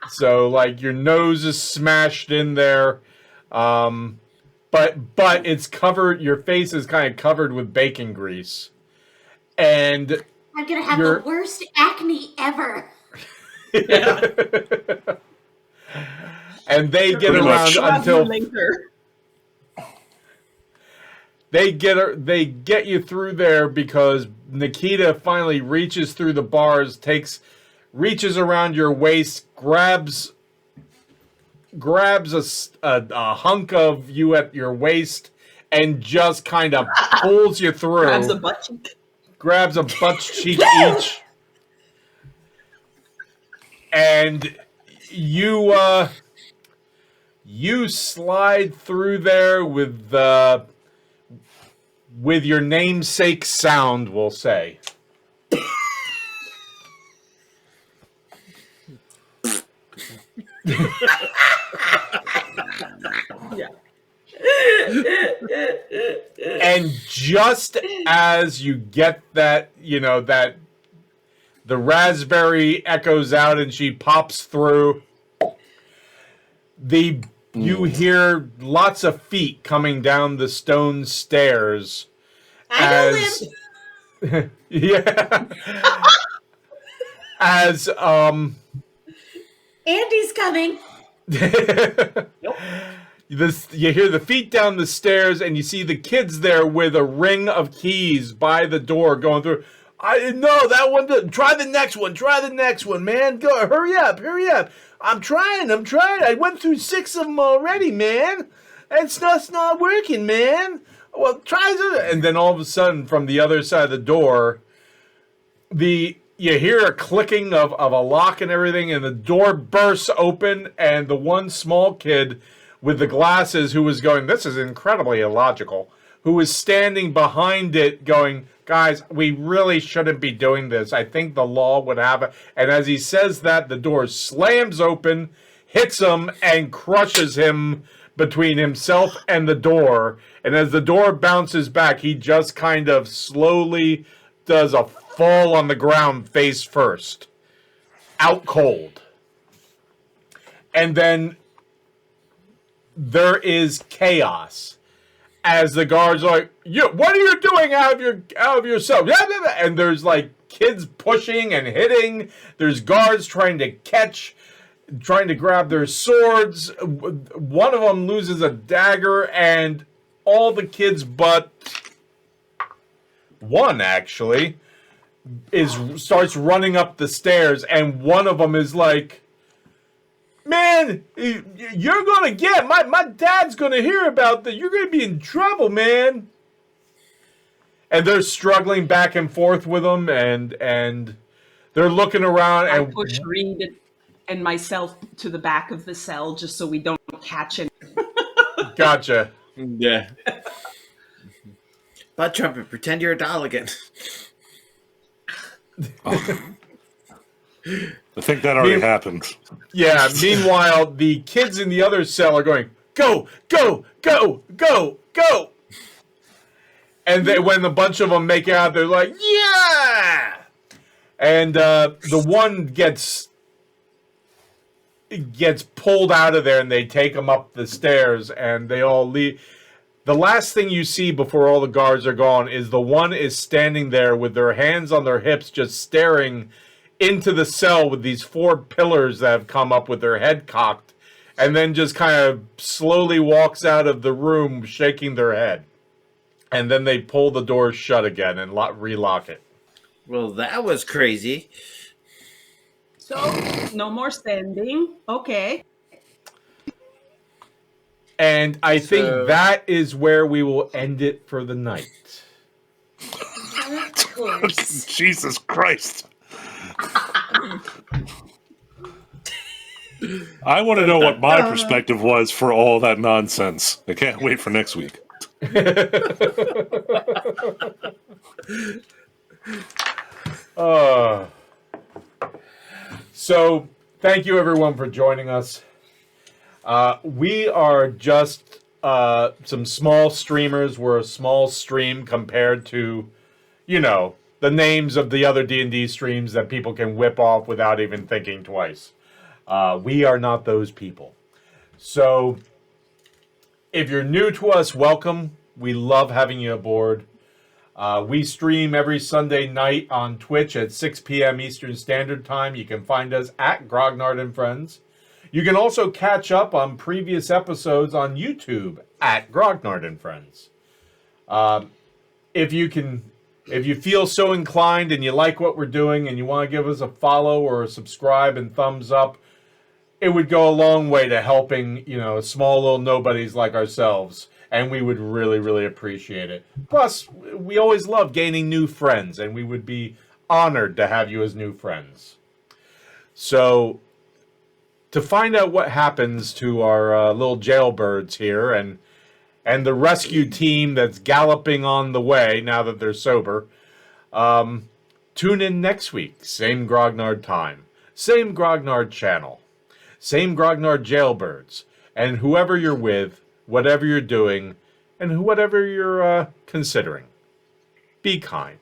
So, like, your nose is smashed in there, but it's covered. Your face is kind of covered with bacon grease, and I'm gonna have the worst acne ever. and they get Pretty around much. until Later. they get you through there because Nikita finally reaches through the bars, reaches around your waist, grabs a hunk of you at your waist, and just kind of pulls you through. Grabs a butt cheek. Grabs a butt cheek each, and you slide through there with your namesake sound, we'll say. Yeah. And just as you get that, that the raspberry echoes out and she pops through, you hear lots of feet coming down the stone stairs. I know Yeah. As Andy's coming. You hear the feet down the stairs, and you see the kids there with a ring of keys by the door going through. I didn't know that one. Try the next one, man. Go, hurry up. I'm trying. I went through 6 of them already, man. It's not working, man. Well, try it. And then all of a sudden, from the other side of the door, you hear a clicking of a lock and everything, and the door bursts open, and the one small kid with the glasses who was going, this is incredibly illogical, who was standing behind it going, guys, we really shouldn't be doing this. I think the law would have it. And as he says that, the door slams open, hits him, and crushes him between himself and the door. And as the door bounces back, he just kind of slowly does a fall on the ground face first. Out cold. And then there is chaos as the guards are like, what are you doing out of yourself? And there's like kids pushing and hitting. There's guards trying to grab their swords. One of them loses a dagger, and all the kids but one actually starts running up the stairs, and one of them is like, man, you're gonna get my dad's gonna hear about that. You're gonna be in trouble, man. And they're struggling back and forth with them, and they're looking around. I And push Reed and myself to the back of the cell just so we don't catch it. Gotcha. Yeah. Butt trumpet, pretend you're a doll again. I think that already happened. Yeah. Meanwhile, the kids in the other cell are going, go, go, go, go, go. And when a bunch of them make out, they're like, yeah. And the one gets pulled out of there, and they take him up the stairs, and they all leave. The last thing you see before all the guards are gone is the one is standing there with their hands on their hips, just staring into the cell with these 4 pillars that have come up with their head cocked, and then just kind of slowly walks out of the room shaking their head. And then they pull the door shut again and relock it. Well, that was crazy. So, no more standing. Okay. And I think that is where we will end it for the night. Of course. Jesus Christ. I want to know what my perspective was for all that nonsense. I can't wait for next week. So, thank you everyone for joining us. We are just some small streamers. We're a small stream compared to, the names of the other D&D streams that people can whip off without even thinking twice. We are not those people. So, if you're new to us, welcome. We love having you aboard. We stream every Sunday night on Twitch at 6 p.m. Eastern Standard Time. You can find us at Grognard and Friends. You can also catch up on previous episodes on YouTube at Grognard and Friends. If you feel so inclined and you like what we're doing and you want to give us a follow or a subscribe and thumbs up, it would go a long way to helping, small little nobodies like ourselves. And we would really, really appreciate it. Plus, we always love gaining new friends, and we would be honored to have you as new friends. So, to find out what happens to our little jailbirds here and the rescue team that's galloping on the way now that they're sober, tune in next week. Same Grognard time. Same Grognard channel. Same Grognard jailbirds. And whoever you're with, whatever you're doing, and whatever you're considering, be kind.